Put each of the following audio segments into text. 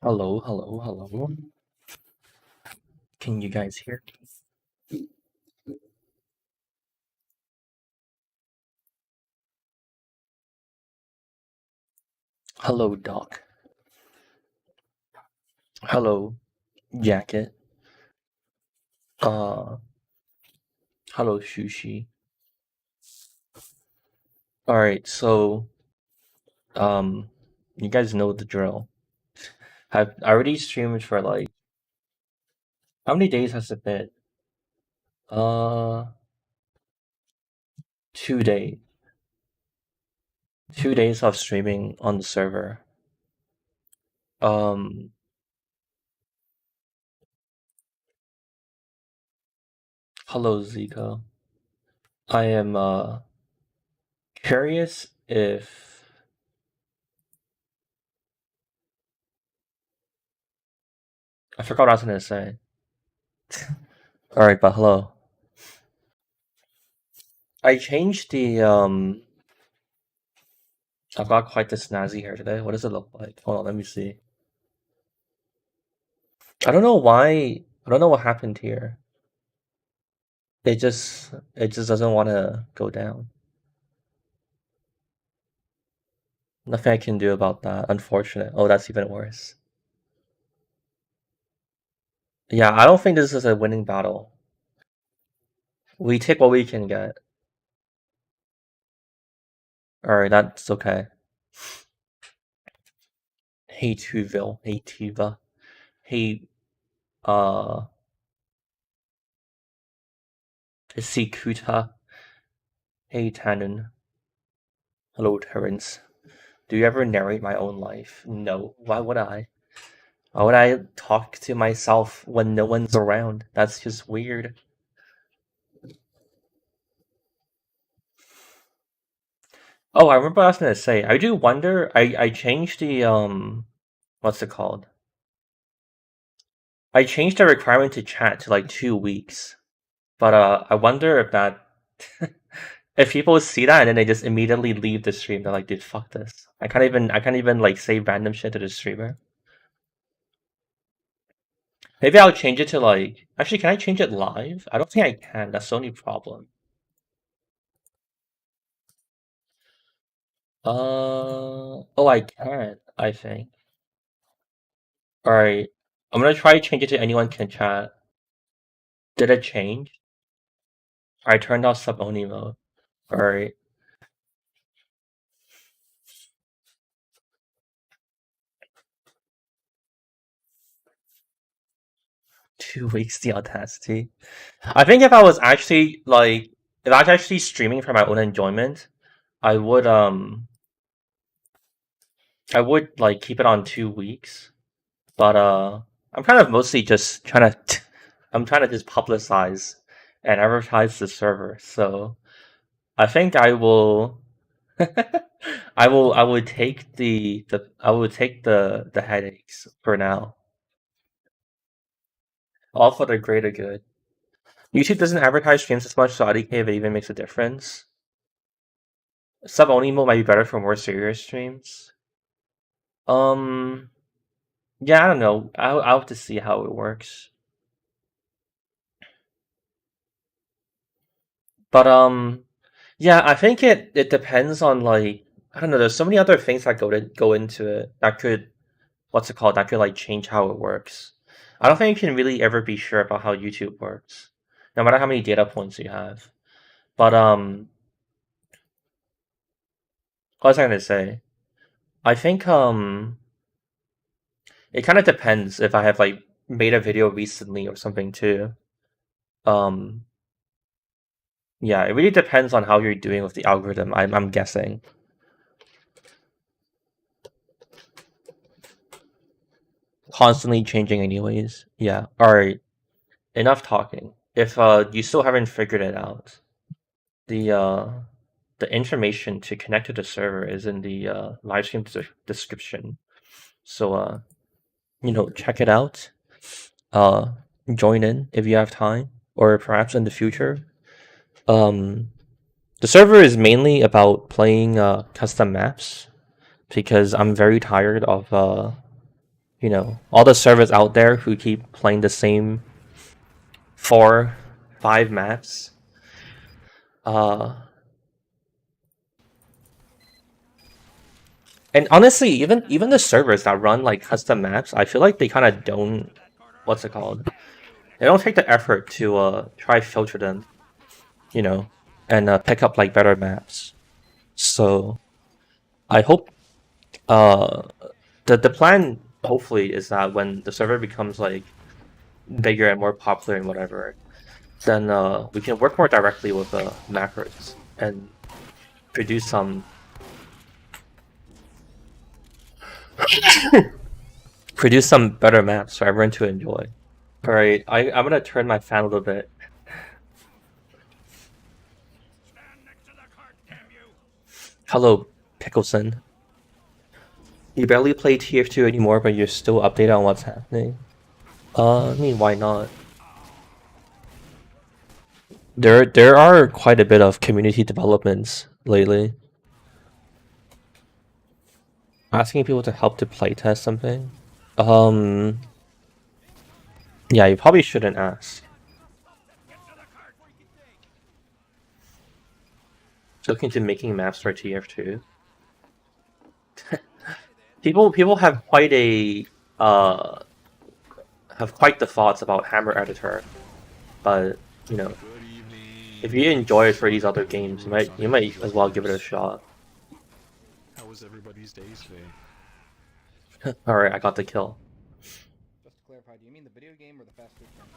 Hello, hello, hello. Can you guys hear me? Hello, Doc. Hello, Jacket. Uh, hello, Sushi. Alright, so, um, you guys know the drill. I already streamed for like, how many days has it been? Uh, 2 days. 2 days of streaming on the server. Um, hello, Zika. I am, curious if... I forgot what I was gonna say. Alright, but hello. I changed the, I've got quite the snazzy hair today. What does it look like? Hold on, let me see. I don't know why. I don't know what happened here. It just doesn't want to go down. Nothing I can do about that. Unfortunate. Oh, that's even worse. Yeah, I don't think this is a winning battle. We take what we can get. Alright, that's okay. Hey Tuville. Hey Tiva. Hey, uh, Sikuta. Hey Tannen. Hello, Terrence. Do you ever narrate my own life? No. Why would I? Why would I talk to myself when no one's around? That's just weird. Oh, I remember what I was gonna say. I do wonder. I changed the what's it called? I changed the requirement to chat to like 2 weeks. But I wonder if that if people see that and then they just immediately leave the stream. They're like, dude, fuck this. I can't even like say random shit to the streamer. Maybe I'll change it to like actually can I change it live? I don't think I can. That's the only problem. Oh, I can, I think. Alright. I'm gonna try to change it to anyone can chat. Did it change? I turned off sub only mode. Alright. 2 weeks, the audacity. I think if I was actually like if I was actually streaming for my own enjoyment, I would like keep it on 2 weeks. But I'm kind of mostly just trying to I'm trying to just publicize and advertise the server. So I think I will I would take the headaches for now. All for the greater good. YouTube doesn't advertise streams as much, so IDK if it even makes a difference. Sub only mode might be better for more serious streams. Um yeah, I don't know. I'll have to see how it works. But yeah, I think it depends on like I don't know, there's so many other things that go into it that could what's it called? That could like change how it works. I don't think you can really ever be sure about how YouTube works, no matter how many data points you have. But what was I gonna say? I think it kind of depends if I have like made a video recently or something too. Um, yeah, it really depends on how you're doing with the algorithm. I'm guessing. Constantly changing, anyways. Yeah. All right. Enough talking. If you still haven't figured it out, the uh the information to connect to the server is in the live stream description. So check it out. Uh, join in if you have time, or perhaps in the future. Um, the server is mainly about playing custom maps because I'm very tired of you know, all the servers out there who keep playing the same 4-5 maps. And honestly, even the servers that run like custom maps, I feel like they kind of don't, what's it called? They don't take the effort to try filter them, you know, and pick up like better maps. So I hope the plan hopefully is that when the server becomes like bigger and more popular and whatever, then we can work more directly with mappers and produce some better maps for everyone to enjoy. All right, I'm gonna turn my fan a little bit. Hello, Pickleson. You barely play tf2 anymore, but you're still updated on what's happening. I mean, why not? There are quite a bit of community developments lately. Asking people to help to playtest something? Yeah, you probably shouldn't ask. Looking to making maps for tf2. People have quite the thoughts about Hammer Editor, but you know, if you enjoy it for these other games, you might as well give it a shot. How was everybody's days today? All right, I got the kill. Just to clarify, do you mean the video game or the fast food franchise?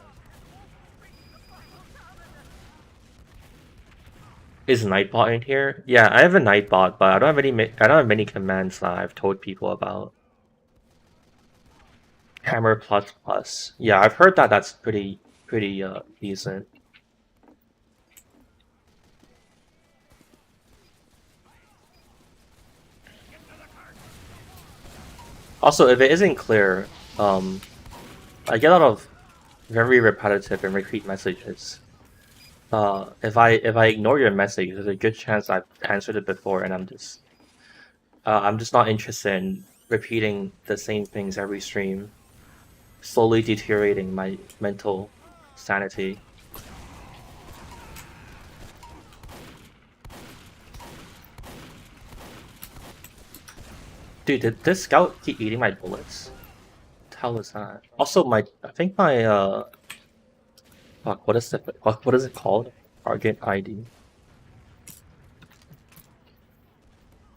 Is Nightbot in here? Yeah, I have a Nightbot, but I don't have many commands that I've told people about. Hammer plus plus. Yeah, I've heard that that's pretty decent. Also, if it isn't clear, I get a lot of very repetitive and repeat messages. If I ignore your message, there's a good chance I've answered it before, and I'm just not interested in repeating the same things every stream, slowly deteriorating my mental sanity. Dude, did this scout keep eating my bullets? What the hell is that? Also, I think my fuck, what is it called? Target ID.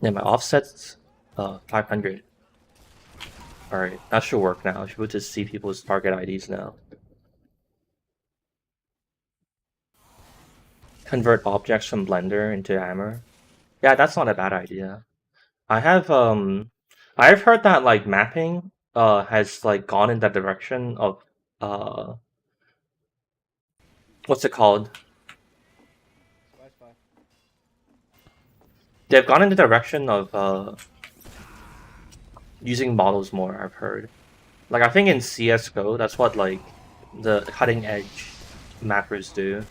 Yeah, my offset's 500. Alright, that should work now. I should be able to see people's target IDs now. Convert objects from Blender into Hammer. Yeah, that's not a bad idea. I've heard that like mapping has like gone in that direction of what's it called? They've gone in the direction of using models more, I've heard. Like I think in CS:GO, that's what like the cutting edge mappers do.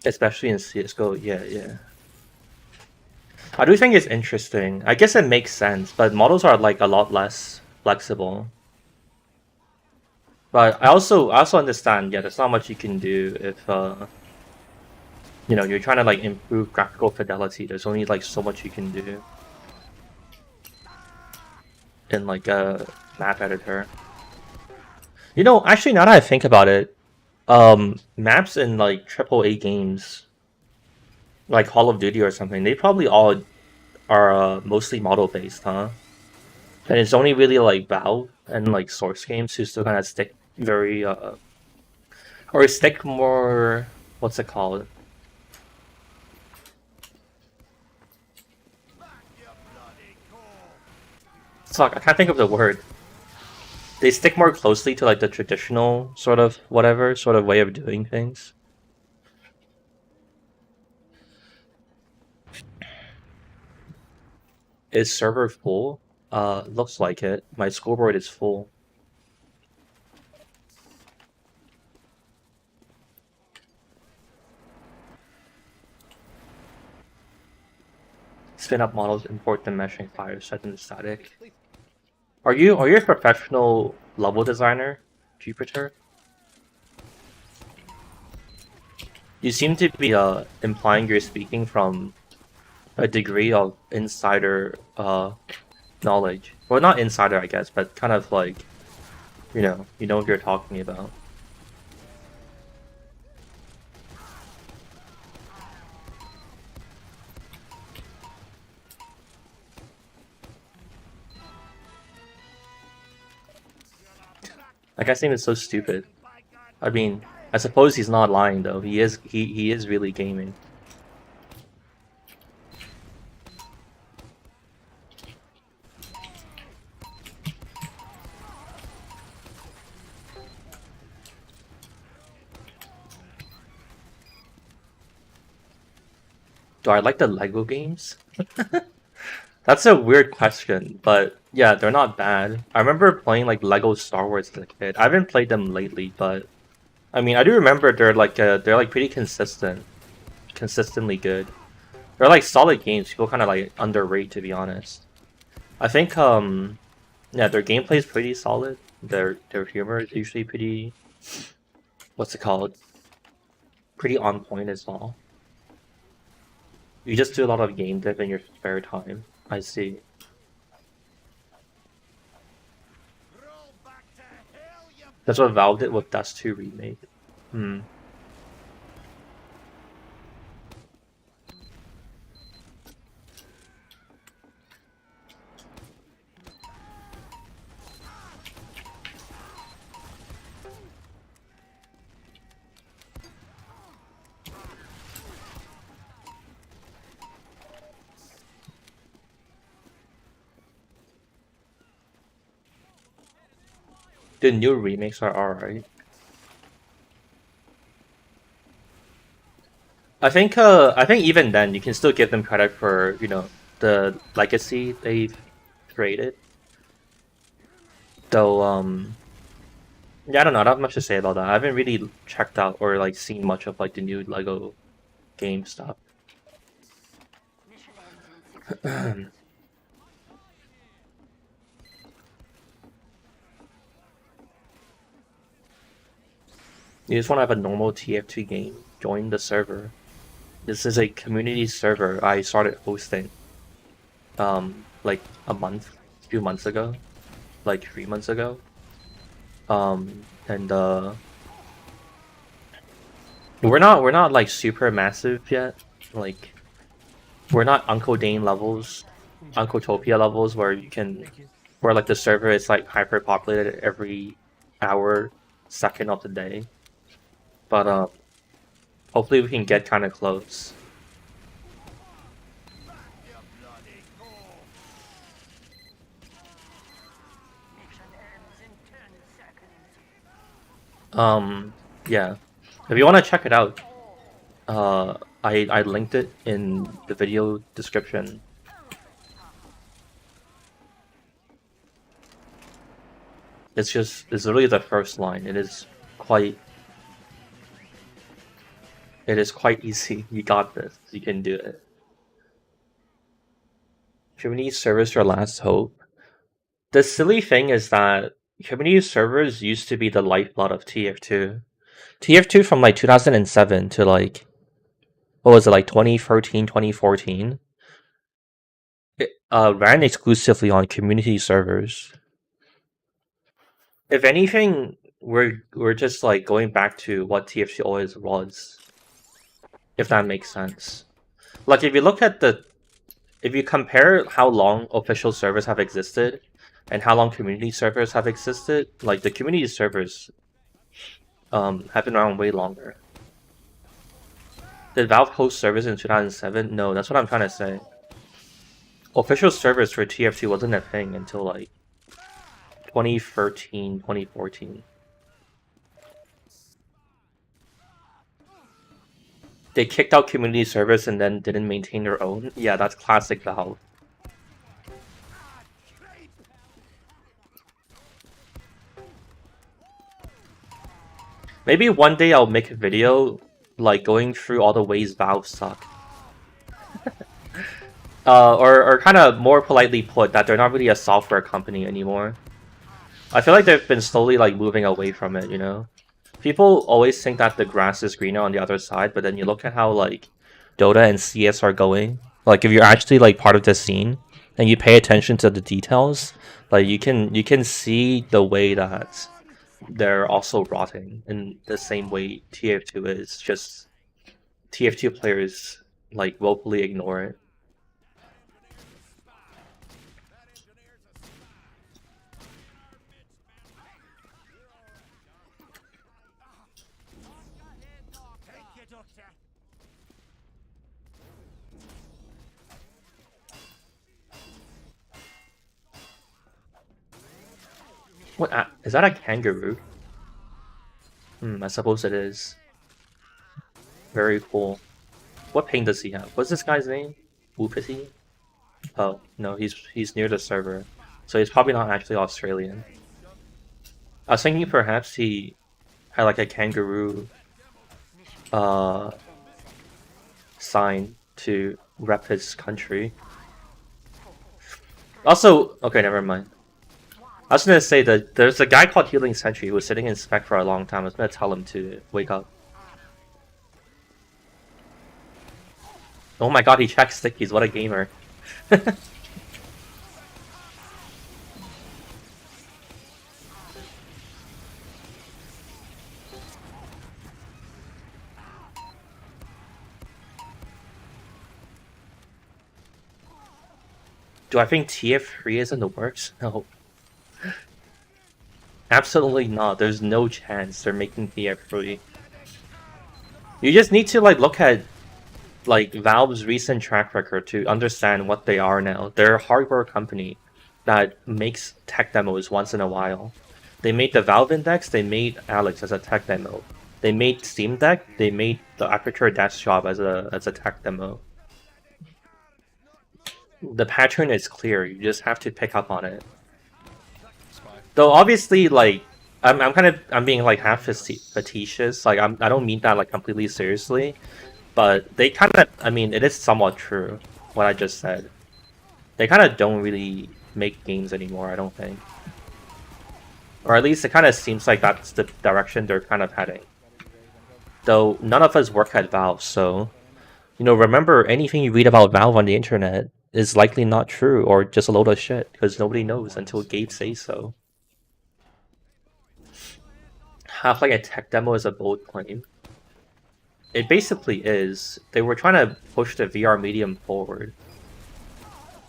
Especially in CS:GO, yeah. I do think it's interesting. I guess it makes sense, but models are like a lot less flexible. But I also understand, yeah, there's not much you can do if you know, you're trying to like improve graphical fidelity. There's only like so much you can do in like a map editor. You know, actually now that I think about it, maps in like AAA games like Call of Duty or something, they probably all are mostly model based, huh? And it's only really like Valve and like Source games who still kind of stick very or stick more, what's it called? Fuck, I can't think of the word. They stick more closely to like the traditional sort of whatever sort of way of doing things. Is server full? Looks like it. My scoreboard is full. Spin up models, import the meshing file, set them to static. Are you a professional level designer, Jupiter? You seem to be implying you're speaking from a degree of insider knowledge. Well, not insider, I guess, but kind of like, you know what you're talking about. That guy's name is so stupid. I mean, I suppose he's not lying though. He is really gaming. Do I like the Lego games? That's a weird question, but yeah, they're not bad. I remember playing like Lego Star Wars as a kid. I haven't played them lately, but I mean, I do remember they're like pretty consistently good. They're like solid games. People kind of like underrate, to be honest. I think yeah, their gameplay is pretty solid. Their humor is usually pretty, what's it called? Pretty on point as well. You just do a lot of game dev in your spare time. I see. That's what Valve did with Dust 2 Remake. Hmm. The new remakes are alright. I think even then you can still give them credit for, you know, the legacy they've created. Though yeah, I don't know, I don't have much to say about that. I haven't really checked out or like seen much of like the new Lego game stuff. You just want to have a normal tf2 game, join the server. This is a community server I started hosting like a few months ago, like 3 months ago. And we're not like super massive yet. Like we're not Uncle Dane levels, Uncletopia levels where like the server is like hyper populated every hour, second of the day. But hopefully we can get kind of close. Yeah. If you want to check it out, I linked it in the video description. It's really the first line. It is quite easy. You got this. You can do it. Community servers your last hope. The silly thing is that community servers used to be the lifeblood of TF2. TF2 from like 2007 to like, what was it, like 2013, 2014? It ran exclusively on community servers. If anything, we're just like going back to what TF2 always was. If that makes sense. Like if you compare how long official servers have existed and how long community servers have existed, like the community servers have been around way longer. Did Valve host servers in 2007? No, that's what I'm trying to say. Official servers for TF2 wasn't a thing until like 2013, 2014. They kicked out community servers and then didn't maintain their own. Yeah, that's classic Valve. Maybe one day I'll make a video like going through all the ways Valve suck. or kind of more politely put, that they're not really a software company anymore. I feel like they've been slowly like moving away from it, you know? People always think that the grass is greener on the other side, but then you look at how like Dota and CS are going. Like if you're actually like part of the scene and you pay attention to the details, like you can see the way that they're also rotting in the same way tf2 is. Just tf2 players like willfully ignore it. What is that, a kangaroo? I suppose it is. Very cool. What paint does he have? What's this guy's name? Whoopity? Oh, no, he's near the server. So he's probably not actually Australian. I was thinking perhaps he had like a kangaroo sign to rep his country. Also, okay, never mind. I was gonna say that there's a guy called Healing Sentry who was sitting in spec for a long time. I was gonna tell him to wake up. Oh my god, he checks stickies, what a gamer. Do I think TF3 is in the works? No. Absolutely not. There's no chance they're making TF3. You just need to like look at like Valve's recent track record to understand what they are now. They're a hardware company that makes tech demos once in a while. They made the Valve Index, they made Alex as a tech demo. They made Steam Deck, they made the Aperture Desktop as a tech demo. The pattern is clear, you just have to pick up on it. Though obviously, like, I'm being like half facetious. Like I don't mean that like completely seriously, but they kind of, I mean, it is somewhat true what I just said. They kind of don't really make games anymore, I don't think, or at least it kind of seems like that's the direction they're kind of heading. Though none of us work at Valve, so you know, remember anything you read about Valve on the internet is likely not true or just a load of shit because nobody knows until Gabe says so. Half like a tech demo is a bold claim. It basically is. They were trying to push the VR medium forward.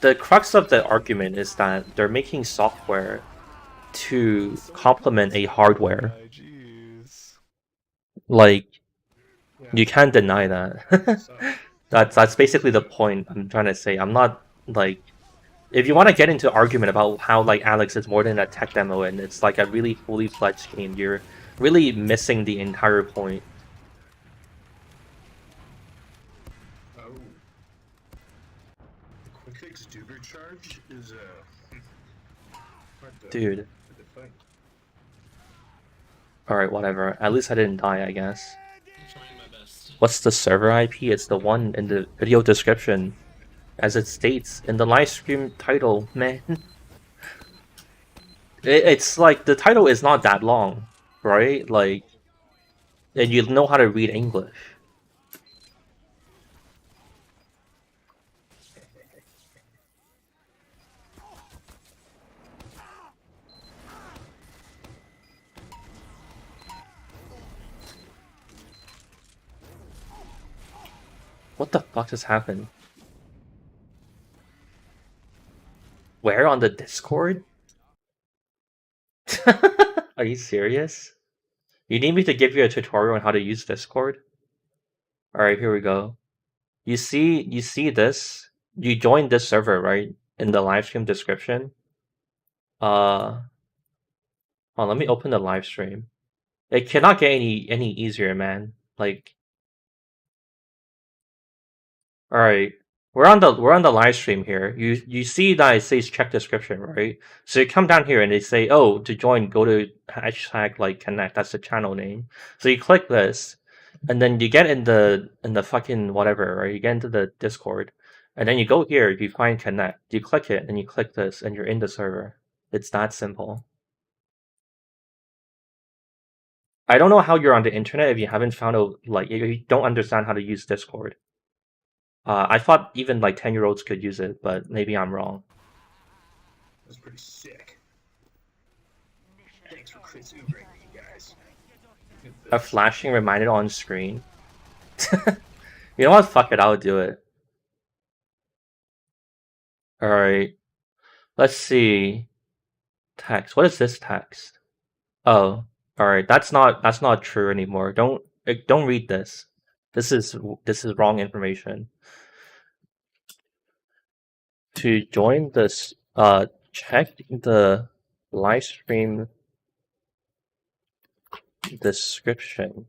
The crux of the argument is that they're making software to complement a hardware. Like, you can't deny that. That's basically the point I'm trying to say. I'm not like, if you want to get into argument about how like Alex is more than a tech demo and it's like a really fully fledged game, you're really missing the entire point. Oh. The quick fix Duber charge is dude. Alright, whatever. At least I didn't die, I guess. What's the server IP? It's the one in the video description. As it states in the live stream title, man. It's like, the title is not that long, right? Like, and you know how to read English. What the fuck just happened? Where on the Discord? Are you serious? You need me to give you a tutorial on how to use Discord? Alright, here we go. You see this? You joined this server, right? In the live stream description. Oh, let me open the live stream. It cannot get any easier, man. Like, alright. We're on the live stream here. You see that it says check description, right? So you come down here and they say, oh, to join, go to hashtag like connect. That's the channel name. So you click this, and then you get in the fucking whatever, right? You get into the Discord, And then you go here, you find connect, you click it, and you click this, and you're in the server. It's that simple. I don't know how you're on the internet if you haven't found a, like, you don't understand how to use Discord. I thought even like 10-year-olds could use it, but maybe I'm wrong. That's pretty sick. Thanks for Chris Ubering me, guys. A flashing reminder on screen. You know what? Fuck it, I'll do it. Alright. Let's see. Text. What is this text? Oh, alright. That's not true anymore. Don't read this. This is wrong information. To join this, check the live stream description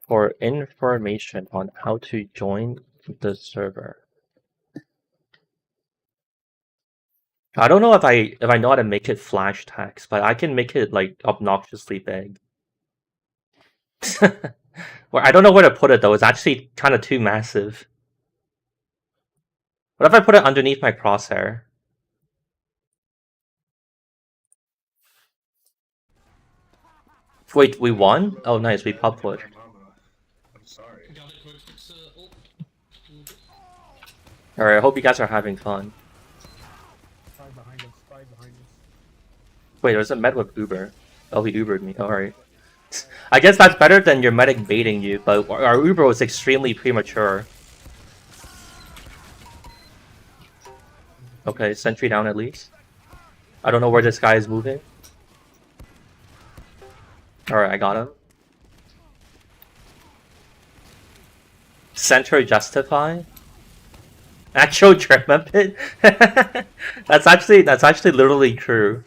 for information on how to join the server. I don't know if I know how to make it flash text, but I can make it like obnoxiously big. Well, I don't know where to put it though. It's actually kind of too massive. What if I put it underneath my crosshair? Wait, we won? Oh, nice. We published. I'm sorry. Alright, I hope you guys are having fun. Wait, there's a med with Uber. Oh, he Ubered me. Alright. I guess that's better than your medic baiting you, but our Uber was extremely premature. Okay, sentry down at least. I don't know where this guy is moving. Alright, I got him. Center justify? Actual German pit? That's actually literally true.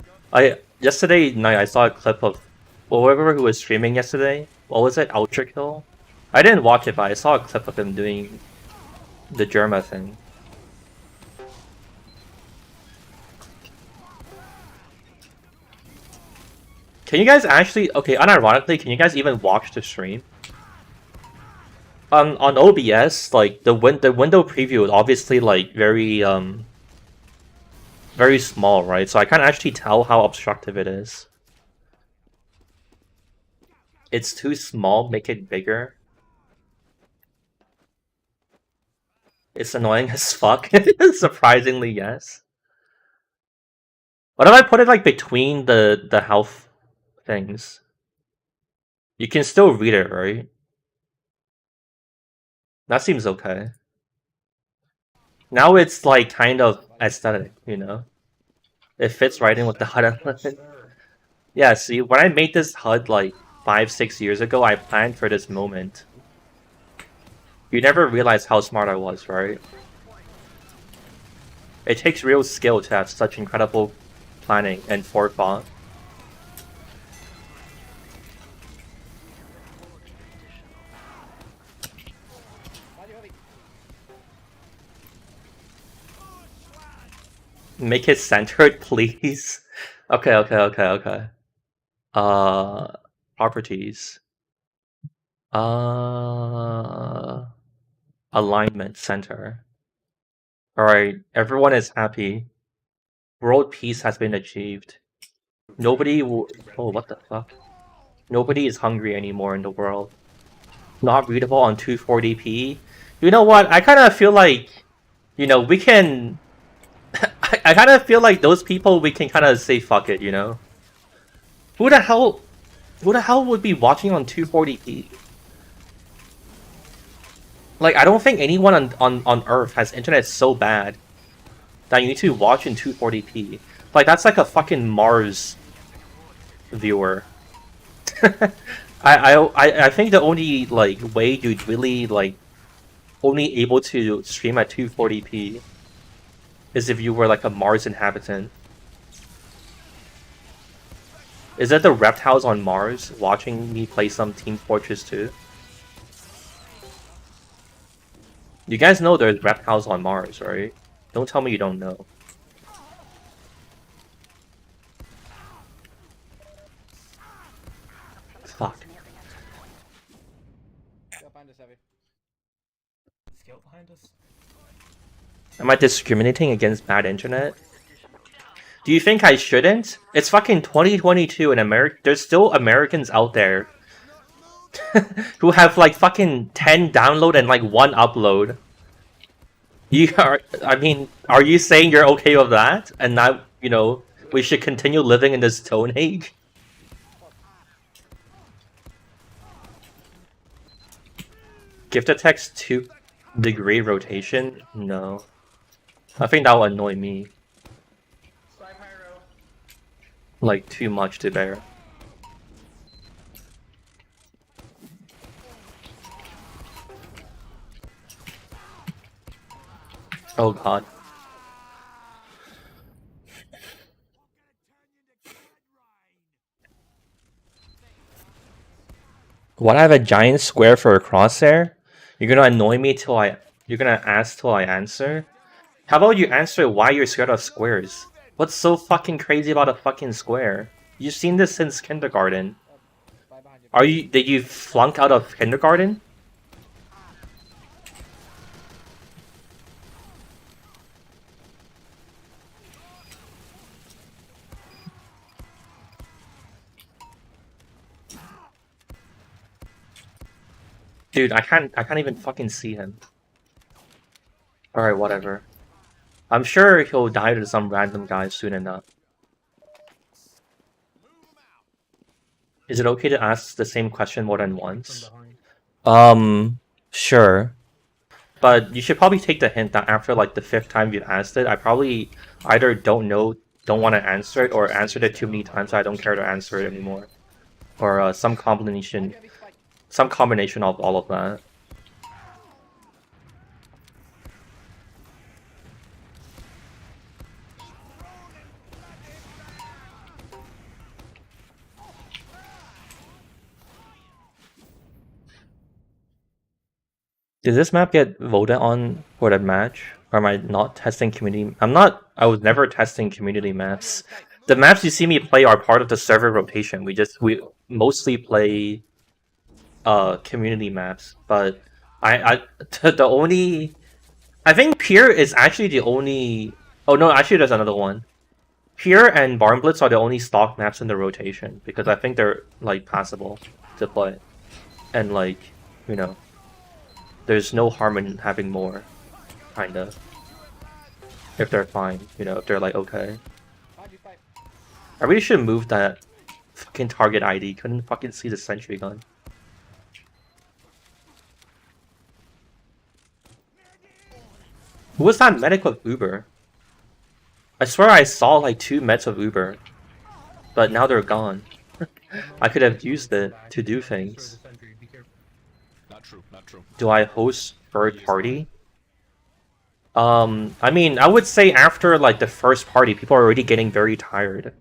Yesterday night I saw a clip of whoever who was streaming yesterday. What was it? Ultra Kill? I didn't watch it, but I saw a clip of him doing the Germa thing. Can you guys actually, okay, unironically, can you guys even watch the stream? On OBS, like the window preview is obviously like very small, right? So I can't actually tell how obstructive it is. It's too small, make it bigger. It's annoying as fuck. Surprisingly, yes. What if I put it like between the health things? You can still read it, right? That seems okay. Now it's like kind of aesthetic, you know? It fits right in with the HUD element. Yeah, see, when I made this HUD like 5-6 years ago, I planned for this moment. You never realized how smart I was, right? It takes real skill to have such incredible planning and forethought. Make it centered, please. Okay. Properties. Alignment center. Alright, everyone is happy. World peace has been achieved. Nobody will. Oh, what the fuck? Nobody is hungry anymore in the world. Not readable on 240p. You know what? I kind of feel like, you know, we can. I kind of feel like those people we can kind of say fuck it, you know. Who the hell would be watching on 240p? Like, I don't think anyone on Earth has internet so bad that you need to watch in 240p. Like, that's like a fucking Mars viewer. I think the only like way you'd really like only able to stream at 240p is if you were like a Mars inhabitant. Is that the reptiles on Mars watching me play some Team Fortress 2? You guys know there's reptiles on Mars, right? Don't tell me you don't know. Fuck. Go behind us, Heavy. Scout behind us. Am I discriminating against bad internet? Do you think I shouldn't? It's fucking 2022 in America. There's still Americans out there who have like fucking 10 download and like 1 upload. You are, I mean, are you saying you're okay with that? And now, you know, we should continue living in this Stone Age? Give the text 2-degree rotation? No. I think that will annoy me. Like, too much to bear. Oh god. What, I have a giant square for a crosshair? You're gonna annoy me till you're gonna ask till I answer? How about you answer why you're scared of squares? What's so fucking crazy about a fucking square? You've seen this since kindergarten. Did you flunk out of kindergarten? Dude, I can't even fucking see him. Alright, whatever. I'm sure he'll die to some random guy soon enough. Is it okay to ask the same question more than once? Sure. But you should probably take the hint that after like the 5th time you've asked it, I probably either don't know, don't want to answer it, or answered it too many times so I don't care to answer it anymore. Or some combination of all of that. Did this map get voted on for that match? Or am I not testing community? I was never testing community maps. The maps you see me play are part of the server rotation. We mostly play community maps, but I think Pier is actually the only. Oh no, actually there's another one. Pier and Barn Blitz are the only stock maps in the rotation because I think they're like passable to play, and like, you know, there's no harm in having more, kinda. If they're fine, you know, if they're like okay. I really should move that fucking target ID. Couldn't fucking see the sentry gun. Who was that medic with Uber? I swear I saw like 2 meds of Uber, but now they're gone. I could have used it to do things. Not true, not true. Do I host third party? I mean, I would say after like the first party, people are already getting very tired.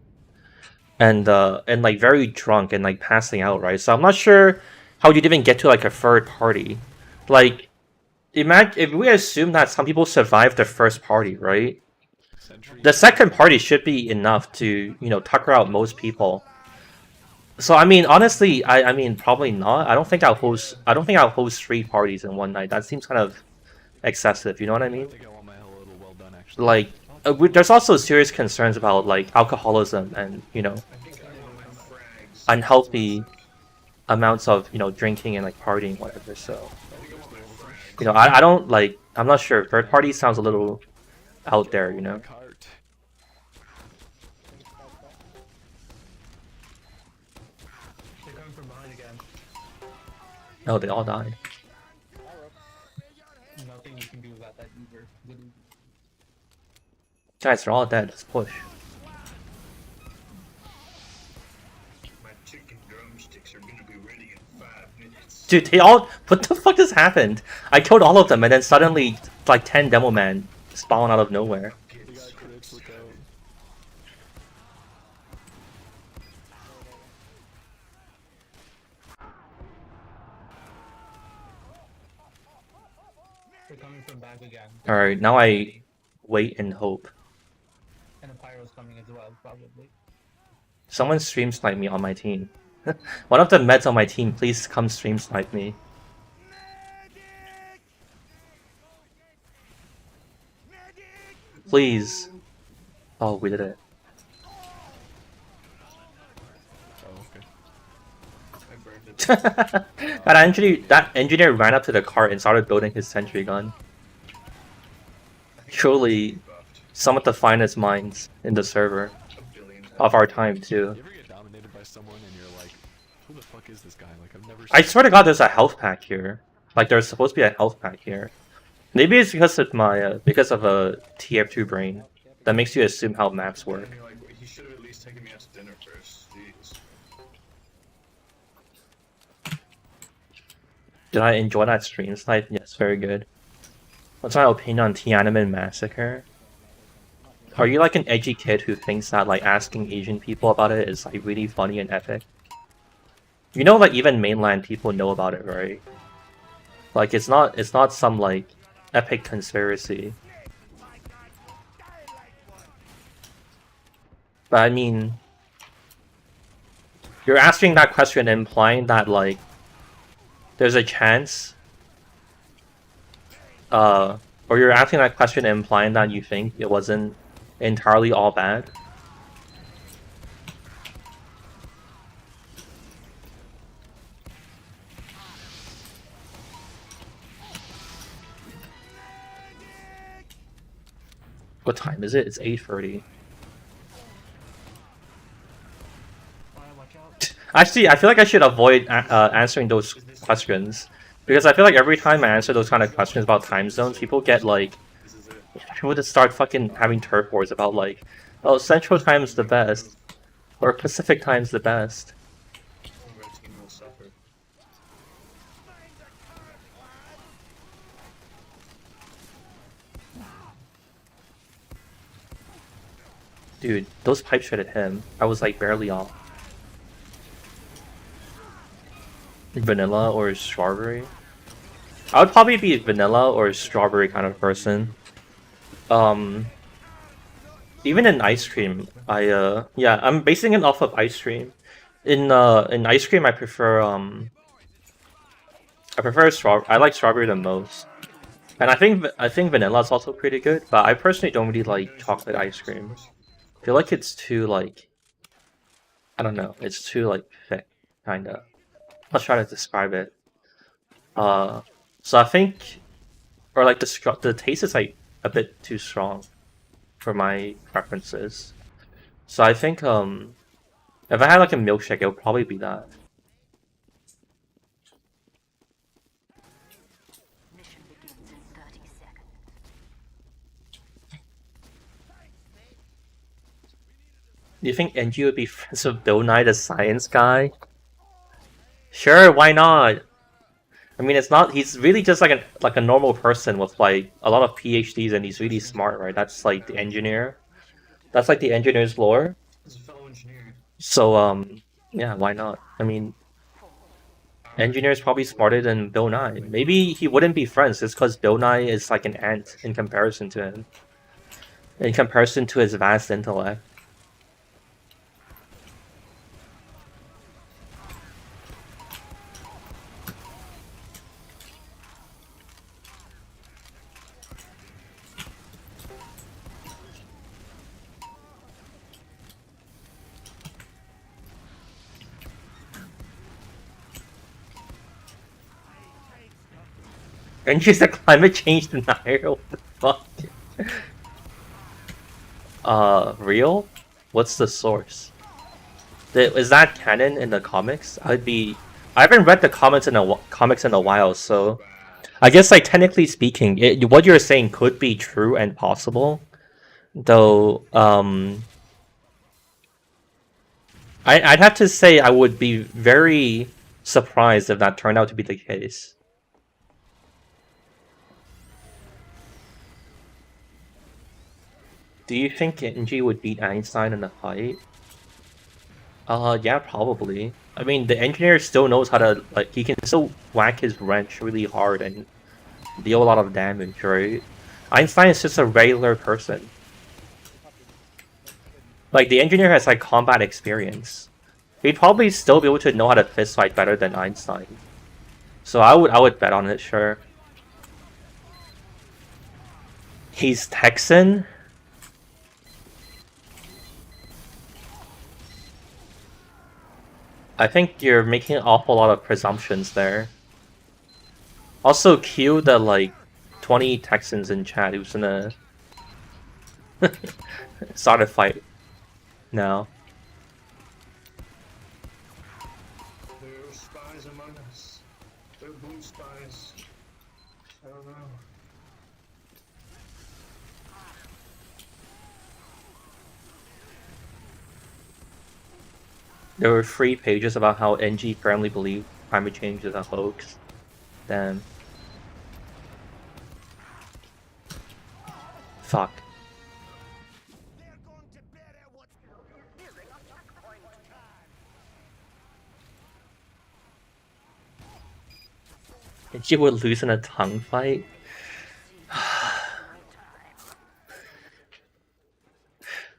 And like very drunk and like passing out, right? So I'm not sure how you'd even get to like a third party. Like, imagine if we assume that some people survived the first party, right? The second party should be enough to, you know, tucker out most people. So I mean, honestly, I mean probably not. I don't think I'll host 3 parties in one night. That seems kind of excessive. You know what I mean? I think I want my hill a little well done, actually. Like, there's also serious concerns about like alcoholism and, you know, unhealthy amounts of, you know, drinking and like partying, whatever. So, you know, I don't like. I'm not sure. Third party sounds a little out there, you know. They're coming from behind again. Oh, they all died. Nothing you can do about that Uber. Guys, they're all dead. Let's push. My chicken drumsticks are gonna be ready in 5 minutes. Dude, they all. What the fuck just happened? I killed all of them, and then suddenly, like 10 demo men spawn out of nowhere. They're coming from back again. Alright, now I wait and hope. And the pyro's coming as well, probably. Someone stream snipe me on my team. One of the meds on my team, please come stream snipe me. Please. Oh, we did it. Oh, okay. I burned it. That engineer ran up to the cart and started building his sentry gun. Surely some of the finest minds in the server A billion of our time too. You ever get dominated by someone and you're like, who the fuck is this guy? Like, I've never I seen swear to God, there's a health pack here. Like, there's supposed to be a health pack here. Maybe it's because of my because of a tf2 brain that makes you assume how maps work. I mean, like, he should have at least taken me out to dinner first. Jeez. Did I enjoy that stream snipe? Yes, very good. What's my opinion on Tiananmen Massacre? Are you like an edgy kid who thinks that like asking Asian people about it is like really funny and epic? You know, like even mainland people know about it, right? Like it's not some like epic conspiracy. But I mean, you're asking that question implying that like there's a chance or you're asking that question implying that you think it wasn't entirely all bad. What time is it? It's 8:30. Watch out. Actually, I feel like I should avoid answering those questions because I feel like every time I answer those kind of questions about time zones, people get like This is it. people just start fucking having turf wars about like, oh, Central Time's the best or Pacific Time's the best. Red team will suffer. Dude, those pipes should hit him. I was like barely off. Vanilla or strawberry? I would probably be vanilla or strawberry kind of person. Even in ice cream, yeah, I'm basing it off of ice cream. In ice cream, I prefer I like strawberry the most, and I think vanilla is also pretty good. But I personally don't really like chocolate ice cream. I feel like it's too like, I don't know, it's too like thick, kinda. Let's try to describe it. So I think, or like the taste is like a bit too strong for my preferences. So I think if I had like a milkshake, it would probably be that. Mission begins in 30 seconds. Do you think NG would be friends with Bill Nye, the science guy? Sure, why not? I mean, it's not. He's really just like a normal person with like a lot of PhDs, and he's really smart, right? That's like the engineer. That's like the engineer's lore. As a fellow engineer, So yeah, why not? I mean, engineer's probably smarter than Bill Nye. Maybe he wouldn't be friends just because Bill Nye is like an ant in comparison to him. In comparison to his vast intellect. And she's a climate change denier? What the fuck? Real? What's the source? Is that canon in the comics? I haven't read the comics in a while, so I guess like technically speaking, what you're saying could be true and possible. Though I'd have to say I would be very surprised if that turned out to be the case. Do you think Genji would beat Einstein in a fight? Yeah, probably. I mean, the engineer still knows how to, like, he can still whack his wrench really hard and deal a lot of damage, right? Einstein is just a regular person. Like, the engineer has, like, combat experience. He'd probably still be able to know how to fist fight better than Einstein. So I would bet on it, sure. He's Texan? I think you're making an awful lot of presumptions there. Also, cue the like 20 Texans in chat who's gonna start a fight now. There are spies among us. They're blue spies. I don't know. There were 3 pages about how NG firmly believed climate change is a hoax. Damn. Fuck. NG would lose in a tongue fight?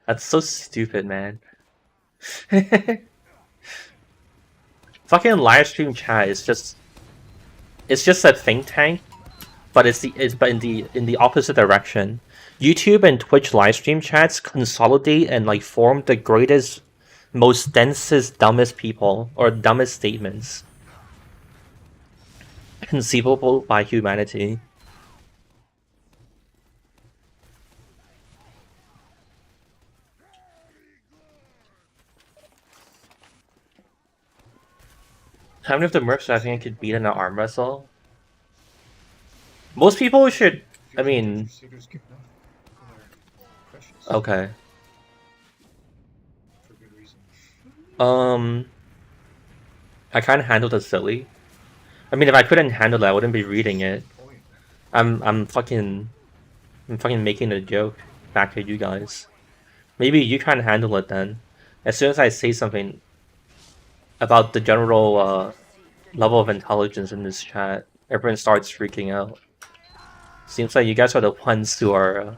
That's so stupid, man. Fucking live stream chat is just, it's just a think tank, but it's in the opposite direction. YouTube and Twitch live stream chats consolidate and like form the greatest, most densest, dumbest people or dumbest statements conceivable by humanity. How many of the mercs do I think I could beat in an arm wrestle? Most people should. I mean, Crusaders give enough. They're precious. okay. For good reason. I kind of handled it silly. I mean, if I couldn't handle it, I wouldn't be reading it. Point. I'm fucking making a joke back at you guys. Maybe you can't handle it then. As soon as I say something about the general level of intelligence in this chat, everyone starts freaking out. Seems like you guys are the ones who are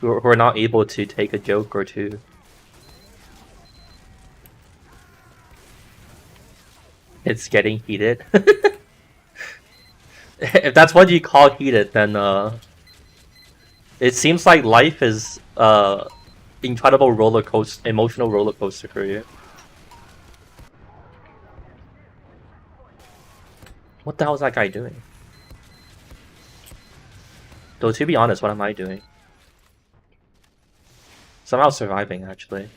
not able to take a joke or two. It's getting heated. If that's what you call heated, then it seems like life is incredible emotional roller coaster for you. What the hell is that guy doing? Though to be honest, what am I doing? Somehow surviving, actually.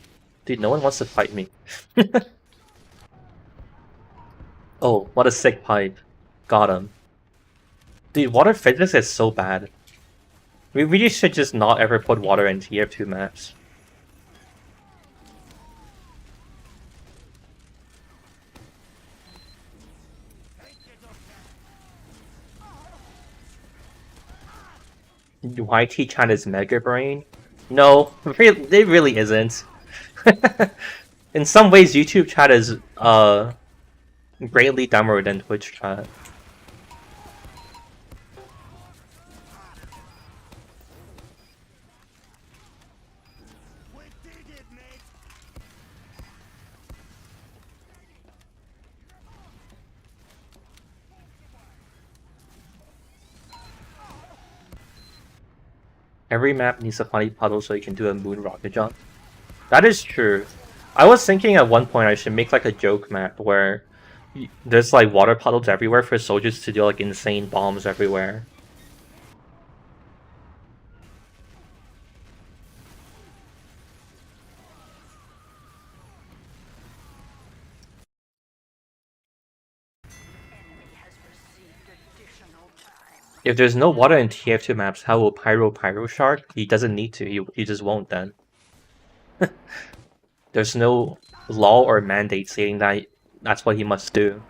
Dude, no one wants to fight me. Oh, what a sick pipe. Got him. Dude, water physics is so bad. We really should just not ever put water in tf2 maps. YT chat is Mega Brain? No, it really isn't. In some ways, YouTube chat is greatly dumber than Twitch chat. Every map needs a funny puddle so you can do a moon rocket jump. That is true. I was thinking at one point I should make like a joke map where there's like water puddles everywhere for soldiers to do like insane bombs everywhere. If there's no water in TF2 maps, how will Pyro Shark? He doesn't need to, he just won't then. There's no law or mandate saying that that's what he must do.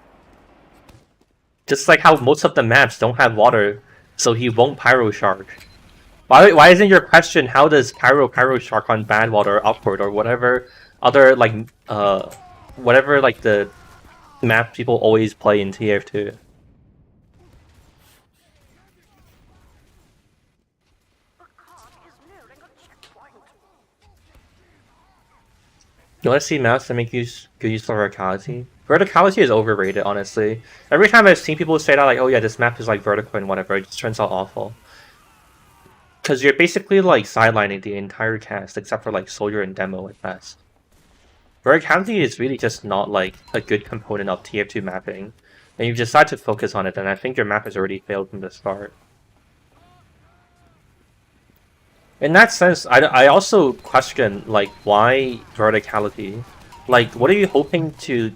Just like how most of the maps don't have water, so he won't Pyro Shark. Why isn't your question how does Pyro Shark on bad water upward or whatever other like whatever like the map people always play in TF2? You want to see maps that make good use of verticality? Verticality is overrated, honestly. Every time I've seen people say that, like, oh yeah, this map is like vertical and whatever, it just turns out awful. Because you're basically like sidelining the entire cast, except for like Soldier and Demo at best. verticality is really just not like a good component of tf2 mapping, and you decide to focus on it, then I think your map has already failed from the start. In that sense, I also question like why verticality. Like, what are you hoping to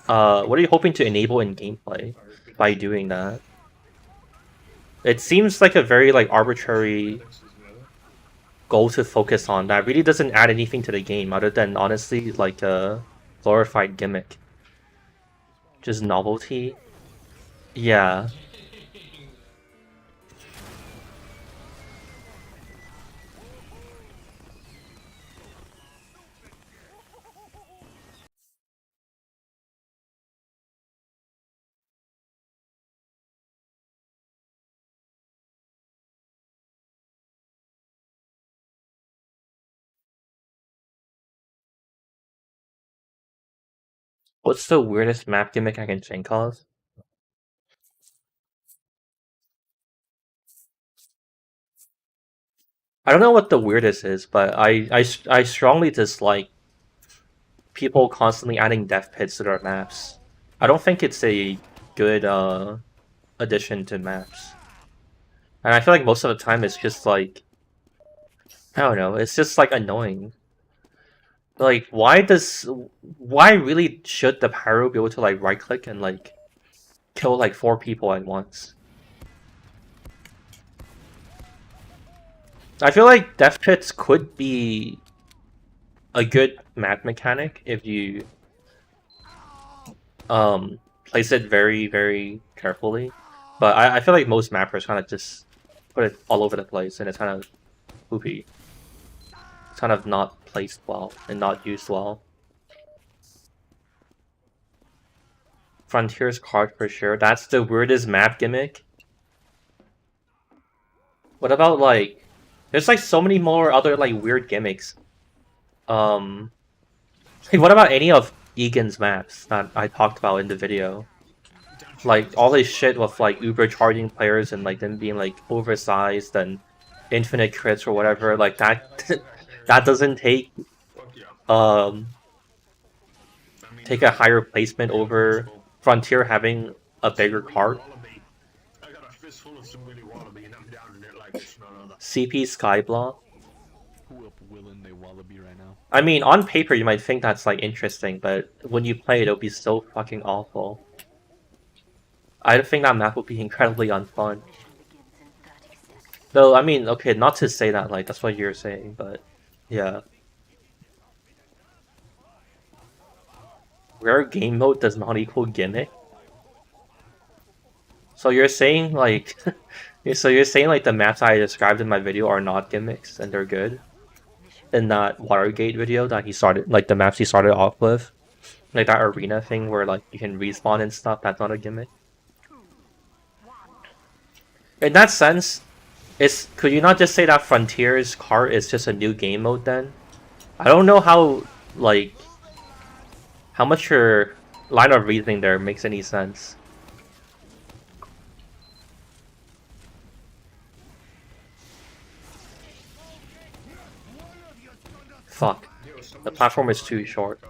enable in gameplay by doing that? It seems like a very like arbitrary goal to focus on that really doesn't add anything to the game other than honestly like a glorified gimmick. Just novelty. Yeah. What's the weirdest map gimmick I can think of? I don't know what the weirdest is, but I strongly dislike people constantly adding death pits to their maps. I don't think it's a good addition to maps. And I feel like most of the time it's just like, I don't know, it's just like annoying. Like, why really should the pyro be able to like right click and like kill like 4 people at once? I feel like death pits could be a good map mechanic if you place it very, very carefully. But I feel like most mappers kind of just put it all over the place, and it's kind of poopy. It's kind of not placed well and not used well. Frontiers card for sure. That's the weirdest map gimmick. What about like, there's like so many more other like weird gimmicks. Like what about any of Egan's maps that I talked about in the video? Like all this shit with like Uber charging players and like them being like oversized and infinite crits or whatever, like that that doesn't take um take a higher placement over Frontier having a bigger card. CP Skyblock. Who up willin' they wallaby right now? I mean, on paper you might think that's like interesting, but when you play it, it'll be so fucking awful. I think that map would be incredibly unfun. Though, I mean, okay, not to say that, like, that's what you're saying, but, yeah. Rare game mode does not equal gimmick? So you're saying, like, so you're saying, like, the maps I described in my video are not gimmicks, and they're good? In that Watergate video that he started, like, the maps he started off with? Like, that arena thing where, like, you can respawn and stuff, that's not a gimmick? In that sense, could you not just say that Frontier's cart is just a new game mode then? I don't know how, like, how much your line of reasoning there makes any sense. Fuck. The platform is too short.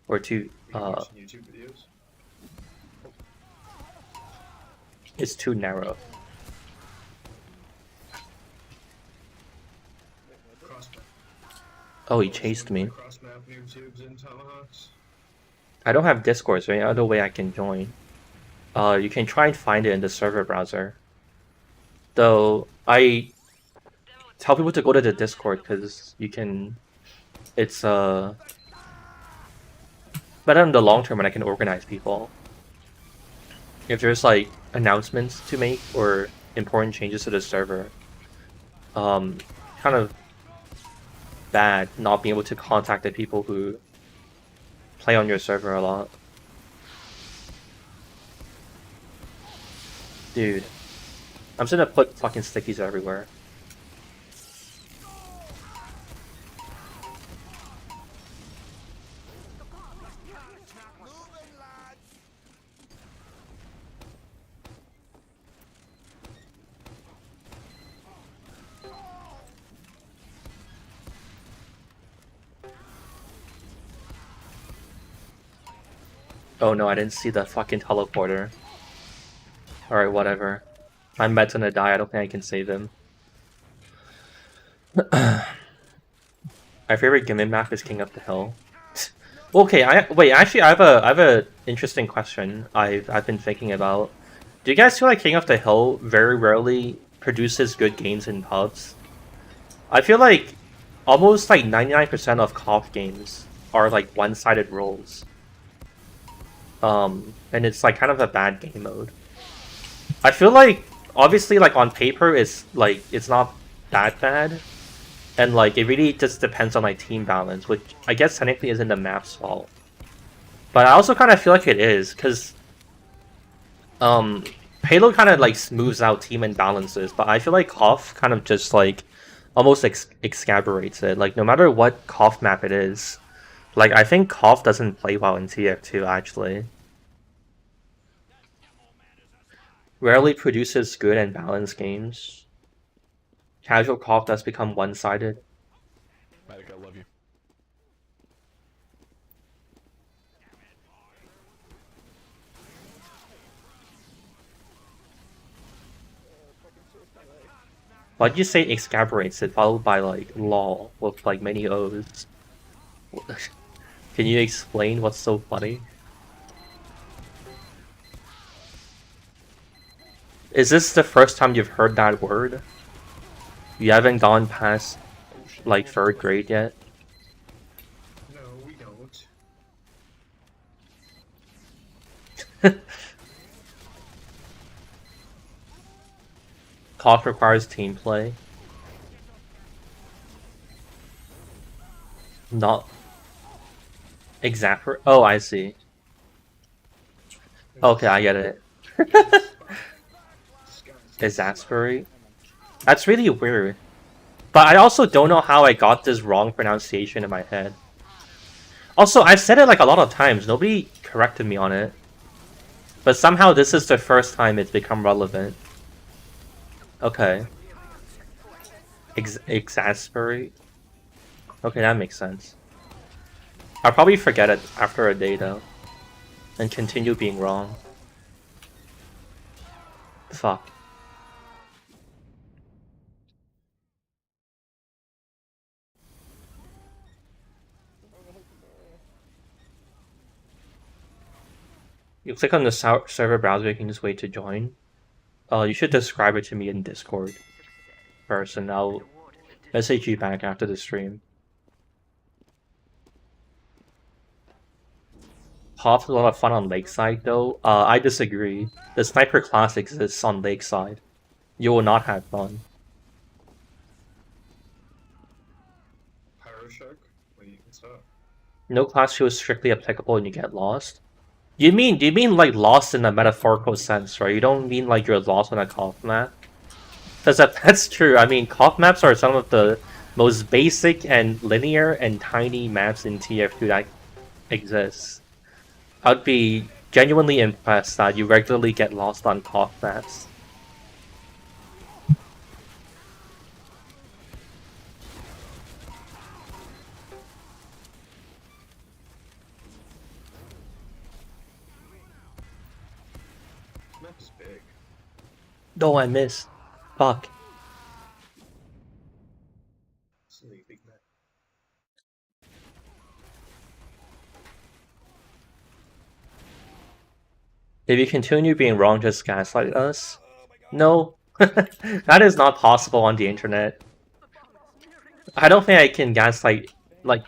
Or too, it's too narrow. Oh, he chased me. I don't have Discord, so any other way I can join. You can try and find it in the server browser. Though, I tell people to go to the Discord, because you can... It's, better in the long term when I can organize people. If there's, like, announcements to make, or important changes to the server, kind of bad not being able to contact the people who play on your server a lot. Dude. I'm just gonna put fucking stickies everywhere. Oh no, I didn't see the fucking teleporter. Alright, whatever. I'm Med's gonna die, I don't think I can save him. My favorite gimmick map is King of the Hill. Okay, actually I have a interesting question I've been thinking about. Do you guys feel like King of the Hill very rarely produces good games in pubs? I feel like almost like 99% of KOF games are like one-sided rolls. And it's like kind of a bad game mode. I feel like obviously like on paper it's like it's not that bad. And like it really just depends on like team balance, which I guess technically isn't the map's fault. But I also kind of feel like it is, because Halo kind of like smooths out team imbalances, but I feel like KOF kind of just like almost excavates it. Like no matter what KOF map it is, like I think KOF doesn't play well in TF2 actually. Rarely produces good and balanced games. Casual KOF does become one-sided. Medic, I love you. Why'd you say excavates it followed by like lol with like many O's? Can you explain what's so funny? Is this the first time you've heard that word? You haven't gone past like 3rd grade yet? No, we don't. KOF requires team play. Not exasperate. Oh, I see. Okay, I get it. Exasperate. That's really weird. But I also don't know how I got this wrong pronunciation in my head. Also, I've said it like a lot of times. Nobody corrected me on it. But somehow this is the first time it's become relevant. Okay. Exasperate? Okay, that makes sense. I'll probably forget it after a day though. And continue being wrong. Fuck. You click on the server browser, you can just wait to join. You should describe it to me in Discord first, and I'll message you back after the stream. KOF is a lot of fun on Lakeside though. I disagree. The sniper class exists on Lakeside. You will not have fun. Pyroshark? Wait, what's up? No class feels strictly applicable and you get lost. Do you mean like lost in a metaphorical sense, right? You don't mean like you're lost on a KOF map? Because that's true. I mean, KOF maps are some of the most basic and linear and tiny maps in TF2 that exists. I'd be genuinely impressed that you regularly get lost on KOF maps. Map is big. No, I missed. Fuck. It's a really big map. If you continue being wrong, just gaslight us. No. That is not possible on the internet. I don't think I can gaslight, like,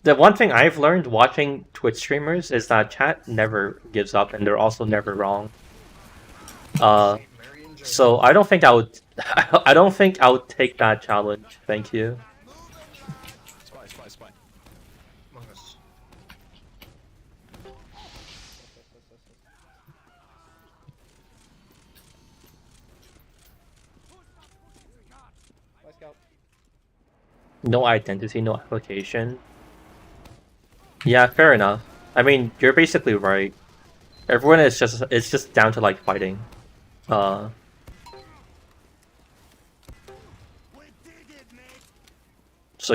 the one thing I've learned watching Twitch streamers is that chat never gives up and they're also never wrong. So I don't think I would I don't think I would take that challenge. Thank you. Spy. Among Us. Bye, Scout. No identity, no application. Yeah, fair enough. I mean, you're basically right. Everyone is it's just down to like fighting. So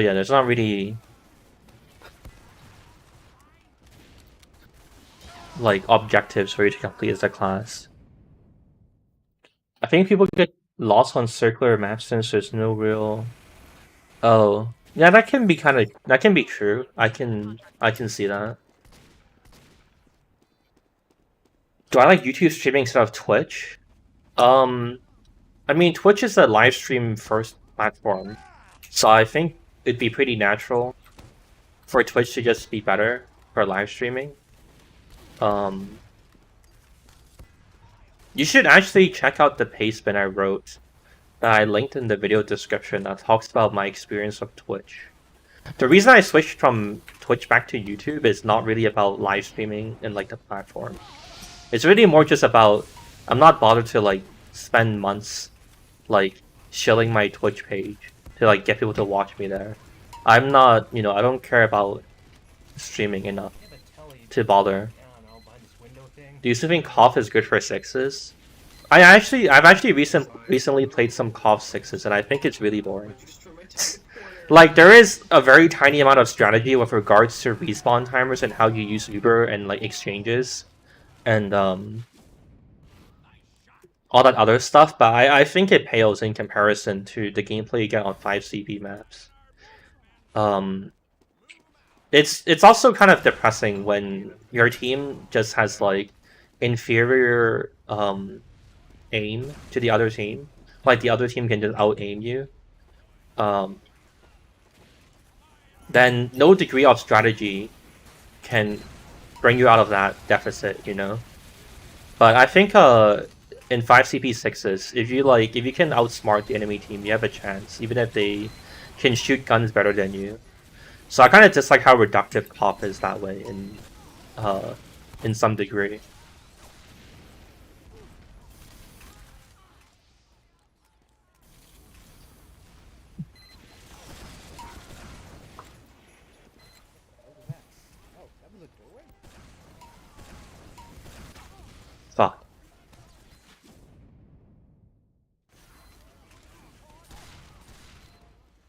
yeah, there's not really like objectives for you to complete as a class. I think people get lost on circular maps since there's no real. Oh, yeah, that can be true. I can see that. Do I like YouTube streaming instead of Twitch? I mean, Twitch is a live stream first platform, so I think it'd be pretty natural for Twitch to just be better for live streaming. You should actually check out the pastebin I wrote that I linked in the video description that talks about my experience of Twitch. The reason I switched from Twitch back to YouTube is not really about live streaming and like the platform. It's really more just about I'm not bothered to like spend months like shilling my Twitch page to like get people to watch me there. I'm not, I don't care about streaming enough to bother. Do you still think Cough is good for 6s? I've actually recently played some Cough 6s and I think it's really boring. Like, there is a very tiny amount of strategy with regards to respawn timers and how you use Uber and like exchanges and all that other stuff, but I think it pales in comparison to the gameplay you get on 5CP maps. It's also kind of depressing when your team just has like inferior aim to the other team. Like the other team can just out aim you. Then no degree of strategy can bring you out of that deficit, But I think in 5CP6s, if you can outsmart the enemy team, you have a chance, even if they can shoot guns better than you. So I kind of dislike how reductive Cough is that way in some degree. Fuck.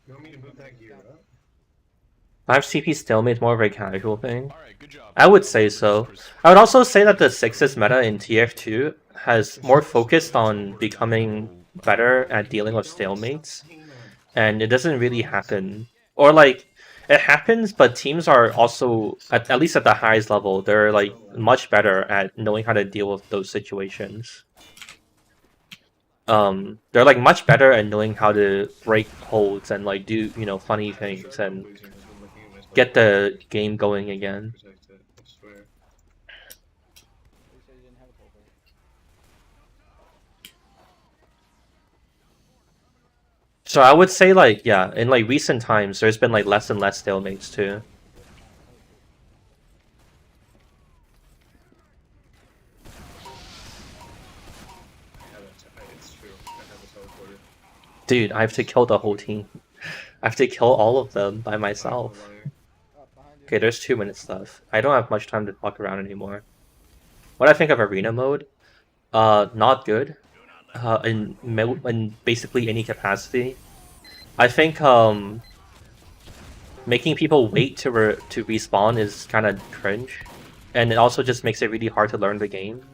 You want me to move that gear up? 5CP stalemate more of a casual thing? Alright, good job. I would say so. I would also say that the 6s meta in TF2 has more focused on becoming better at dealing with stalemates, and it doesn't really happen. Or like, it happens, but teams are also, at least at the highest level, they're like much better at knowing how to deal with those situations. They're like much better at knowing how to break holds and like do, funny things and get the game going again. So I would say like, yeah, in like recent times, there's been like less and less stalemates too. Dude, I have to kill the whole team. I have to kill all of them by myself. Okay, there's 2 minutes left. I don't have much time to fuck around anymore. What do I think of arena mode? Not good. In basically any capacity. I think making people wait to respawn is kind of cringe, and it also just makes it really hard to learn the game.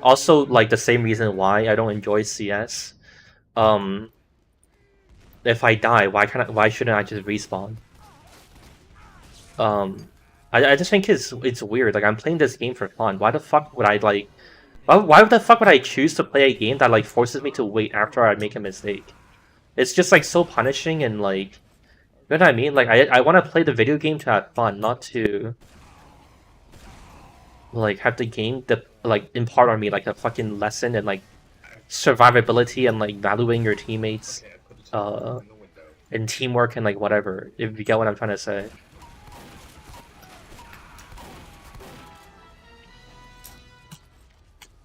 Also, like the same reason why I don't enjoy CS. If I die, why shouldn't I just respawn? I just think it's weird. Like, I'm playing this game for fun. Why the fuck would I like? Why the fuck would I choose to play a game that like forces me to wait after I make a mistake? It's just like so punishing and like, you know what I mean? Like I want to play the video game to have fun, not to like have the game that like impart on me like a fucking lesson and like survivability and like valuing your teammates, and teamwork and like whatever. If you get what I'm trying to say.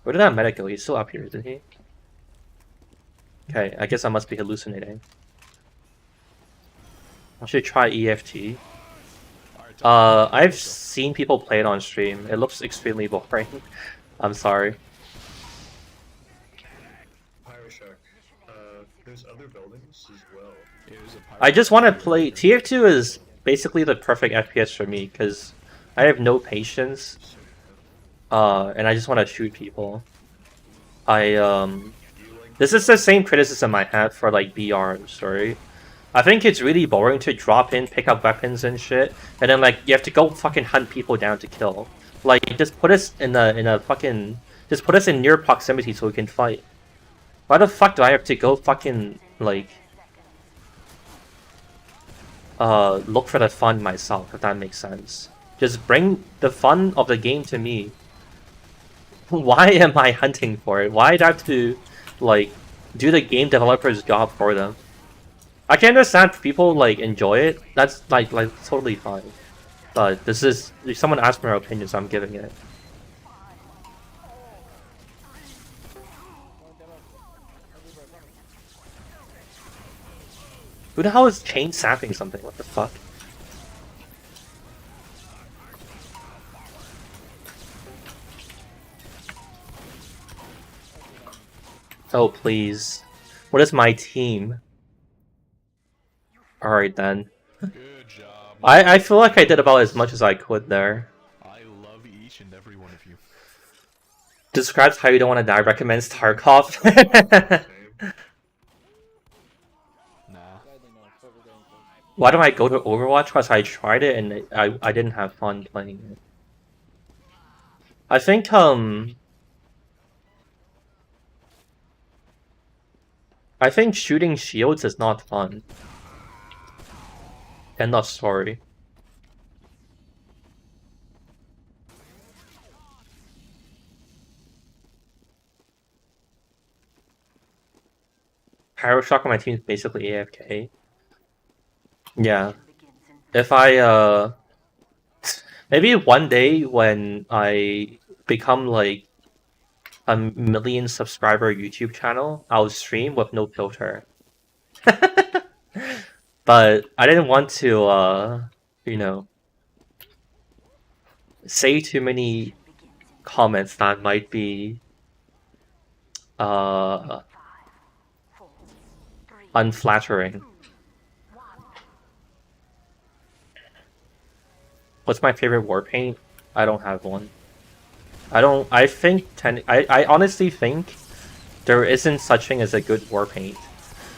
Where did that medic go? He's still up here, isn't he? Okay, I guess I must be hallucinating. I should try EFT. I've seen people play it on stream. It looks extremely boring. I'm sorry. There's other buildings as well. I just want to play... TF2 is basically the perfect FPS for me, because I have no patience and I just want to shoot people. This is the same criticism I had for like BRs, right? I think it's really boring to drop in, pick up weapons and shit, and then like you have to go fucking hunt people down to kill. Like just put us in a fucking, just put us in near proximity so we can fight. Why the fuck do I have to go fucking like look for the fun myself, if that makes sense? Just bring the fun of the game to me. Why am I hunting for it? Why do I have to like do the game developer's job for them? I can understand if people like enjoy it. That's like totally fine. But this is, if someone asked my opinion, so I'm giving it. Who the hell is chain sapping something? What the fuck? Oh please. What is my team? Alright then. Good job. I feel like I did about as much as I could there. I love each and every one of you. Describes how you don't want to die, recommends Tarkov. Nah. Why do I go to Overwatch? Because I tried it and I didn't have fun playing it. I think shooting shields is not fun. End of story. Pyroshock on my team is basically AFK. Yeah. If I maybe one day when I become like a 1 million subscriber YouTube channel, I'll stream with no filter. But I didn't want to you know, say too many comments that might be unflattering. What's my favorite war paint? I don't have one. I honestly think there isn't such thing as a good war paint.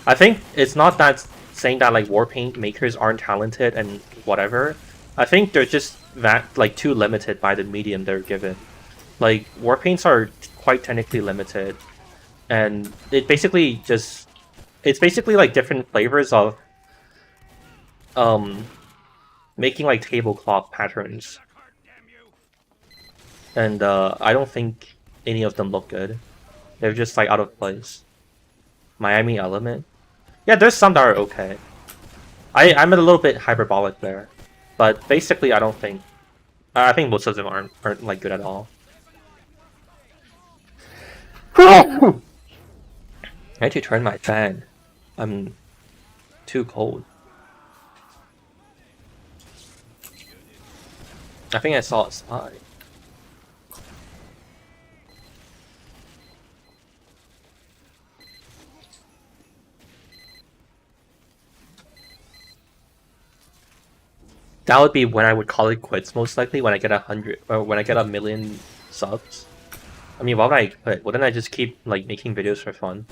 I think it's not that saying that like war paint makers aren't talented and whatever. I think they're just that like too limited by the medium they're given. Like war paints are quite technically limited, and it's basically like different flavors of making like tablecloth patterns. And I don't think any of them look good. They're just like out of place. Miami Element. Yeah, there's some that are okay. I'm a little bit hyperbolic there, but basically I think most of them aren't like good at all. I had to turn my fan. I'm too cold. I think I saw a spy. That would be when I would call it quits, most likely, when I get 100 or when I get 1 million subs. I mean, why would I quit? Wouldn't I just keep like making videos for fun?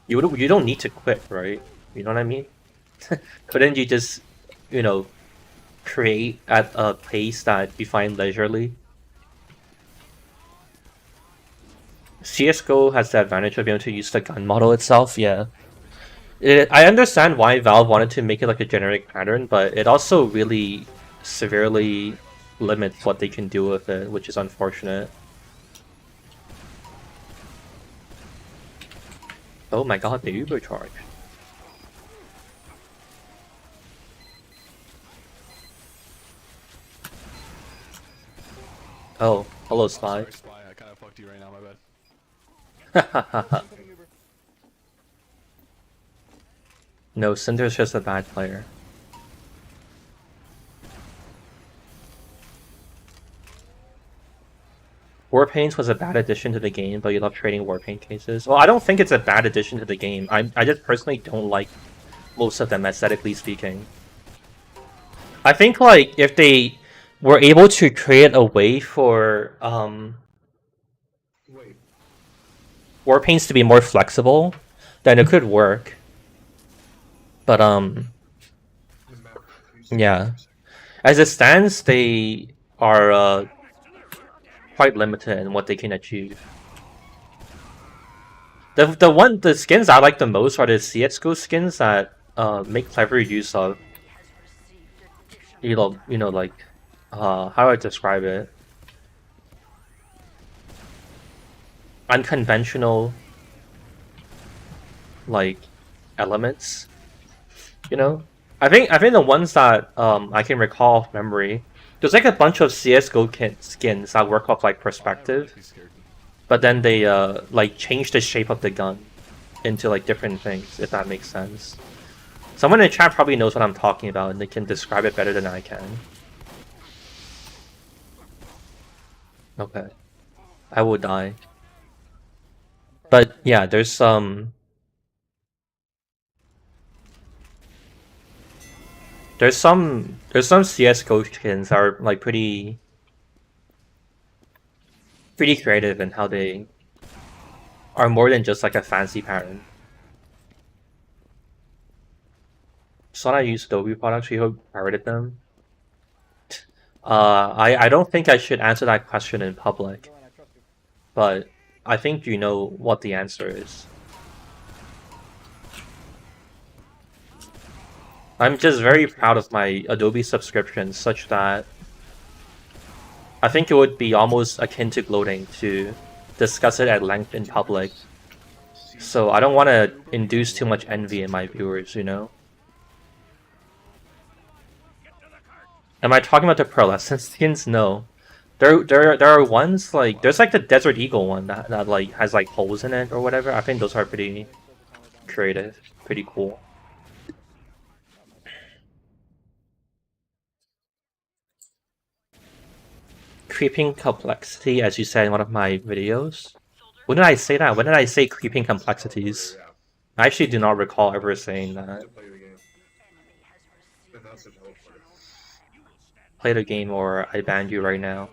You don't need to quit, right? You know what I mean? Couldn't you just, you know, create at a pace that you find leisurely? CSGO has the advantage of being able to use the gun model itself, yeah. I understand why Valve wanted to make it like a generic pattern, but it also really severely limits what they can do with it, which is unfortunate. Oh my god, the Uber charge. Oh, hello Spy. Sorry, Spy. I kind of fucked you right now, my bad. No, Cinder's just a bad player. Warpaint was a bad addition to the game, but you love trading Warpaint cases. Well, I don't think it's a bad addition to the game. I just personally don't like most of them, aesthetically speaking. I think like if they were able to create a way for Wait. war paints to be more flexible, then it could work. But The map confused me yeah. for a second. As it stands, they are quite limited in what they can achieve. The skins I like the most are the CS:GO skins that make clever use of like how do I describe it? Unconventional like elements. You know? I think the ones that I can recall off memory, there's like a bunch of CS:GO skins that work off like perspective, but then they like change the shape of the gun into like different things, if that makes sense. Someone in chat probably knows what I'm talking about and they can describe it better than I can. Okay. I will die. But yeah, there's some CS:GO skins that are like pretty creative in how they are more than just like a fancy pattern. So I use Adobe products, we hope pirated them. I don't think I should answer that question in public, Go on, I trust you. but I think you know what the answer is. I'm just very proud of my Adobe subscription such that I think it would be almost akin to gloating to discuss it at length in public. So I don't want to induce too much envy in my viewers, you know? Am I talking about the pearlescent skins? No. There are ones like there's like the Desert Eagle one that like has like holes in it or whatever. I think those are pretty creative, pretty cool. Creeping complexity, as you said in one of my videos. When did I say that? When did I say creeping complexities? I actually do not recall ever saying that. To play the game. But that's a teleporter. Play the game or I ban you right now.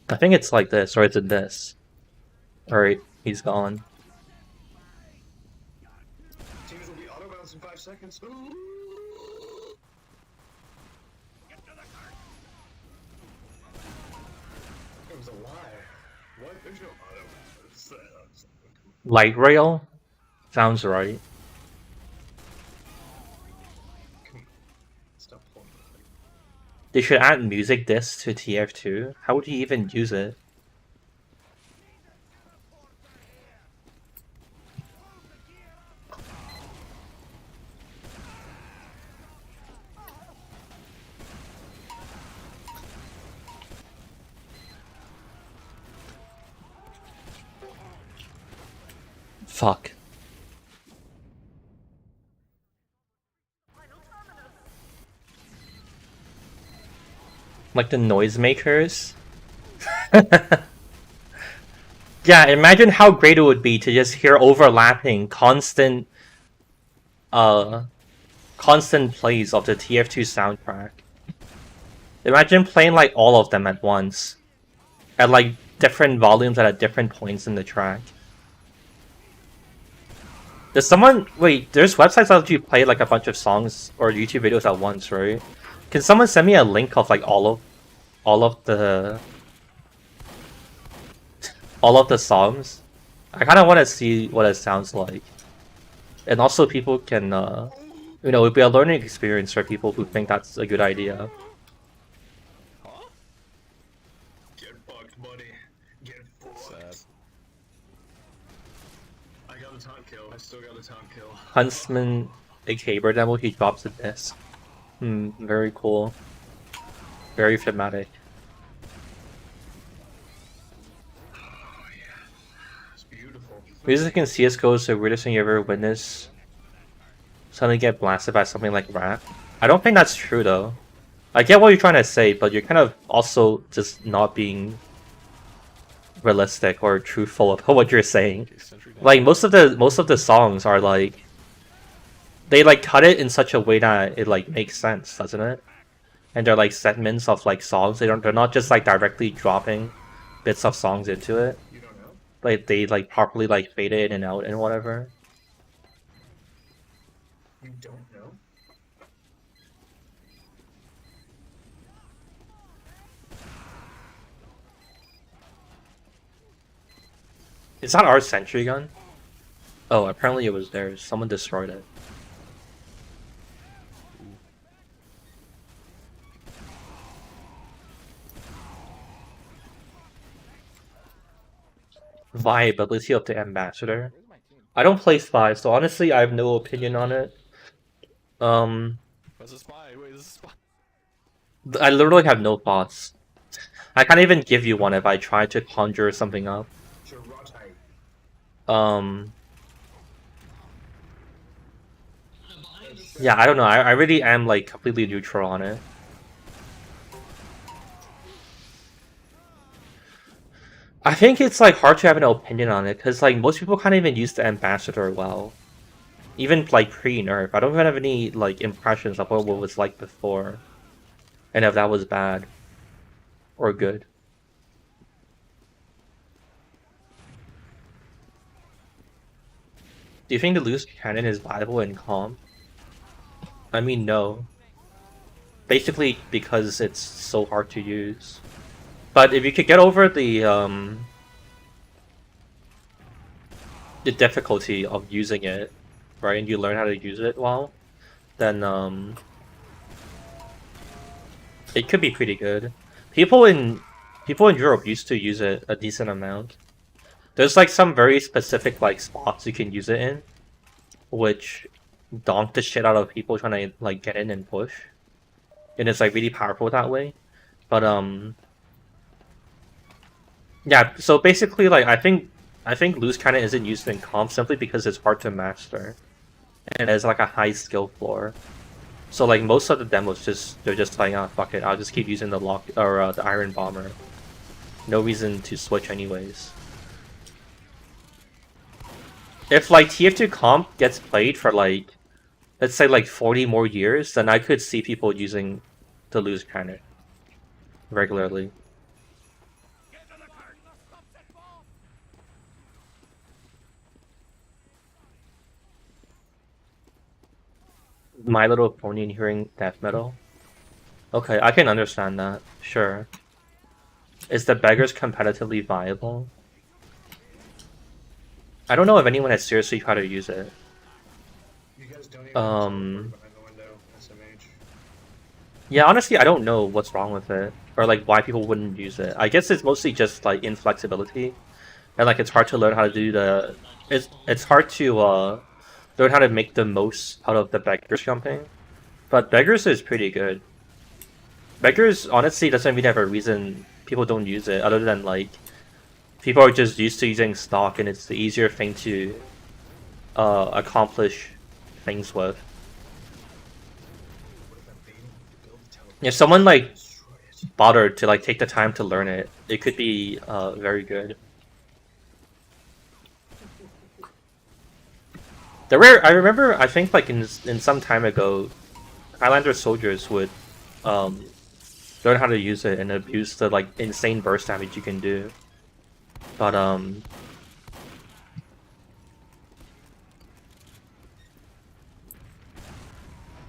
I think it's like this, or is it this? Alright, he's gone. Teams will be auto bounce in 5 seconds. Ooh. It was a lie. What? There's no auto bounce. Light rail? Sounds right. Stop pulling. They should add music disc to tf2. How would you even use it? Fuck. Like the noisemakers? Yeah, imagine how great it would be to just hear overlapping, constant plays of the TF2 soundtrack. Imagine playing like all of them at once. At like different volumes and at different points in the track. Does someone wait, there's websites that let you play like a bunch of songs or YouTube videos at once, right? Can someone send me a link of like all of the songs? I kinda wanna see what it sounds like. And also people can you know, it'd be a learning experience for people who think that's a good idea. Get fucked, buddy. Get fucked. Sad. I got the taunt kill. I still got the taunt kill. Huntsman, aka Bird Devil, he drops a disc. Very cool. Very thematic. Oh yeah. It's beautiful. Music in CSGO is the weirdest thing you ever witnessed. Suddenly get blasted by something like rap. I don't think that's true though. I get what you're trying to say, but you're kind of also just not being realistic or truthful about what you're saying. Okay, sentry down. Like most of the songs are like they like cut it in such a way that it like makes sense, doesn't it? And they're like segments of like songs. They're not just like directly dropping bits of songs into it. You don't know? Like they like properly like fade it in and out and whatever. You don't know? Is that our sentry gun? Oh, apparently it was theirs. Someone destroyed it. Viability of the ambassador. Where's my team? I don't play Spy, so honestly I have no opinion on it. Where's the spy? Wait, is this a spy? I literally have no thoughts. I can't even give you one if I try to conjure something up. Jarate. Yeah, I don't know. I really am like completely neutral on it. I think it's like hard to have an opinion on it because like most people can't even use the ambassador well. Even like pre-nerf, I don't even have any like impressions of what it was like before, and if that was bad or good. Do you think the loose cannon is viable in comp? I mean, no. Basically because it's so hard to use. But if you could get over the difficulty of using it, right, and you learn how to use it well, then it could be pretty good. People in Europe used to use it a decent amount. There's like some very specific like spots you can use it in, which donk the shit out of people trying to like get in and push, and it's like really powerful that way. But yeah. So basically, like I think loose cannon isn't used in comp simply because it's hard to master, and there's like a high skill floor. So like most of the demos they're just like, ah, fuck it, I'll just keep using the lock or the iron bomber. No reason to switch anyways. If like tf2 comp gets played for like, let's say like 40 more years, then I could see people using the loose cannon regularly. My Little Pony and hearing death metal. Okay, I can understand that. Sure. Is the beggars competitively viable? I don't know if anyone has seriously tried to use it. You guys don't even Um, behind the window, SMH. Yeah, honestly, I don't know what's wrong with it, or like why people wouldn't use it. I guess it's mostly just like inflexibility, and like it's hard to learn how to do the. It's hard to learn how to make the most out of the beggars jumping, but beggars is pretty good. Beggars honestly doesn't really have a reason people don't use it, other than like people are just used to using stock, and it's the easier thing to accomplish things with. If someone like bothered to like take the time to learn it, it could be very good. There were, I remember, I think like in some time ago, Highlander soldiers would learn how to use it and abuse the like insane burst damage you can do. But I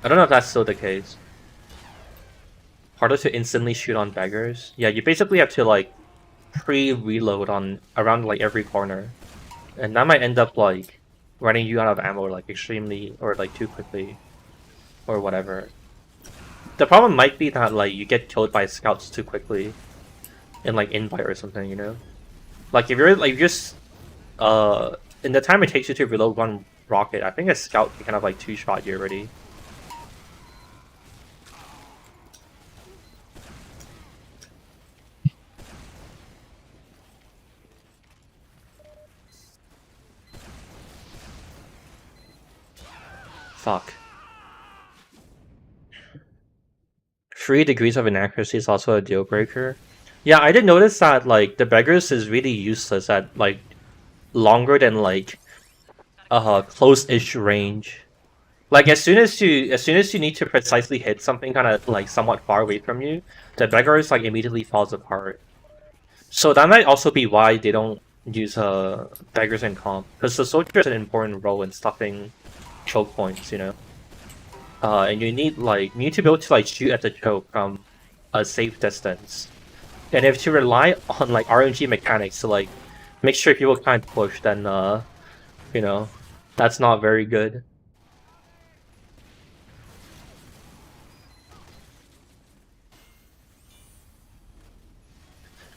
don't know if that's still the case. Harder to instantly shoot on beggars. Yeah, you basically have to like pre-reload on around like every corner, and that might end up like running you out of ammo like extremely or like too quickly, or whatever. The problem might be that like you get killed by scouts too quickly, in like invite or something, you know. Like if you're like just in the time it takes you to reload one rocket, I think a scout can kind of like two-shot you already. Fuck. 3 degrees of inaccuracy is also a deal breaker. Yeah, I did notice that like the beggars is really useless at like longer than like close-ish range. Like as soon as you need to precisely hit something kind of like somewhat far away from you, the beggars like immediately falls apart. So that might also be why they don't use beggars in comp, because the soldier has an important role in stuffing choke points, you know. And you need to be able to like shoot at the choke from a safe distance. And if you rely on like RNG mechanics to like make sure people can't push, then you know, that's not very good.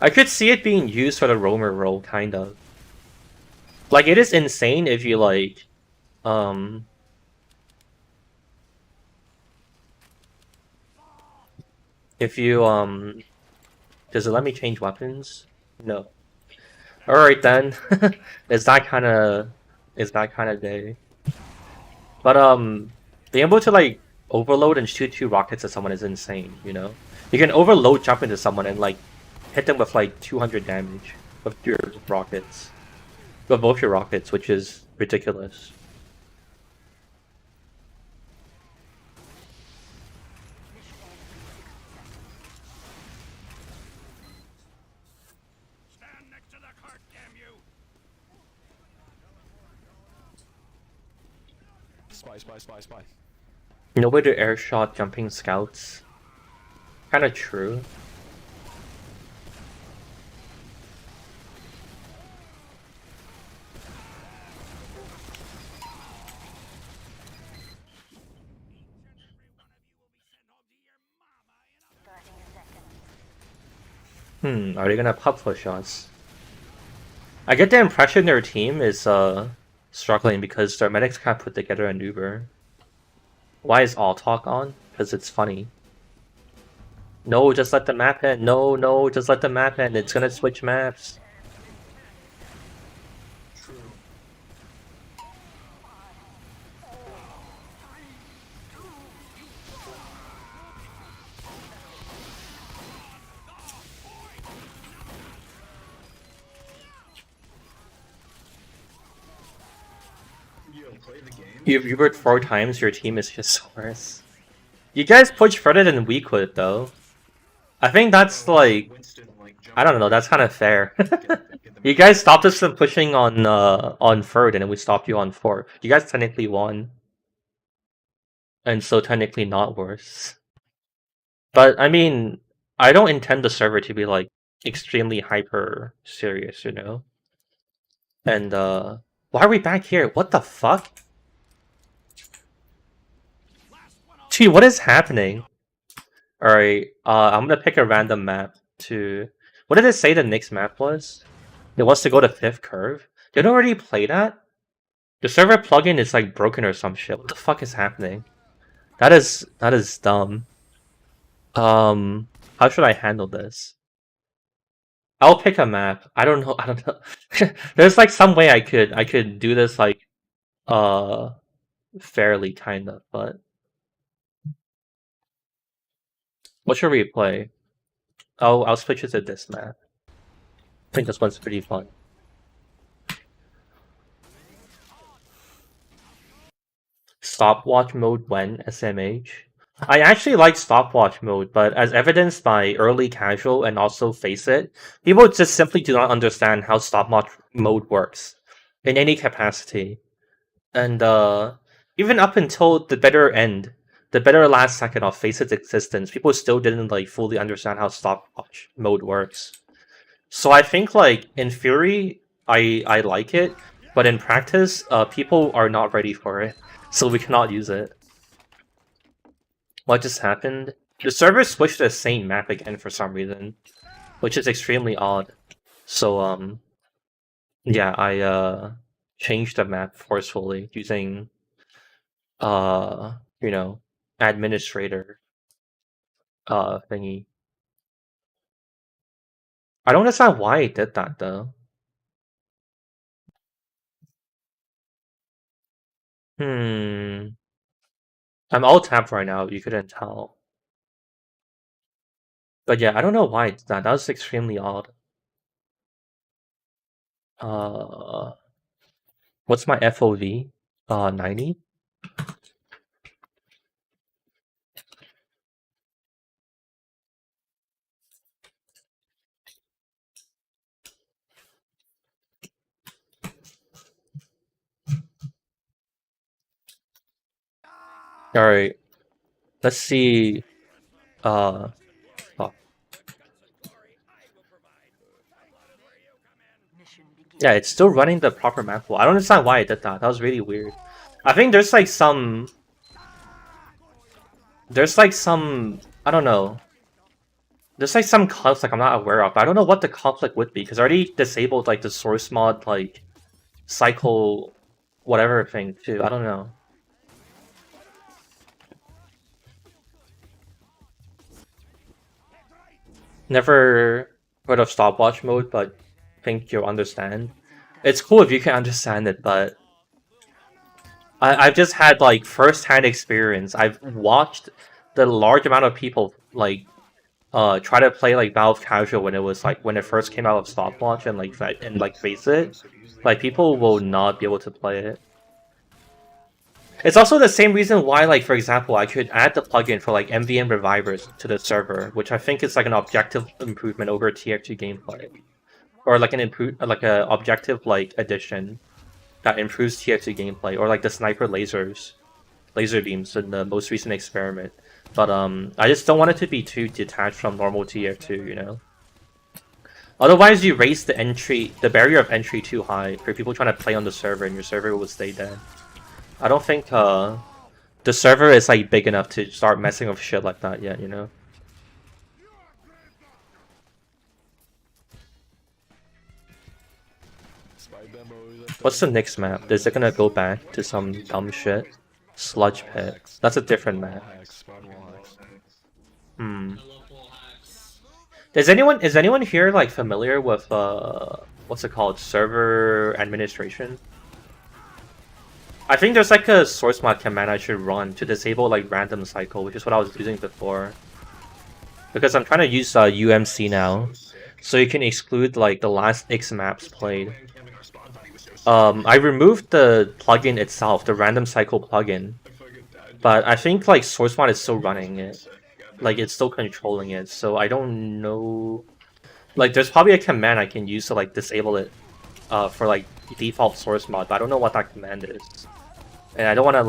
I could see it being used for the roamer role, kind of. Like it is insane if you like um if you does it let me change weapons? No. Alright then. Is that kinda day. But being able to like overload and shoot 2 rockets at someone is insane, you know? You can overload jump into someone and like hit them with like 200 damage with your rockets. With both your rockets, which is ridiculous. Spy. No way to air shot jumping scouts. Kinda true. Are they gonna pop push us? I get the impression their team is struggling because their medics can't put together an Uber. Why is all talk on? Because it's funny. No, just let the map end. No, just let the map end. It's gonna switch maps. True. Yo, play the game. You've Ubered 4 times, your team is just worse. You guys push further than we could, though. I think that's like... Winston, like, I don't know, that's kind of fair. get the You guys stopped us from pushing on third, and then we stopped you on fourth. You guys technically won. And so technically not worse. But, I mean, I don't intend the server to be, like, extremely hyper serious, you know? And, why are we back here? What the fuck? Gee, what is happening? Alright, I'm gonna pick a random map to... What did it say the next map was? It wants to go to 5th curve? Did it already play that? The server plugin is like broken or some shit. What the fuck is happening? That is dumb. How should I handle this? I'll pick a map. I don't know. There's like some way I could do this like fairly kind of, but what should we play? Oh, I'll switch it to this map. I think this one's pretty fun. Stopwatch mode when SMH? I actually like stopwatch mode, but as evidenced by early casual and also Face It, people just simply do not understand how stopwatch mode works in any capacity. And even up until the better last second of Face It's existence, people still didn't like fully understand how stopwatch mode works. So I think like in theory, I like it, but in practice, people are not ready for it, so we cannot use it. What just happened? The server switched to the same map again for some reason, which is extremely odd. So yeah, I changed the map forcefully using you know, administrator thingy. I don't understand why it did that though. Hmm. I'm alt tab right now, you couldn't tell. But yeah, I don't know why it's that. That was extremely odd. What's my FOV? 90? Alright. Let's see. Fuck. Mission begins. Yeah, it's still running the proper map pool. I don't understand why it did that. That was really weird. I think there's like some... I don't know. There's like some conflict I'm not aware of. But I don't know what the conflict would be, because I already disabled like the source mod, like, cycle whatever thing too. I don't know. Never heard of stopwatch mode, but think you'll understand. It's cool if you can understand it, but I've just had like first-hand experience. I've watched the large amount of people like try to play like Valve Casual when it first came out of stopwatch and face it. Like people will not be able to play it. It's also the same reason why, like, for example, I could add the plugin for like MVM revivers to the server, which I think is like an objective improvement over tf2 gameplay, or like an objective like addition that improves tf2 gameplay, or like the sniper laser beams in the most recent experiment. But I just don't want it to be too detached from normal tf2, you know. Otherwise, you raise the barrier of entry too high for people trying to play on the server, and your server will stay dead. I don't think the server is like big enough to start messing with shit like that yet, you know? What's the next map? Is it gonna go back to some dumb shit? Sludge Pit. That's a different map. Is anyone here like familiar with what's it called? Server administration? I think there's like a source mod command I should run to disable like random cycle, which is what I was using before. Because I'm trying to use UMC now, so you can exclude like the last X maps played. I removed the plugin itself, the random cycle plugin, but I think like source mod is still running it, like it's still controlling it. So I don't know. Like there's probably a command I can use to like disable it, for like default source mod, but I don't know what that command is. And I don't want to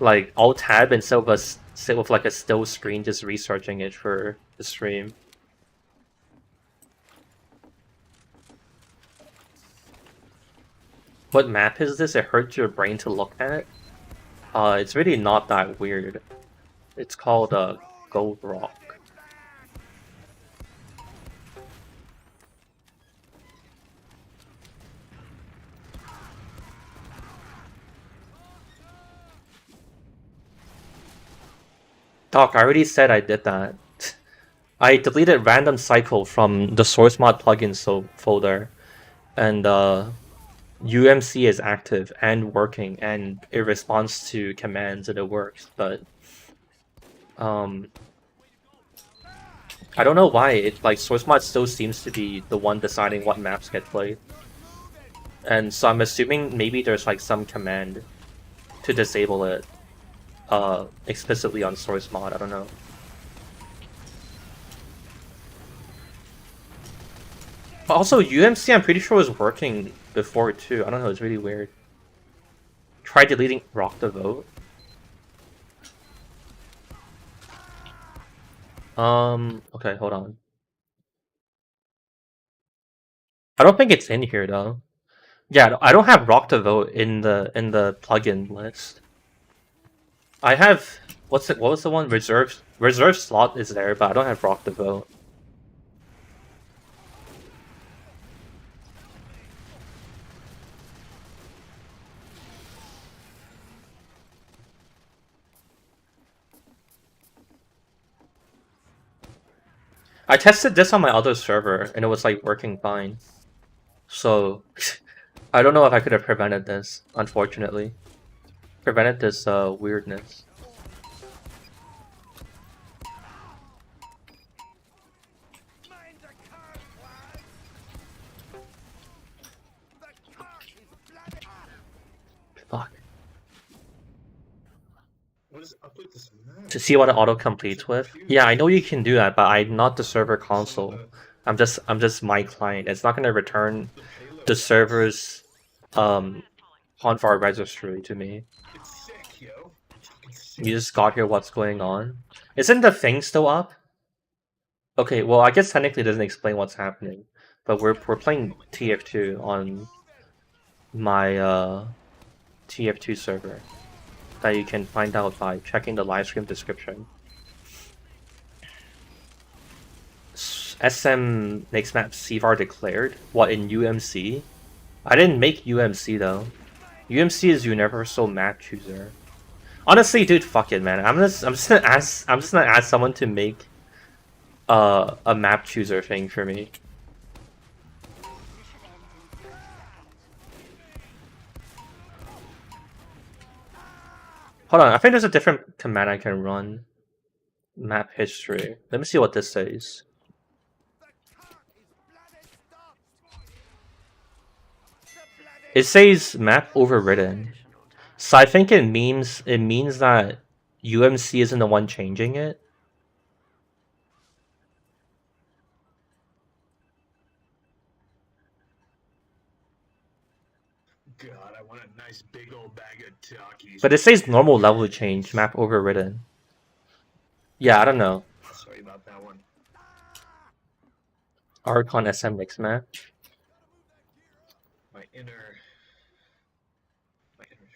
like alt tab instead of sit with like a still screen just researching it for the stream. What map is this? It hurts your brain to look at? It's really not that weird. It's called Gold Rock. Doc, I already said I did that. I deleted random cycle from the source mod plugins folder, and UMC is active and working, and it responds to commands and it works, but I don't know why it like source mod still seems to be the one deciding what maps get played. And so I'm assuming maybe there's like some command to disable it explicitly on source mod. I don't know. Also, UMC I'm pretty sure was working before too. I don't know, it's really weird. Try deleting Rock the Vote. Okay, hold on. I don't think it's in here though. Yeah, I don't have Rock the Vote in the plugin list. I have what was the one? Reserve slot is there, but I don't have Rock the Vote. I tested this on my other server and it was like working fine. So I don't know if I could have prevented this, unfortunately. Prevented this weirdness. What is up with this map? To see what it auto completes with. Yeah, I know you can do that, but I'm not the server console. I'm just my client. It's not gonna return the server's Honvar registry to me. It's sick, yo. You just got here. What's going on? Isn't the thing still up? Okay, well I guess technically it doesn't explain what's happening, but we're playing tf2 on my tf2 server that you can find out by checking the livestream description. SM next map CVAR declared? What, in UMC? I didn't make UMC though. UMC is Universal Map Chooser. Honestly, dude, fuck it, man. I'm just gonna ask someone to make a map chooser thing for me. Hold on, I think there's a different command I can run. Map history. Let me see what this says. It says map overridden. So I think it means that UMC isn't the one changing it. God, I want a nice big old bag of Takis. But it says normal level change, map overridden. Yeah, I don't know. Sorry about that one. Archon SM mix map. My inner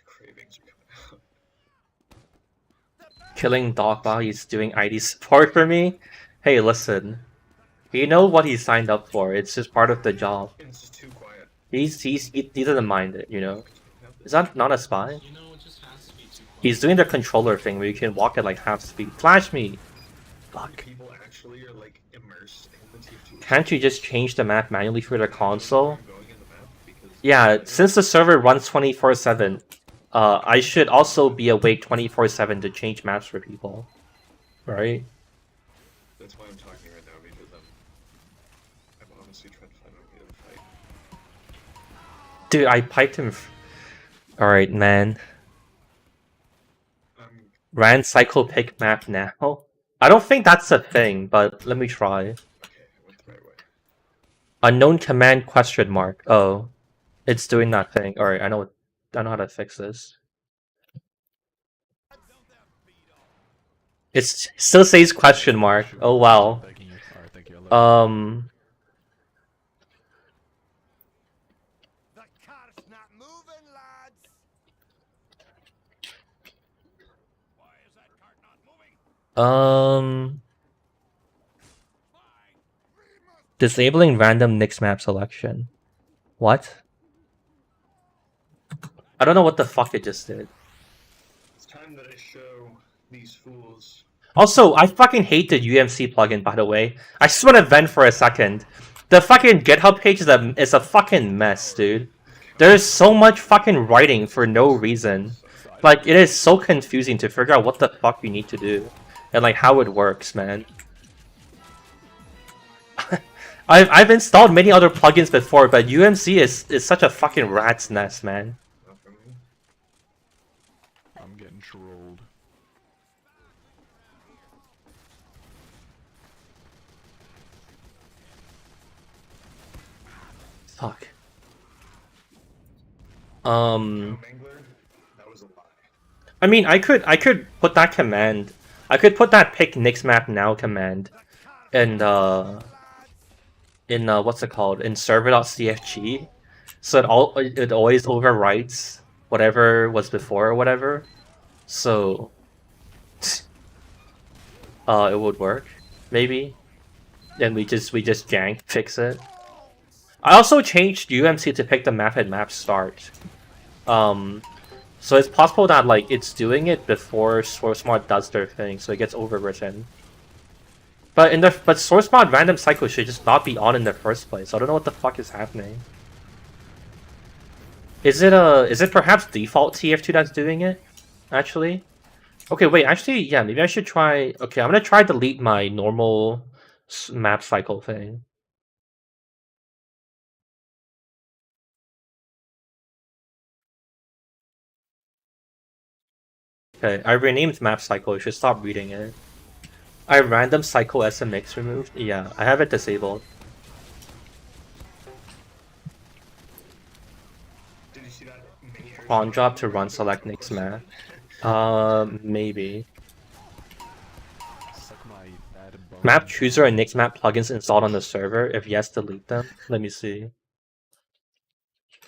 cravings are coming out. Killing Doc while he's doing ID support for me? Hey, listen. You know what he signed up for. It's just part of the job. It's just too quiet. He doesn't mind it, you know? Is that not a spy? He's doing the controller thing where you can walk at like half speed. Flash me! Fuck. People actually are like immersed in the TF2. Can't you just change the map manually for the console? Yeah, since the server runs 24/7, I should also be awake 24/7 to change maps for people. Right? That's why I'm talking right now, because I'm honestly trying to find a way to fight. Dude, I piped him. Alright, man. Ran cycle pick map now? I don't think that's a thing, but let me try. Okay, I went the right way. Unknown command question mark. Oh. It's doing that thing. Alright, I know how to fix this. It still says question mark. Oh wow. Disabling random Nix map selection. What? I don't know what the fuck it just did. It's time that I show these fools. Also, I fucking hate the UMC plugin, by the way. I just want to vent for a second. The fucking GitHub page is a fucking mess, dude. There's so much fucking writing for no reason. Like, it is so confusing to figure out what the fuck you need to do. And like, how it works, man. I've installed many other plugins before, but UMC is such a fucking rat's nest, man. I'm getting trolled. Fuck. I mean, I could put that command. I could put that pick Nix map now command, and in what's it called, in server.cfg, so it always overwrites whatever was before or whatever. So it would work, maybe. Then we just jank fix it. I also changed UMC to pick the map at map start. So it's possible that like it's doing it before SourceMod does their thing, so it gets overwritten. But SourceMod random cycle should just not be on in the first place. I don't know what the fuck is happening. Is it perhaps default TF2 that's doing it? Actually? Okay, wait, actually, yeah, maybe I should try... Okay, I'm gonna try delete my normal map cycle thing. Okay, I renamed map cycle. You should stop reading it. I random cycle SMX removed. Yeah, I have it disabled. Did you see that? Many areas On of drop the to game run where select it's next closer. map. Maybe. Suck my bad bone. Map chooser and Nix map plugins installed on the server. If yes, delete them. Let me see.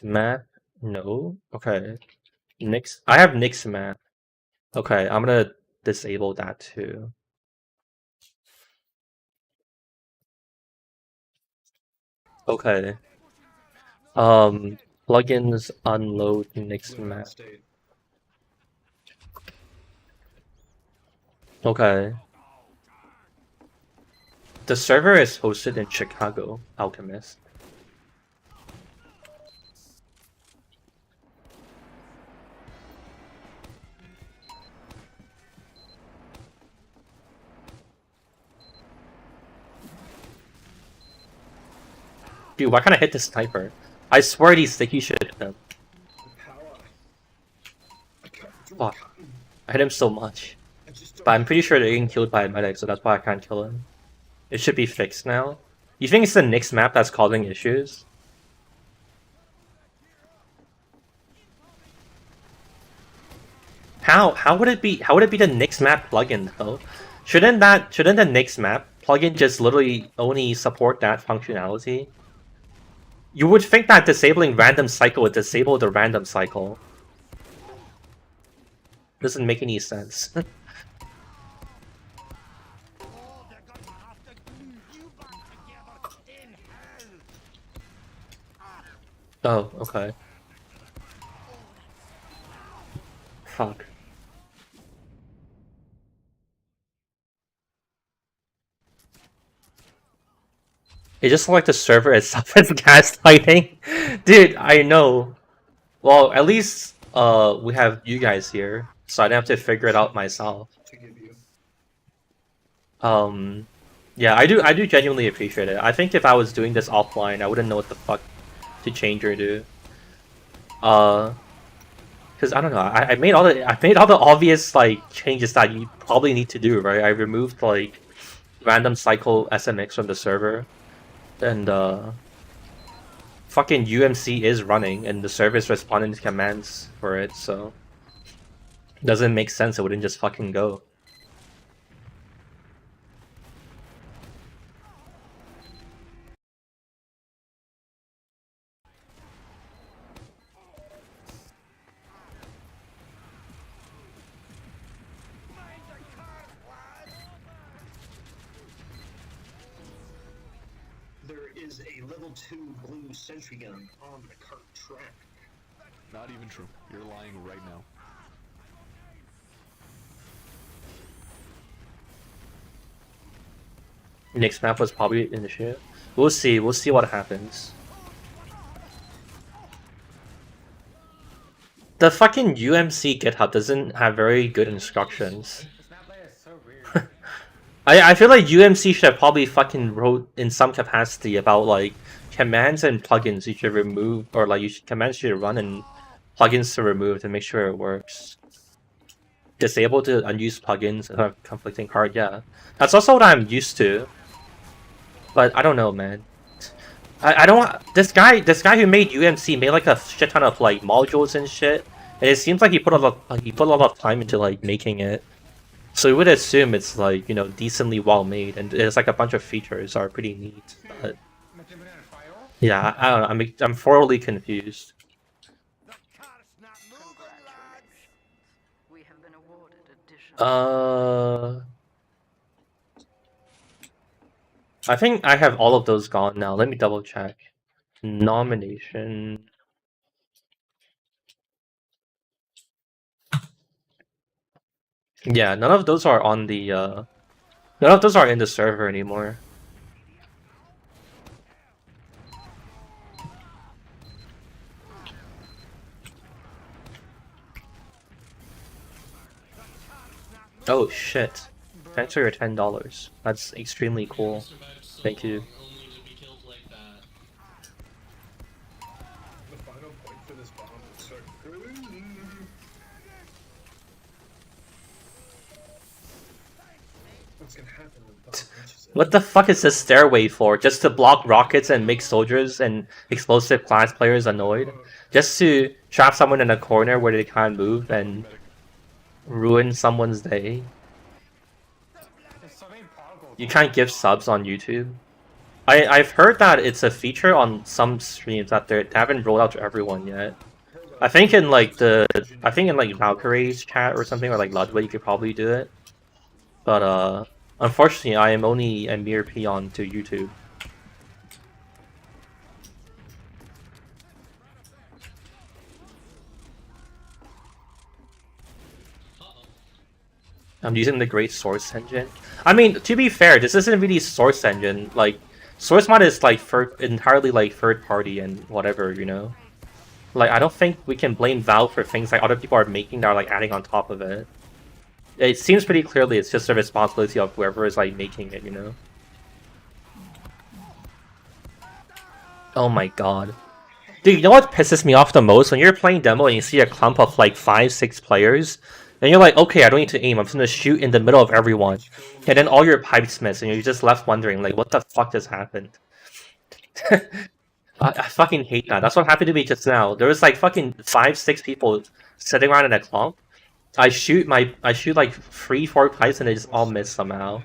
Map? No. Okay. Nix. I have Nix map. Okay, I'm gonna disable that too. Okay. Plugins unload Nix Blue Mountain map. State. Okay. The server is hosted in Chicago, Alchemist. Dude, why can't I hit the sniper? I swear these sticky shit hit him. Power. I cut through Fuck. cotton. I hit him so much. I just don't But I'm pretty have sure they're getting killed by a medic, so that's why I can't kill him. It should be fixed now. You think it's the Nix map that's causing issues? How would it be the Nix map plugin though? Shouldn't the Nix map plugin just literally only support that functionality? You would think that disabling random cycle would disable the random cycle. Doesn't make any sense. Oh, okay. Fuck. It just like the server itself is gaslighting. Dude, I know. Well, at least we have you guys here, so I don't have to figure it out myself. to give you. Yeah, I do genuinely appreciate it. I think if I was doing this offline, I wouldn't know what the fuck to change or do. Because I don't know, I made all the obvious like changes that you probably need to do, right? I removed like random cycle SMX from the server, and fucking UMC is running, and the server is responding to commands for it, so it doesn't make sense. It wouldn't just fucking go. There is a level 2 blue sentry gun on the cart track. Not even true. You're lying right now. Next map was probably initiative. We'll see. We'll see what happens. The fucking UMC GitHub doesn't have very good instructions. I feel like UMC should have probably fucking wrote in some capacity about like commands and plugins you should remove, or like commands you should run and plugins to remove to make sure it works. Disable to unused plugins and have conflicting card, yeah. That's also what I'm used to. But I don't know, man. I don't want this guy who made UMC made like a shit ton of like modules and shit. And it seems like he put a lot of time into like making it. So you would assume it's like, you know, decently well made, and it's like a bunch of features are pretty neat. But yeah, I don't know. I'm thoroughly confused. We have been awarded additional. I think I have all of those gone now. Let me double check. Nomination. Yeah, none of those are on the none of those are in the server anymore. Oh shit. Thanks for your $10. That's extremely cool. Thank you. The final point for this bomb is start. what's gonna happen when the button reaches it. What the fuck is this stairway for? Just to block rockets and make soldiers and explosive class players annoyed? Just to trap someone in a corner where they can't move and ruin someone's day? You can't give subs on YouTube? I've heard that it's a feature on some streams that they haven't rolled out to everyone yet. I think in like Valkyrie's chat or something, or like Ludwig, you could probably do it. But unfortunately, I am only a mere peon to YouTube. I'm using the Great Source Engine. I mean, to be fair, this isn't really Source Engine. Like, Source Mod is like entirely like third party and whatever, you know. Like, I don't think we can blame Valve for things like other people are making that are like adding on top of it. It seems pretty clearly it's just the responsibility of whoever is like making it, you know. Oh my god. Dude, you know what pisses me off the most? When you're playing demo and you see a clump of like 5-6 players, and you're like, okay, I don't need to aim, I'm just gonna shoot in the middle of everyone. And then all your pipes miss, and you're just left wondering, like, what the fuck just happened? I fucking hate that. That's what happened to me just now. There was like fucking 5-6 people sitting around in a clump. I shoot like 3-4 pipes and they just all miss somehow.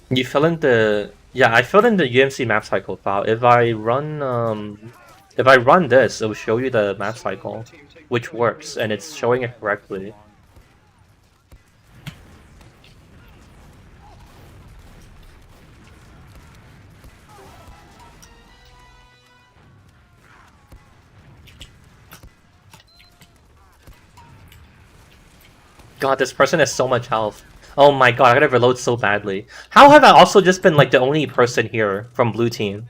You fill in the I filled in the UMC map cycle file. If I run this, it will show you the map cycle, which works, and it's showing it correctly. God, this person has so much health. Oh my god, I gotta reload so badly. How have I also just been like the only person here from blue team?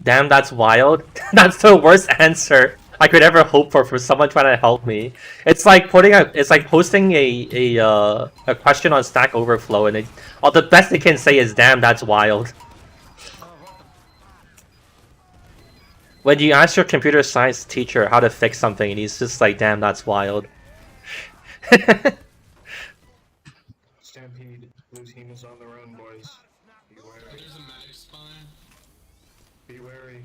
Damn, that's wild. That's the worst answer I could ever hope for someone trying to help me. It's like posting a question on Stack Overflow and all the best they can say is damn, that's wild. When you ask your computer science teacher how to fix something and he's just like, damn, that's wild. Stampede, blue team is on their own, boys. Be wary. There's a magic spine. Be wary.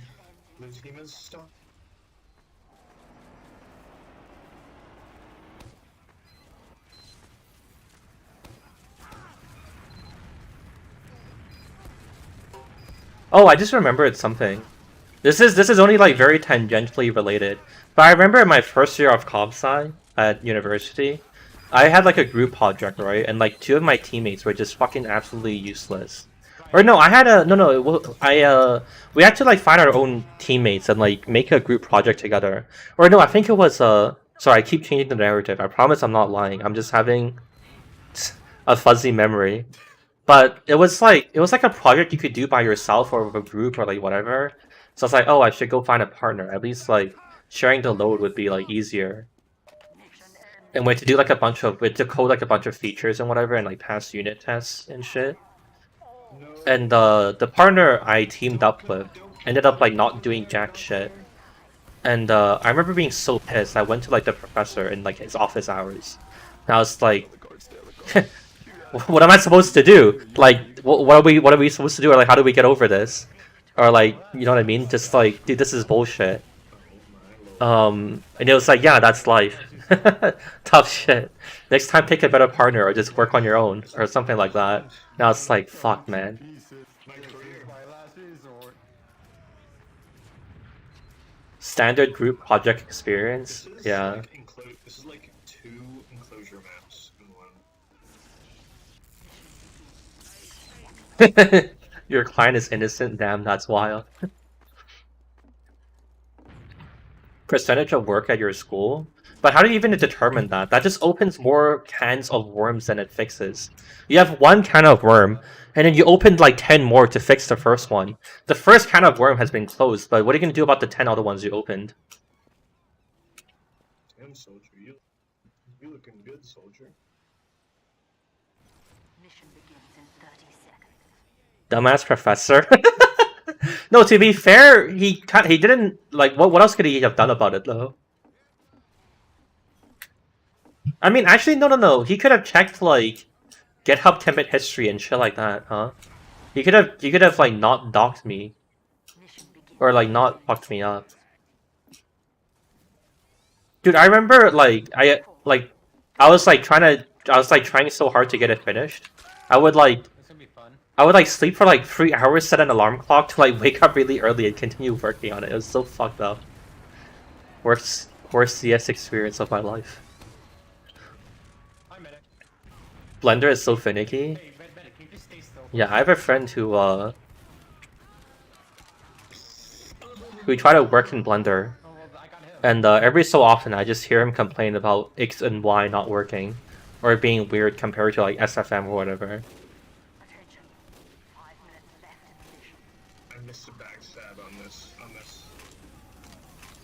Blue team is stuck. Oh, I just remembered something. This is only like very tangentially related. But I remember in my first year of comp sci at university, I had like a group project, right? And like 2 of my teammates were just fucking absolutely useless. Or no, I had a we had to like find our own teammates and like make a group project together. Or no, I think it was sorry, I keep changing the narrative. I promise I'm not lying. I'm just having a fuzzy memory. But it was like a project you could do by yourself or with a group or like whatever. So I was like, oh, I should go find a partner. At least like sharing the load would be like easier. And we had to do like we had to code like a bunch of features and whatever and like pass unit tests and shit. And the partner I teamed up with ended up like not doing jack shit. And I remember being so pissed. I went to like the professor in like his office hours. And I was like, what am I supposed to do? Like, what are we supposed to do? Or like, how do we get over this? Or like, you know what I mean? Just like, dude, this is bullshit. And it was like, yeah, that's life. Tough shit. Next time, pick a better partner or just work on your own or something like that. Now it's like, fuck, man. Standard group project experience. Yeah. This is like 2 enclosure maps in one. Your client is innocent. Damn, that's wild. Percentage of work at your school? But how do you even determine that? That just opens more cans of worms than it fixes. You have 1 can of worm, and then you opened like 10 more to fix the first one. The first can of worm has been closed, but what are you going to do about the 10 other ones you opened? Damn, soldier, you looking good, soldier. Mission begins in 30 seconds. Dumbass professor. No, to be fair, he didn't like what else could he have done about it though? I mean, actually, no. He could have checked like GitHub commit history and shit like that, huh? He could have like not doxed me Mission begins. or like not fucked me up. Dude, I remember like I was trying so hard to get it finished. I would like sleep for like 3 hours, set an alarm clock to like wake up really early and continue working on it. It was so fucked up. Worst CS experience of my life. Blender is so finicky. Yeah, I have a friend who tried to work in Blender, and every so often I just hear him complain about X and Y not working, or being weird compared to like SFM or whatever. Attention. 5 minutes left in the mission. I missed a backstab on this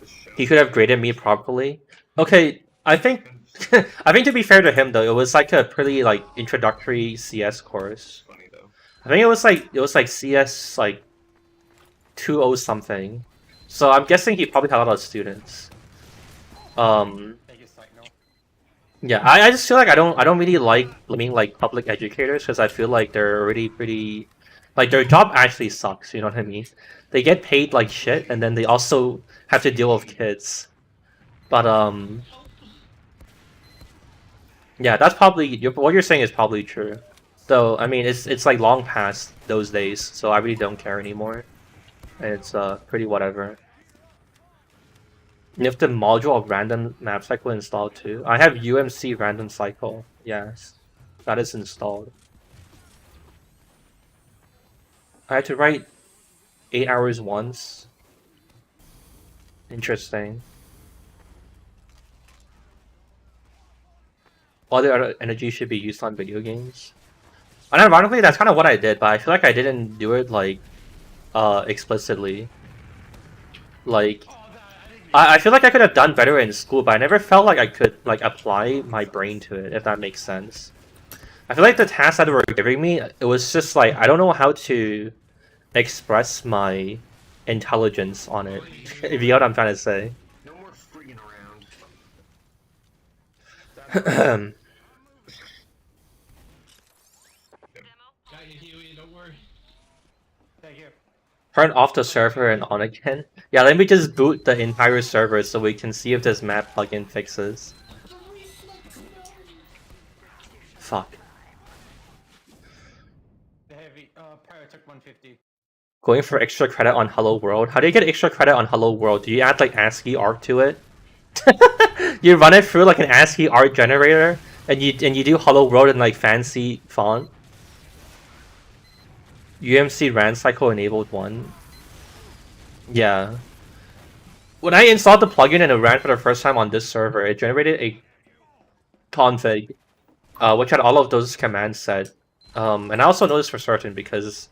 show. He could have graded me properly. Okay, I think to be fair to him though, it was like a pretty like introductory CS course. Funny though. I think it was like CS like 2.0 something. So I'm guessing he probably had a lot of students. Yeah, I just feel like I don't really like blaming like public educators because I feel like they're already pretty like their job actually sucks, you know what I mean? They get paid like shit and then they also have to deal with kids. But yeah, that's probably what you're saying is probably true. Though I mean it's like long past those days, so I really don't care anymore. It's pretty whatever. You have the module of random map cycle installed too. I have UMC random cycle. Yes, that is installed. I had to write 8 hours once. Interesting. All the other energy should be used on video games. And ironically, that's kind of what I did, but I feel like I didn't do it like explicitly. Like, I feel like I could have done better in school, but I never felt like I could like apply my brain to it, if that makes sense. I feel like the tasks that they were giving me, it was just like I don't know how to express my intelligence on it. If you know what I'm trying to say. No more freaking around. Turn off the server and on again. Yeah, let me just boot the entire server so we can see if this map plugin fixes. Fuck. The heavy pirate took 150. Going for extra credit on Hello World. How do you get extra credit on Hello World? Do you add like ASCII art to it? You run it through like an ASCII art generator, and you do Hello World in like fancy font. UMC RAN cycle enabled 1. Yeah. When I installed the plugin and it ran for the first time on this server, it generated a config, which had all of those commands set. And I also noticed for certain because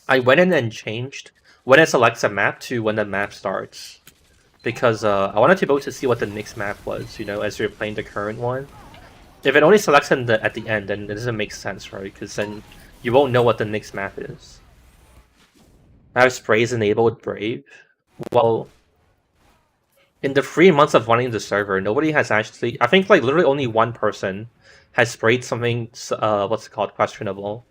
I went in and changed when it selects a map to when the map starts. Because I wanted to be able to see what the next map was, you know, as you're playing the current one. If it only selects at the end, then it doesn't make sense, right? Because then you won't know what the next map is. I have sprays enabled Brave. Well, in the 3 months of running the server, nobody has actually... I think like literally only one person has sprayed something, what's it called, questionable.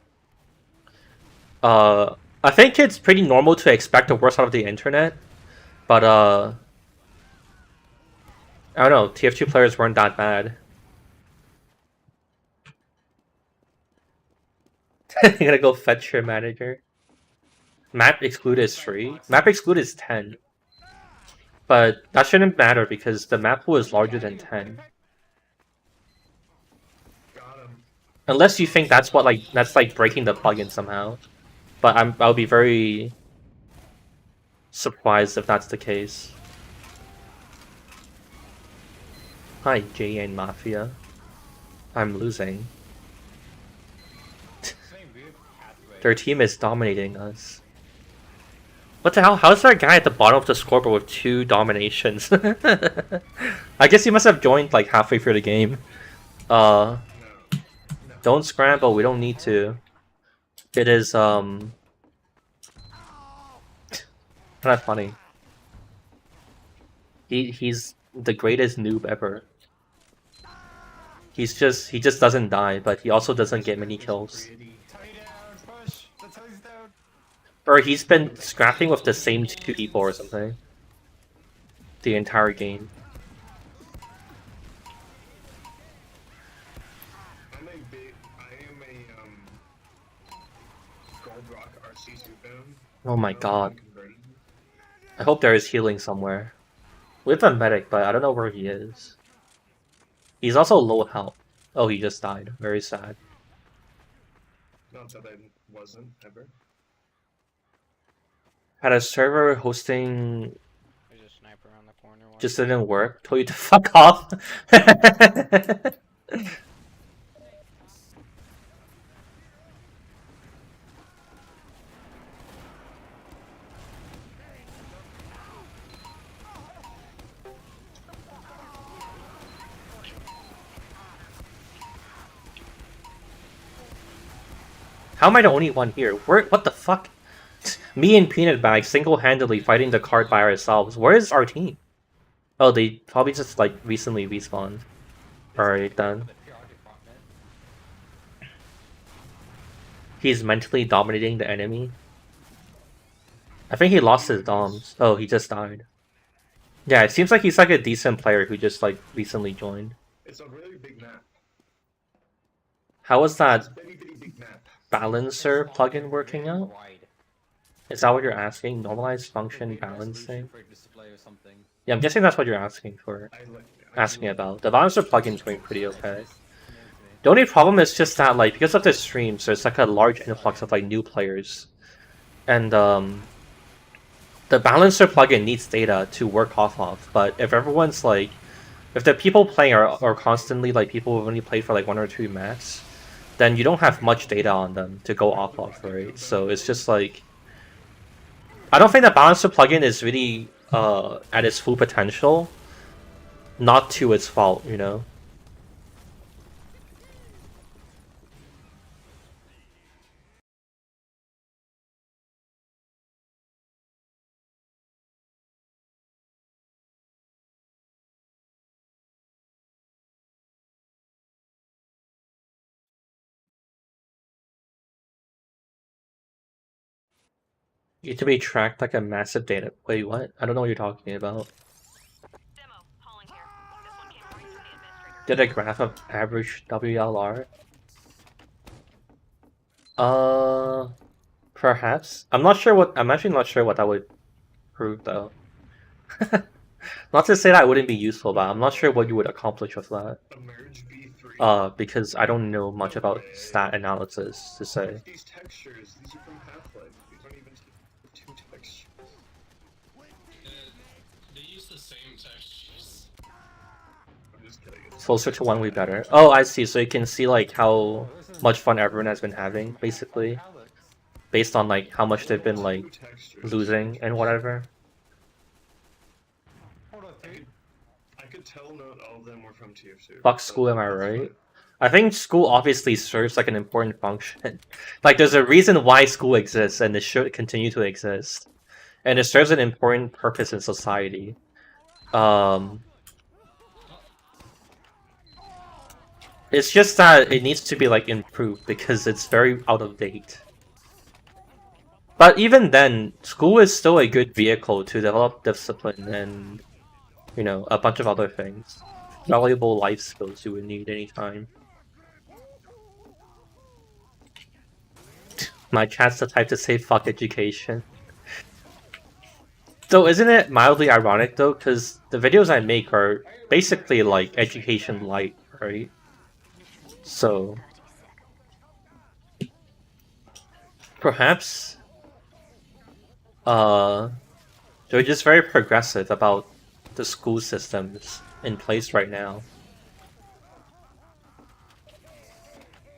I think it's pretty normal to expect the worst out of the internet, but I don't know, TF2 players weren't that bad. You gotta go fetch your manager. Map exclude is free. Map exclude is 10. But that shouldn't matter because the map pool is larger than 10. Got him. Unless you think that's what that's breaking the plugin somehow. But I'll be very surprised if that's the case. Hi, JN Mafia. I'm losing. Their team is dominating us. What the hell? How's there a guy at the bottom of the scoreboard with 2 dominations? I guess he must have joined like halfway through the game. No. Don't scramble, we don't need to. It is, kind of funny. He's the greatest noob ever. He just doesn't die, but he also doesn't get many kills. Tie down, push. The tie's down. Or he's been scrapping with the same 2 people or something. The entire game. I am a Gold Rock RC2 fan. Oh my god. I hope there is healing somewhere. We have a medic, but I don't know where he is. He's also low health. Oh, he just died. Very sad. Not that I wasn't, ever. Had a server hosting There's a sniper around the corner. just didn't work. Told you to fuck off. How am I the only one here? What the fuck? Me and Peanut Bag single-handedly fighting the card by ourselves. Where is our team? Oh, they probably just like recently respawned. Alright then. He's mentally dominating the enemy. I think he lost his doms. Oh, he just died. Yeah, it seems like he's like a decent player who just like recently joined. It's a really big map. How was that It's a very, very big map. balancer plugin working out? Is that what you're asking? Normalized function balancing? Yeah, I'm guessing that's what you're asking for. Asking about. The balancer plugin's going pretty okay. The only problem is just that, like, because of the streams, there's like a large influx of like new players. And the balancer plugin needs data to work off of, but if everyone's like, if the people playing are constantly like people who've only played for like 1 or 2 maps, then you don't have much data on them to go off of, right? So it's just like, I don't think the balancer plugin is really at its full potential, not to its fault, you know? You to be tracked like a massive data. Wait, what? I don't know what you're talking about. Demo, hauling here. This one came right from the administrator. Did a graph of average WLR? Perhaps. I'm not sure what. I'm actually not sure what that would prove, though. Not to say that it wouldn't be useful, but I'm not sure what you would accomplish with that. Emerge B3. Because I don't know much about stat analysis to say. These textures, these are from Half-Life. These aren't even 2 textures. They use the same textures. I'm just kidding. It's Closer to 1 would be better. Oh, I see. So you can see like how much fun everyone has been having, basically, based on like how much they've been like 2 textures. losing and whatever. I could tell not all of them were from tf2. Fuck school, am I right? I think school obviously serves like an important function. Like there's a reason why school exists, and it should continue to exist. And it serves an important purpose in society. It's just that it needs to be like improved because it's very out of date. But even then, school is still a good vehicle to develop discipline and, you know, a bunch of other things. Valuable life skills you would need anytime. My chat's the type to say fuck education. So isn't it mildly ironic though? Because the videos I make are basically like education light, right? So perhaps they're just very progressive about the school systems in place right now.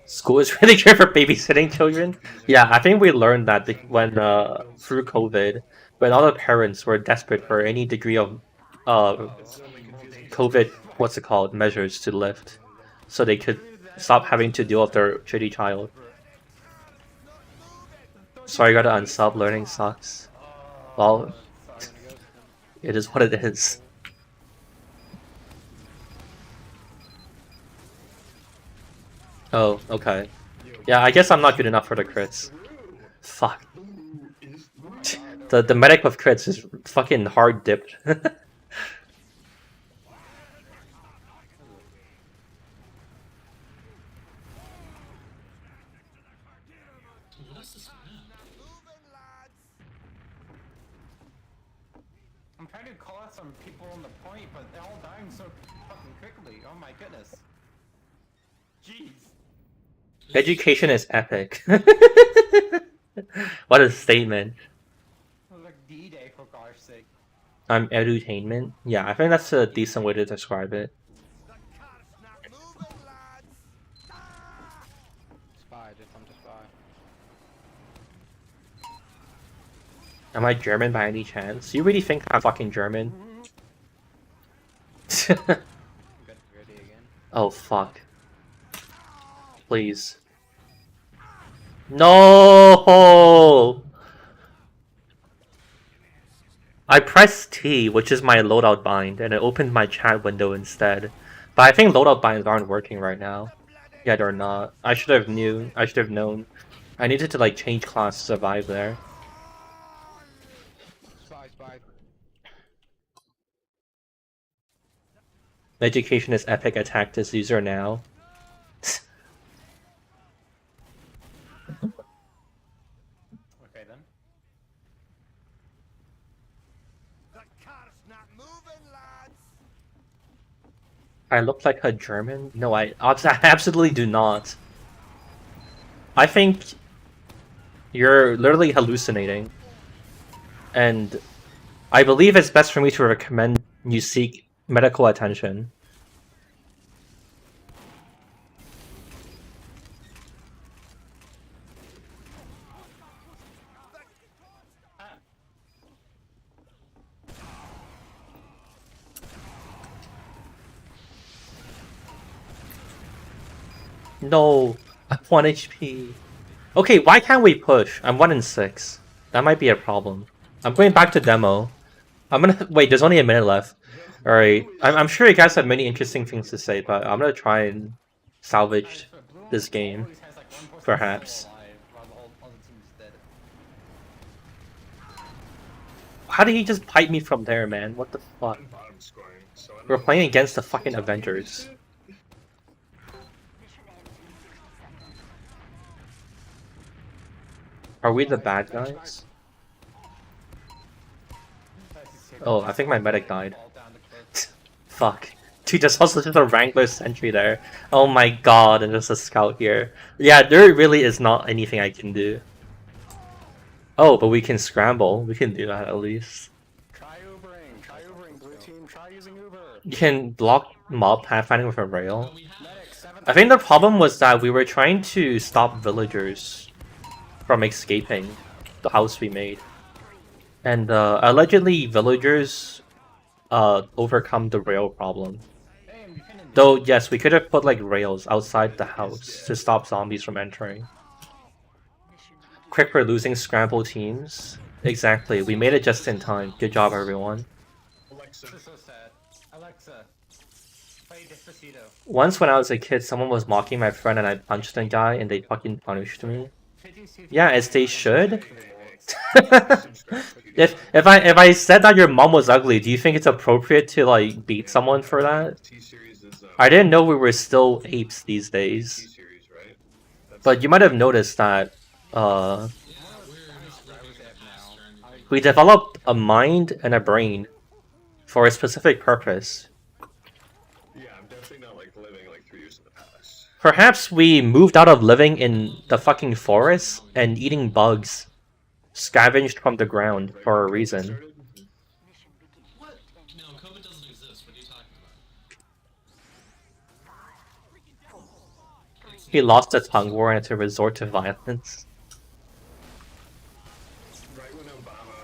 School is really good for babysitting children. Yeah, I think we learned that when through COVID, when all the parents were desperate for any degree of COVID, what's it called, measures to lift, so they could stop having to deal with their shitty child. Sorry, I gotta unsub. Learning sucks. Well, it is what it is. Oh, okay. Yeah, I guess I'm not good enough for the crits. Fuck. The medic with crits is fucking hard dipped. What is this map? I'm trying to call out some people on the point, but they're all dying so fucking quickly. Oh my goodness. Jeez. Education is epic. What a statement. It was like D-Day for gosh sake. Edutainment? Yeah, I think that's a decent way to describe it. Spy, just come to spy. Am I German by any chance? You really think I'm fucking German? Get ready again. Oh fuck. Please. No! I pressed T, which is my loadout bind, and it opened my chat window instead. But I think loadout binds aren't working right now. Yeah, they're not. I should have known. I needed to like change class to survive there. Spy, spy. Education is epic. Attack this user now. Okay then. I look like a German? No, I absolutely do not. I think you're literally hallucinating. And I believe it's best for me to recommend you seek medical attention. No, I'm 1 HP. Okay, why can't we push? I'm 1 in 6. That might be a problem. I'm going back to demo. I'm gonna wait. There's only a minute left. All right. I'm sure you guys have many interesting things to say, but I'm gonna try and salvage this game, perhaps. How did he just pipe me from there, man? What the fuck? Bottom scoring, so We're playing against the fucking Avengers. Are we the bad guys? Oh, I think my medic died. Fuck. Dude, there's also just a Wrangler sentry there. Oh my god, and there's a scout here. Yeah, there really is not anything I can do. Oh, but we can scramble. We can do that at least. Try Ubering, blue team, try using Uber. You can block mob pathfinding with a rail. I think the problem was that we were trying to stop villagers from escaping the house we made. And allegedly villagers overcome the rail problem. Though yes, we could have put like rails outside the house to stop zombies from entering. Quick, we're losing scramble teams. Exactly, we made it just in time. Good job, everyone. Alexa. This is so sad. Alexa, play Despacito. Once when I was a kid, someone was mocking my friend and I punched a guy and they fucking punished me. Yeah, as they should. if I said that your mom was ugly, do you think it's appropriate to like beat someone for that? T-series is I didn't know we were still apes these days. T-series, right? That's But you might have noticed that Yeah, we developed a mind and a brain for a specific purpose. yeah, I'm definitely not like living like 3 years in the past. Perhaps we moved out of living in the fucking forest and eating bugs scavenged from the ground for a reason. Started? What? No, COVID doesn't exist. What are you talking about? He lost a tongue war and had to resort to violence. Right when Obama.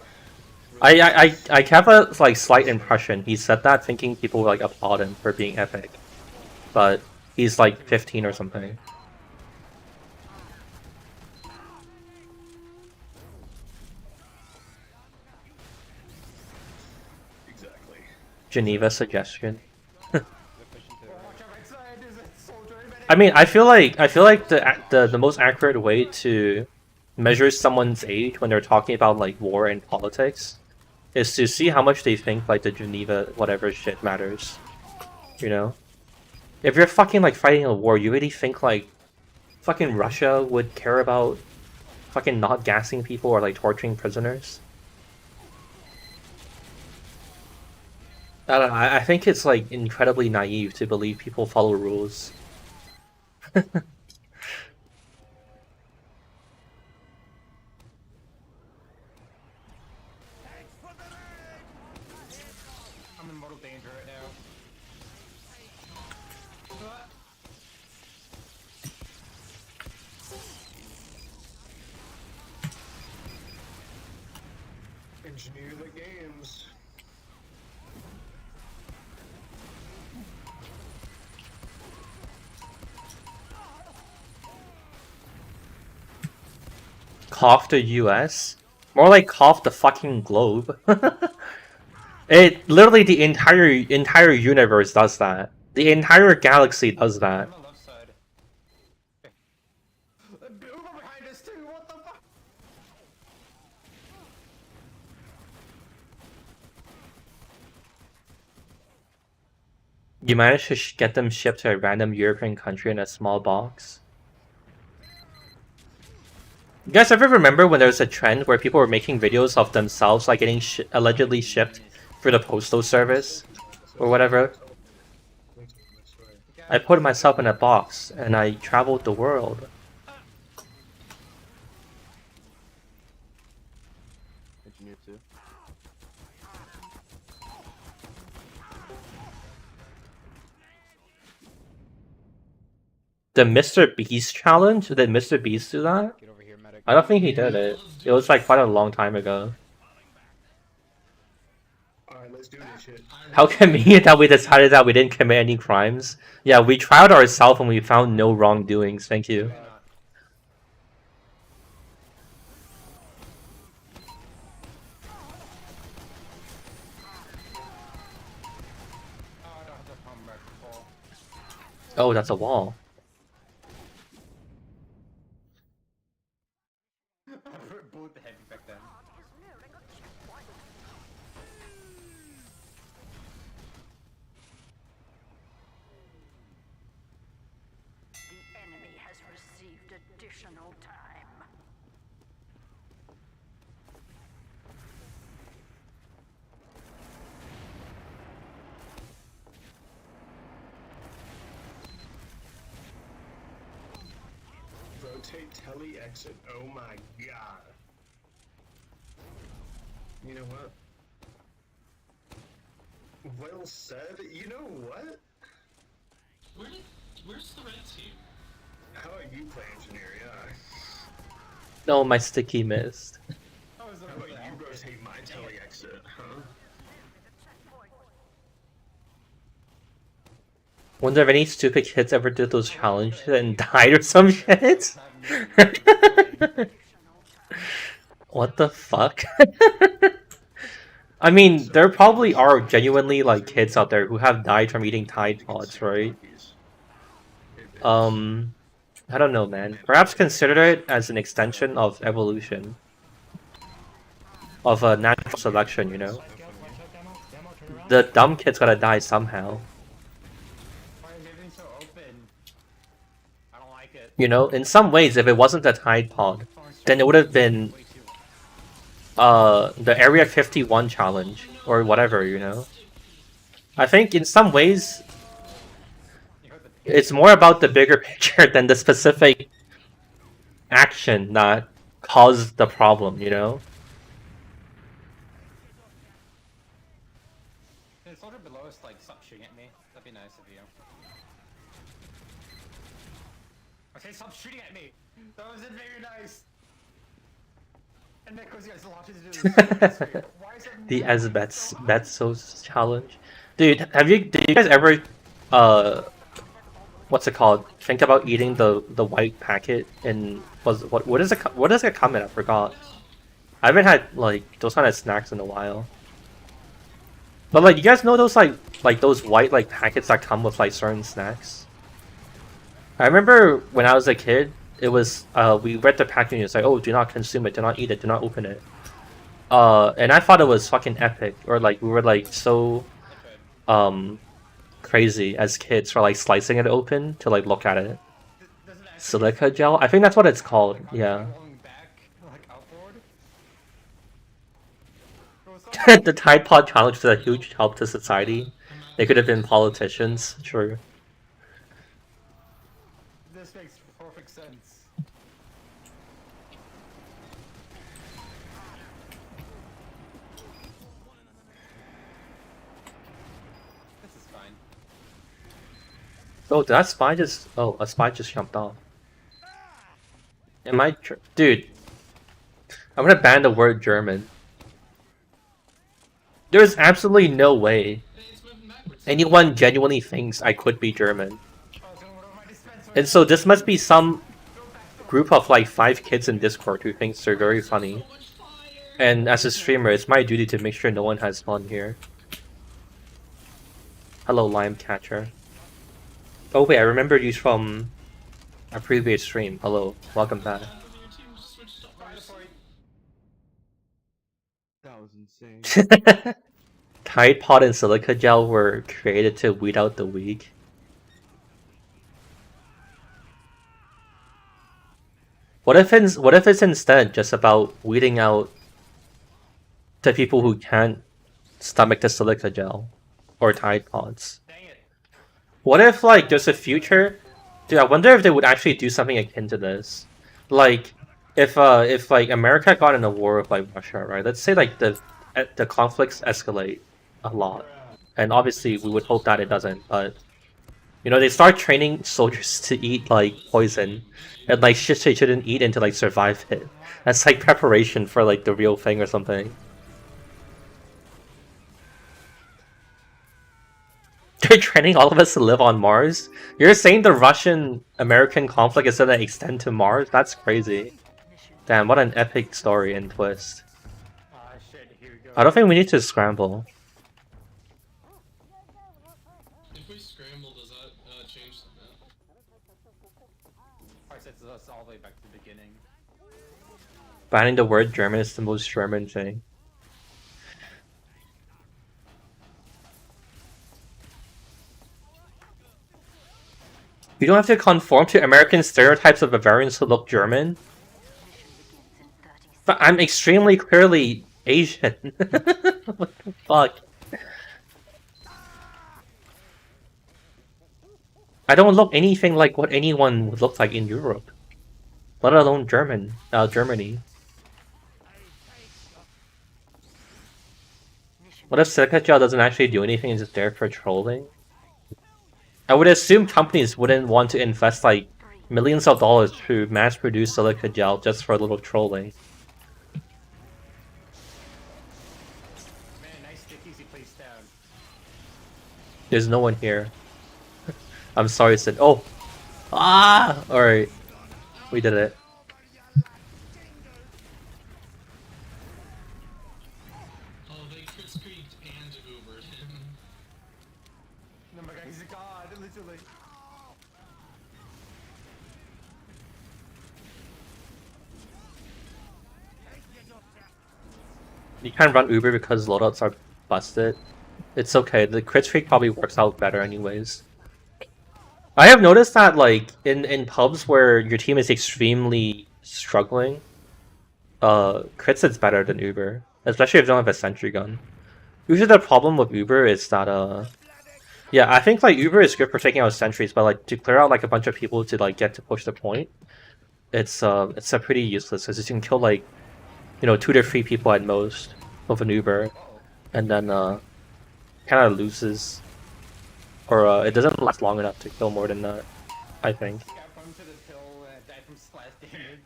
I have a like slight impression he said that thinking people would like applaud him for being epic, but he's like 15 or something. Exactly. Geneva suggestion. They're pushing to the right. Watch out right side, there's a soldier medic. I mean, I feel like the most accurate way to measure someone's age when they're talking about like war and politics is to see how much they think like the Geneva whatever shit matters. You know? If you're fucking like fighting a war, you really think like fucking Russia would care about fucking not gassing people or like torturing prisoners? I don't know, I think it's like incredibly naive to believe people follow rules. I'm in mortal danger right now. Engineer the games. Cough the US? More like cough the fucking globe. It literally the entire universe does that. The entire galaxy does that. I'm on the left side. Uber behind us too, what the fuck? You managed to get them shipped to a random European country in a small box. You guys ever remember when there was a trend where people were making videos of themselves like getting allegedly shipped for the postal service or whatever? I put myself in a box and I traveled the world. Engineer 2. The Mr. Beast challenge? Did Mr. Beast do that? Get over here, medic. I don't think he did it. It was like quite a long time ago. Alright, let's do this shit. How convenient that we decided that we didn't commit any crimes. Yeah, we tried ourselves and we found no wrongdoings. Thank you. Oh, I don't have to come back to fall. Oh, that's a wall. Bullet the heavy back then. The enemy has received additional time. Rotate tele exit. Oh my god. You know what? Well said. You know what? Where's the red team? How about you play engineer? Yeah. No, my sticky missed. Oh, is How about you rotate my tele exit? Huh? Wonder if any stupid kids ever did those challenges and died or some shit? What the fuck? I mean, there probably are genuinely like kids out there who have died from eating Tide Pods, right? I don't know, man. Perhaps consider it as an extension of evolution. Of a natural selection, you know? The dumb kid's gotta die somehow. Why is everything so open? I don't like it. You know, in some ways, if it wasn't a Tide Pod, then it would have been the Area 51 challenge or whatever, you know. I think in some ways it's more about the bigger picture than the specific action that caused the problem, you know. Can the soldier below us like stop shooting at me? That'd be nice of you. I say stop shooting at me! That wasn't very nice! And Nick was guys launches into the Why is it The moving Betsos challenge. Dude, did you guys ever what's it called? Think about eating the white packet in what is it? What does it come in? I forgot. I haven't had like those kind of snacks in a while. But like, you guys know those like those white like packets that come with like certain snacks? I remember when I was a kid, it was we read the packaging. It's like, oh, do not consume it, do not eat it, do not open it. And I thought it was fucking epic, or like we were like so crazy as kids for like slicing it open to like look at it. Silica gel? I think that's what it's called. Yeah. The Tide Pod challenge was a huge help to society. They could have been politicians, sure. This makes perfect sense. This is fine. Oh, did that spy just... Oh, a spy just jumped off. Am I... Dude. I'm gonna ban the word German. There's absolutely no way anyone genuinely thinks I could be German. And so this must be some group of like 5 kids in Discord who thinks they're very funny. And as a streamer, it's my duty to make sure no one has fun here. Hello, Lime Catcher. Oh wait, I remember you from a previous stream. Hello, welcome back. That was insane. Tide Pod and Silica Gel were created to weed out the weak. What if it's instead just about weeding out the people who can't stomach the Silica Gel or Tide Pods? What if like there's a future? Dude, I wonder if they would actually do something akin to this. Like if like America got in a war with like Russia, right? Let's say like the conflicts escalate a lot, and obviously we would hope that it doesn't, but you know, they start training soldiers to eat like poison and like shit they shouldn't eat and to like survive it. That's like preparation for like the real thing or something. They're training all of us to live on Mars? You're saying the Russian-American conflict is gonna extend to Mars? That's crazy. Damn, what an epic story and twist. Shit, here we go. I don't think we need to scramble. If we scramble, does that change the map? Alright, sets us all the way back to the beginning. Banning the word German is the most German thing. You don't have to conform to American stereotypes of Bavarians who look German. But I'm extremely clearly Asian. What the fuck? I don't look anything like what anyone would look like in Europe. Let alone Germany. What if Silica Gel doesn't actually do anything and is just there for trolling? I would assume companies wouldn't want to invest like millions of dollars to mass produce Silica Gel just for a little trolling. Man, nice stick easy place down. There's no one here. I'm sorry, Sid. Oh! Ah! Alright. We did it. Oh, they Chris Creeked and Ubered him. No, my god, he's a god, literally. You can't run Uber because loadouts are busted. It's okay, the crit streak probably works out better anyways. I have noticed that like in pubs where your team is extremely struggling, crits is better than Uber. Especially if you don't have a sentry gun. Usually the problem with Uber is that yeah, I think like Uber is good for taking out sentries, but like to clear out like a bunch of people to like get to push the point, it's a pretty useless because you can kill like, you know, 2 to 3 people at most with an Uber, and then kind of loses, or it doesn't last long enough to kill more than that, I think. Got bumped to the pill and died from splash damage.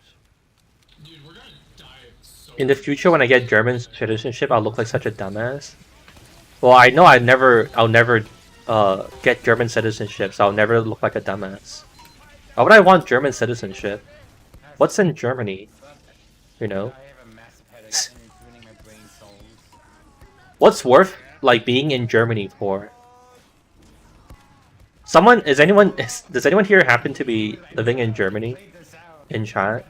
Dude, we're gonna die so In the future, when I get German citizenship, I'll look like such a dumbass. Well, I know I'll never get German citizenship, so I'll never look like a dumbass. Why would I want German citizenship? What's in Germany? You know? I have a massive headache and it's ruining my brain cells. What's worth like being in Germany for? Does anyone here happen to be living in Germany? In chat?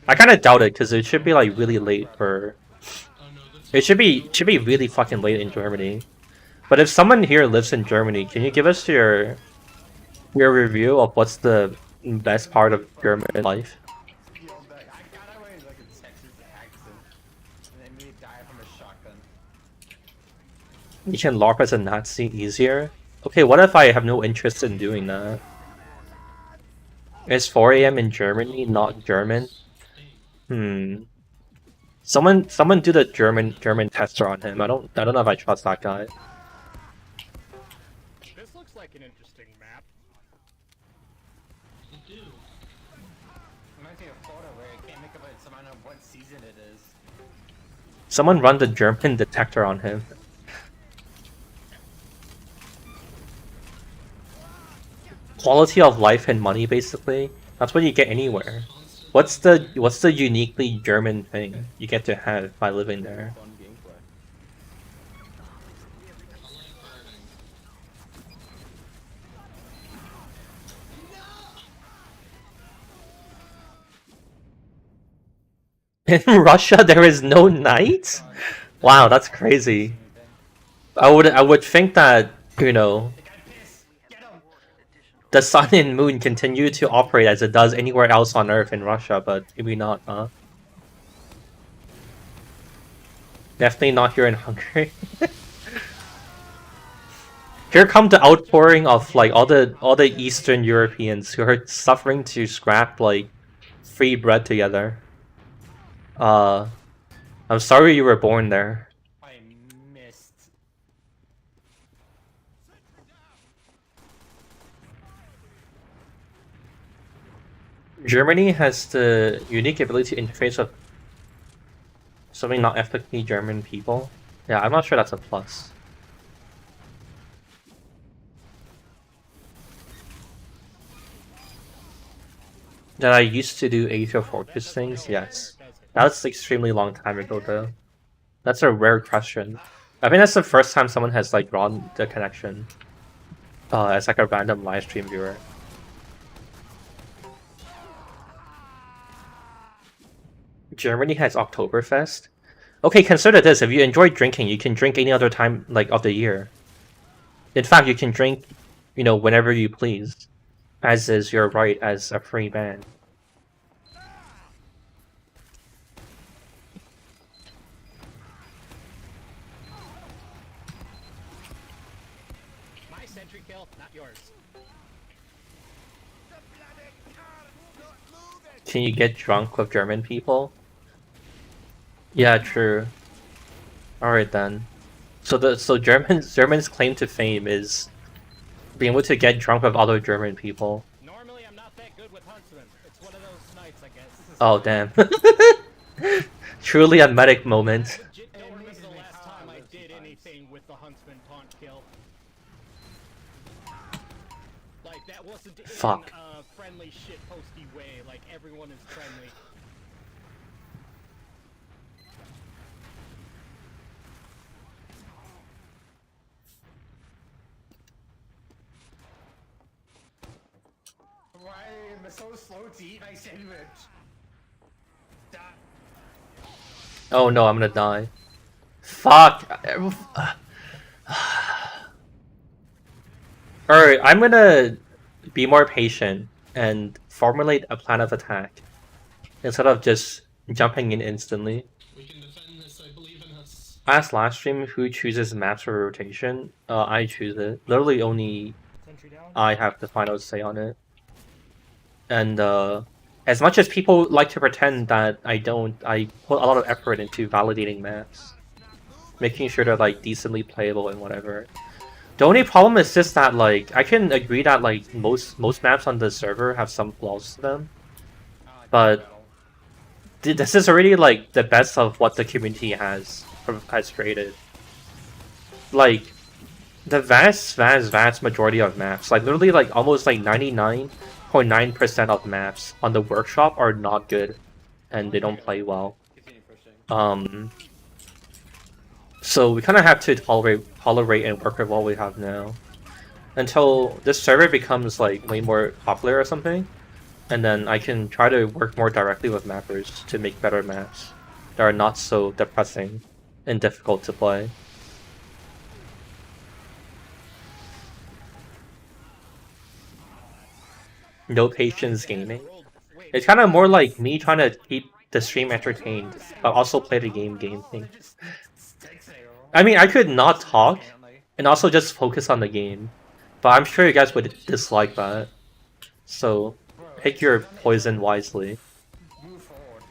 I kinda doubt it, because it should be like really late for... It should be really fucking late in Germany. But if someone here lives in Germany, can you give us your review of what's the best part of German life? I got away like a Texas accent. And then me die from a shotgun. You can LARP as a Nazi easier? Okay, what if I have no interest in doing that? It's 4 AM in Germany, not German? Someone do the German tester on him. I don't know if I trust that guy. This looks like an interesting map. You do. Reminds me of Florida where I can't make up its amount of what season it is. Someone run the German detector on him. Quality of life and money, basically. That's what you get anywhere. What's the uniquely German thing you get to have by living there? Fun gameplay. I like burning. In Russia, there is no night? Wow, that's crazy. I would think that, you know, the sun and moon continue to operate as it does anywhere else on Earth in Russia, but maybe not, huh? Definitely not here in Hungary. Here come the outpouring of like all the Eastern Europeans who are suffering to scrap like free bread together. I'm sorry you were born there. I missed. Germany has the unique ability to interface with something not ethnically German people. Yeah, I'm not sure that's a plus. That I used to do Age of Fortress things? Yes. That was extremely long time ago though. That's a rare question. I think that's the first time someone has like drawn the connection. As like a random live stream viewer. Germany has Oktoberfest? Okay, consider this. If you enjoy drinking, you can drink any other time like of the year. In fact, you can drink, you know, whenever you please. As is your right as a free man. My sentry kill, not yours. Can you get drunk with German people? Yeah, true. Alright then. So Germans' claim to fame is being able to get drunk with other German people. Normally I'm not that good with huntsmen. It's one of those nights, I guess. Oh damn. Truly a medic moment. Legit don't remember the last time I did anything with the huntsman taunt kill. Like that wasn't in Fuck. a friendly shit posty way, like everyone is friendly. Why am I so slow to eat my sandwich? Oh no, I'm gonna die. Fuck. Alright, I'm gonna be more patient and formulate a plan of attack instead of just jumping in instantly. We can defend this, I believe in us. Asked last stream who chooses maps for rotation. I choose it. Literally only Sentry down. I have the final say on it. And as much as people like to pretend that I don't, I put a lot of effort into validating maps. Making sure they're like decently playable and whatever. The only problem is just that like I can agree that like most maps on the server have some flaws to them. But this is already like the best of what the community has created. Like The vast majority of maps, like literally like almost like 99.9% of maps on the workshop are not good and they don't play well. Continue pushing. So we kind of have to tolerate and work with what we have now until this server becomes like way more popular or something, and then I can try to work more directly with mappers to make better maps that are not so depressing and difficult to play. No patience gaming. It's kind of more like me trying to keep the stream entertained, but also play the game gaming. I mean, I could not talk and also just focus on the game, but I'm sure you guys would dislike that. So, pick your poison wisely. Move forward.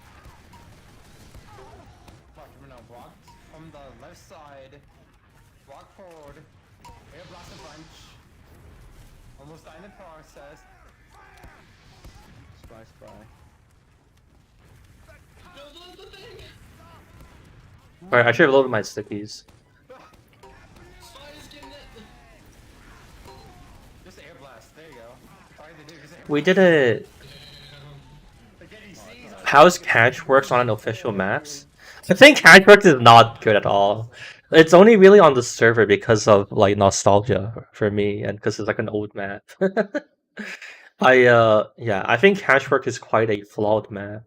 Block from the left side. Block forward. Air blast and punch. Almost die in the process. Spry. Alright, I should have loaded my stickies. Spider's getting it. Just air blast. There you go. All you have to do is air We did it! They're getting seized. How's Catch works on an official maps? I think Catch works is not good at all. It's only really on the server because of like nostalgia for me and because it's like an old map. I think Catchwork is quite a flawed map.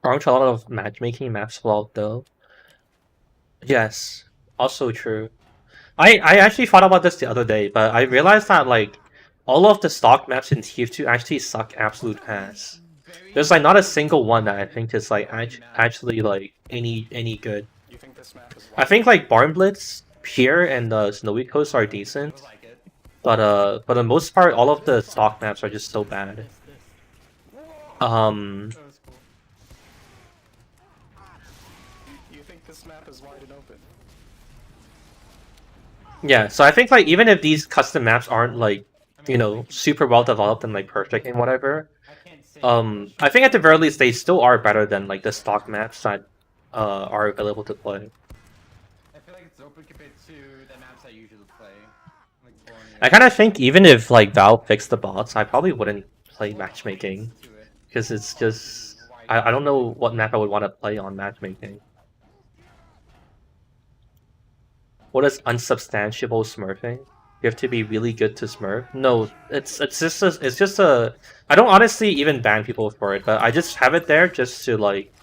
Aren't a lot of matchmaking maps flawed though? Yes, also true. I actually thought about this the other day, but I realized that like all of the stock maps in TF2 actually suck absolute ass. There's like not a single one that I think is like actually like any good. You think this map is I think like Barn Blitz, Pier, and Snowy Coast are decent, Like it. but for the most part, all of the stock maps are just so bad. That was cool. You think this map is wide and open? Yeah, so I think like even if these custom maps aren't like, you know, super well developed and like perfect and whatever, I can't say I think at the very least they still are better than like the stock maps that are available to play. I feel like it's open compared to the maps I usually play. Like I kind of think even if like Valve fixed the bots, I probably wouldn't play matchmaking because it's just I don't know what map I would want to play on matchmaking. What is unsubstantiable smurfing? You have to be really good to smurf? No, it's just a I don't honestly even ban people for it, but I just have it there just to like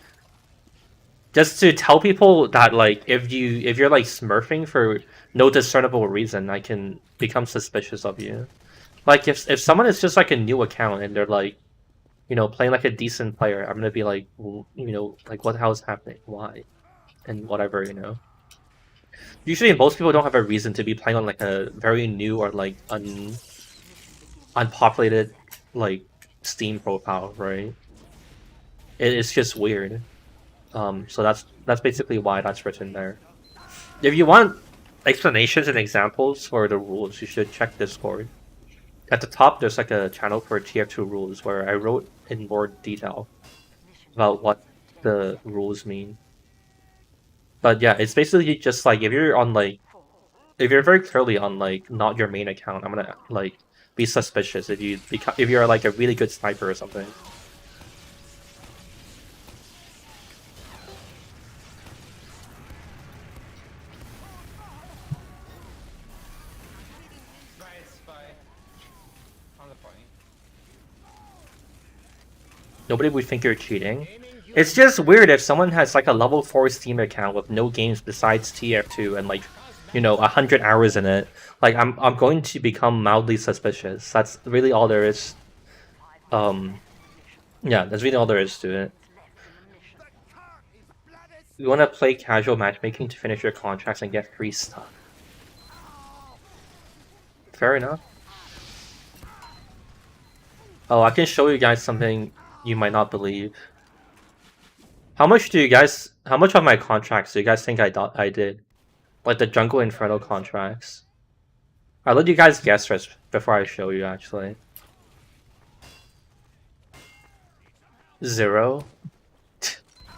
just to tell people that like if you're like smurfing for no discernible reason, I can become suspicious of you. Like if someone is just like a new account and they're like, you know, playing like a decent player, I'm gonna be like, well, you know, like what the hell is happening? Why? And whatever, you know. Usually most people don't have a reason to be playing on like a very new or like unpopulated like Steam profile, right? It's just weird. So that's basically why that's written there. If you want explanations and examples for the rules, you should check Discord. At the top, there's like a channel for TF2 rules where I wrote in more detail about what the rules mean. But yeah, it's basically just like if you're on like if you're very clearly on like not your main account, I'm gonna like be suspicious if you're like a really good sniper or something. Nobody would think you're cheating. It's just weird if someone has like a level 4 Steam account with no games besides TF2 and like, you know, 100 hours in it. Like I'm going to become mildly suspicious. That's really all there is. Yeah, that's really all there is to it. You want to play casual matchmaking to finish your contracts and get free stuff. Fair enough. Oh, I can show you guys something you might not believe. How much of my contracts do you guys think I did? Like the Jungle Inferno contracts. I'll let you guys guess first before I show you, actually. 0.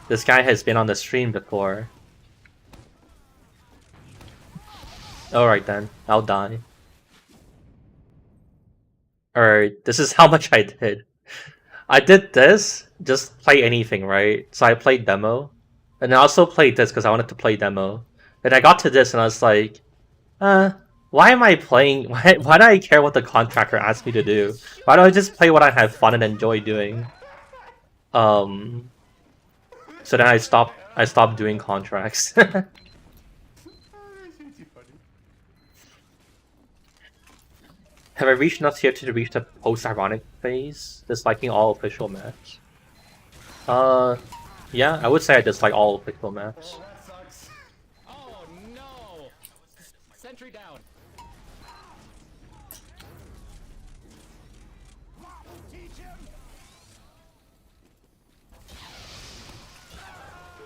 This guy has been on the stream before. Alright then, I'll die. Alright, this is how much I did. I did this, just play anything, right? So I played demo. And I also played this because I wanted to play demo. And I got to this and I was like, why am I playing? Why do I care what the contractor asked me to do? Why don't I just play what I have fun and enjoy doing? So then I stopped doing contracts. Have I reached enough tier 2 to reach the post-ironic phase? Disliking all official maps? Yeah, I would say I dislike all official maps. Oh, that sucks. Oh no! Sentry down.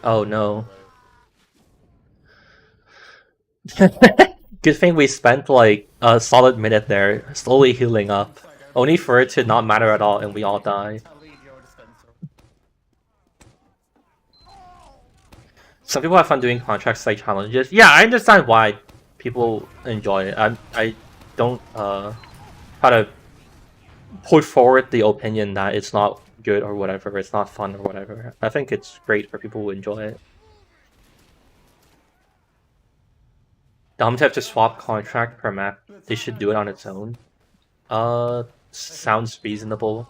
Oh no. Good thing we spent like a solid minute there, slowly healing up. Only for it to not matter at all and we all die. Some people have fun doing contracts like challenges. Yeah, I understand why people enjoy it. I don't try to put forward the opinion that it's not good or whatever, it's not fun or whatever. I think it's great for people who enjoy it. I'm to have to swap contract per map. They should do it on its own. Sounds reasonable.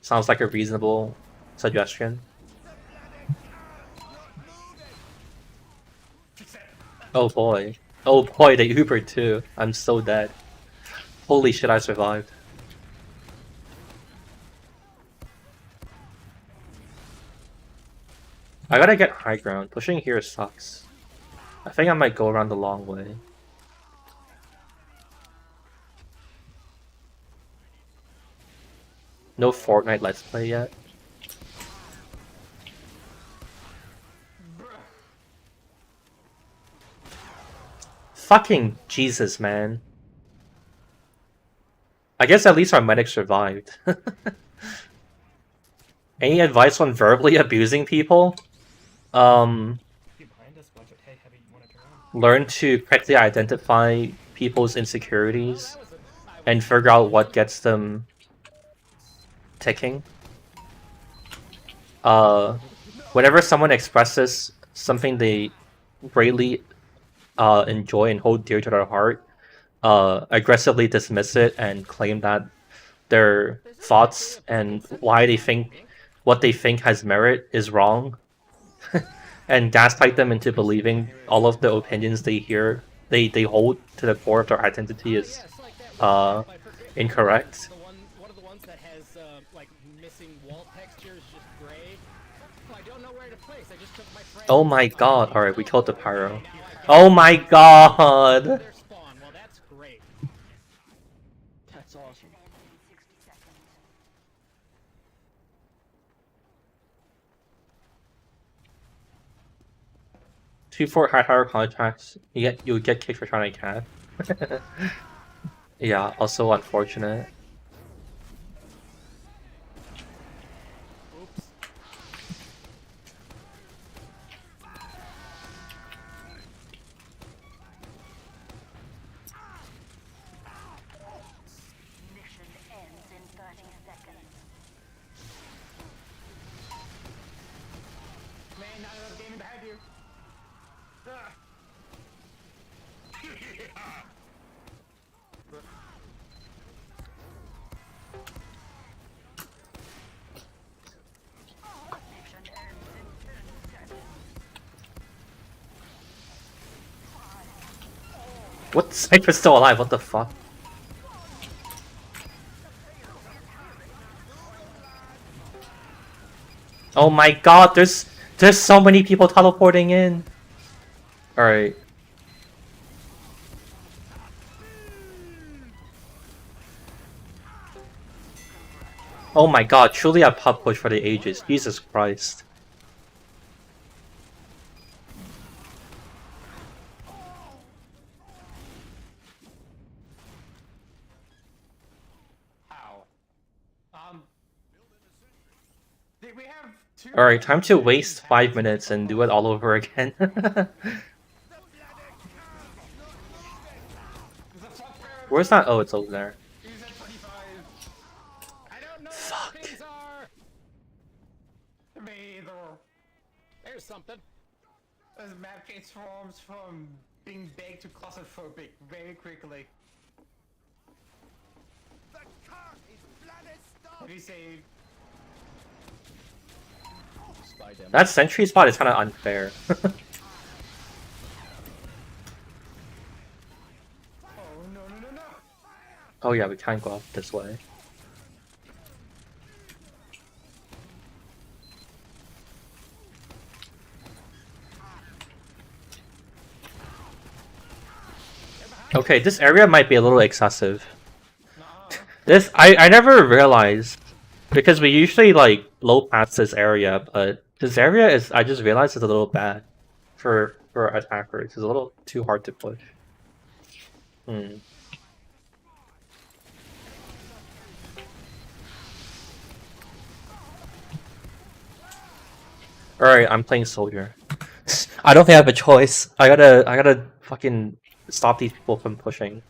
Sounds like a reasonable suggestion. Oh boy. Oh boy, they Ubered too. I'm so dead. Holy shit, I survived. I gotta get high ground. Pushing here sucks. I think I might go around the long way. No Fortnite Let's Play yet. Fucking Jesus, man. I guess at least our medic survived. Any advice on verbally abusing people? Learn to correctly identify people's insecurities and figure out what gets them ticking. Whenever someone expresses something they greatly enjoy and hold dear to their heart, aggressively dismiss it and claim that their thoughts and why they think what they think has merit is wrong. And gaslight them into believing all of the opinions they hear, they hold to the core of their identity is incorrect. One of the ones that has like missing wall textures, just gray. I don't know where to place. I just took my friend. Oh my god! All right, we killed the pyro. Oh my god! Their spawn. Well, that's great. That's awesome. 2-4 high tower contracts. You get kicked for trying to cap. Yeah, also unfortunate. Mission ends in 30 seconds. Man, not enough gaming behind you. Mission ends in 10 seconds. What? Sniper's still alive, what the fuck? Oh my god, there's so many people teleporting in. Alright. Oh my god, truly a pub push for the ages. Jesus Christ. we have two. Alright, time to waste 5 minutes and do it all over again. Where's that? Oh, it's over there. He's at 25. I don't know Fuck. what things are. Me either. There's something. This map transforms from being big to claustrophobic very quickly. What do you say? Spy demo. That sentry spot is kind of unfair. Oh no no no no! Oh yeah, we can't go up this way. Okay, this area might be a little excessive. This I never realized because we usually like blow past this area, but this area is I just realized it's a little bad for attackers. It's a little too hard to push. Alright, I'm playing soldier. I don't think I have a choice. I gotta fucking stop these people from pushing.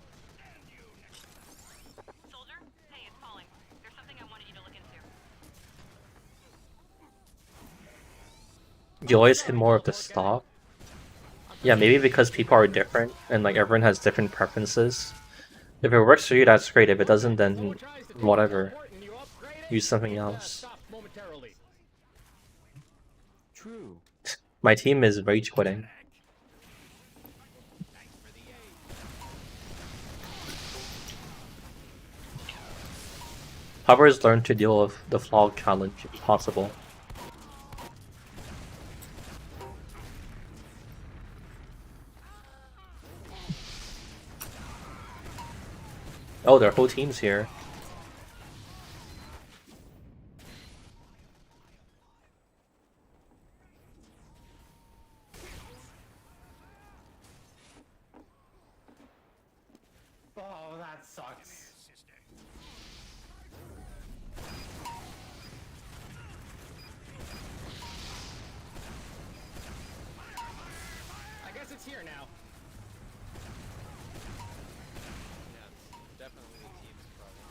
Soldier? Hey, it's calling. There's something I wanted you to look into. You always hit more of the stop. Yeah, maybe because people are different and like everyone has different preferences. If it works for you, that's great. If it doesn't, then whatever. Use something else. True. My team is rage quitting. Hovers learn to deal with the fog challenge if possible. Oh, their whole team's here. Oh, that sucks. I guess it's here now. Definitely the team's problem.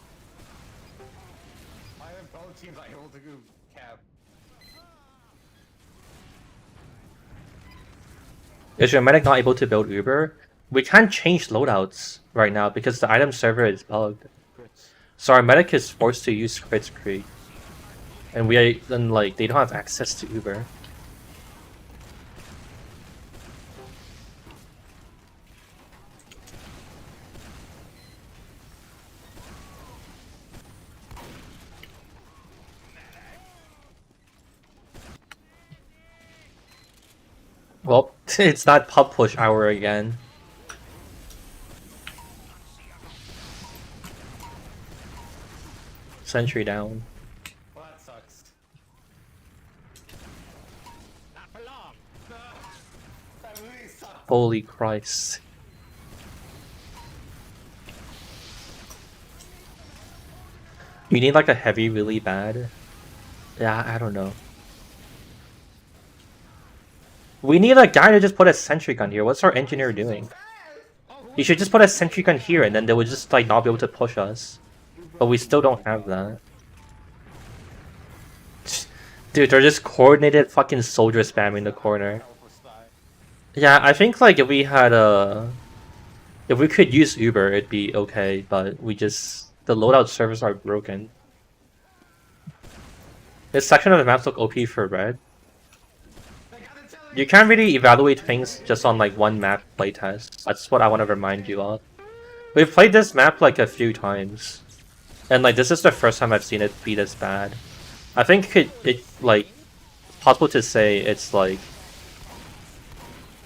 I have both teams are able to go cap. Is your medic not able to build Uber? We can't change loadouts right now because the item server is bugged. So our medic is forced to use crits create. And we are then like they don't have access to Uber. Well, it's not pub push hour again. Sentry down. Well, that sucks. Not for long. That really sucks. Holy Christ. You need like a heavy really bad? Yeah, I don't know. We need a guy to just put a sentry gun here. What's our engineer doing? He should just put a sentry gun here and then they would just like not be able to push us. But we still don't have that. Dude, they're just coordinated fucking soldier spamming the corner. Yeah, I think like if we had a... If we could use Uber, it'd be okay, but we just... The loadout servers are broken. This section of the maps look OP for red. You can't really evaluate things just on like one map playtest. That's what I want to remind you of. We've played this map like a few times. And like this is the first time I've seen it be this bad. I think it like possible to say it's like,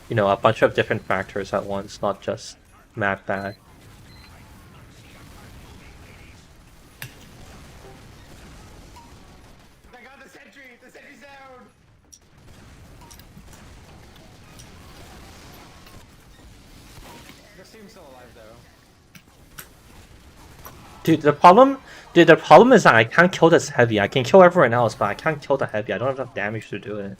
you know, a bunch of different factors at once, not just map bad. I got the sentry! The sentry's down! Your team's still alive though. Dude, the problem Dude, the problem is that I can't kill this heavy. I can kill everyone else, but I can't kill the heavy. I don't have enough damage to do it.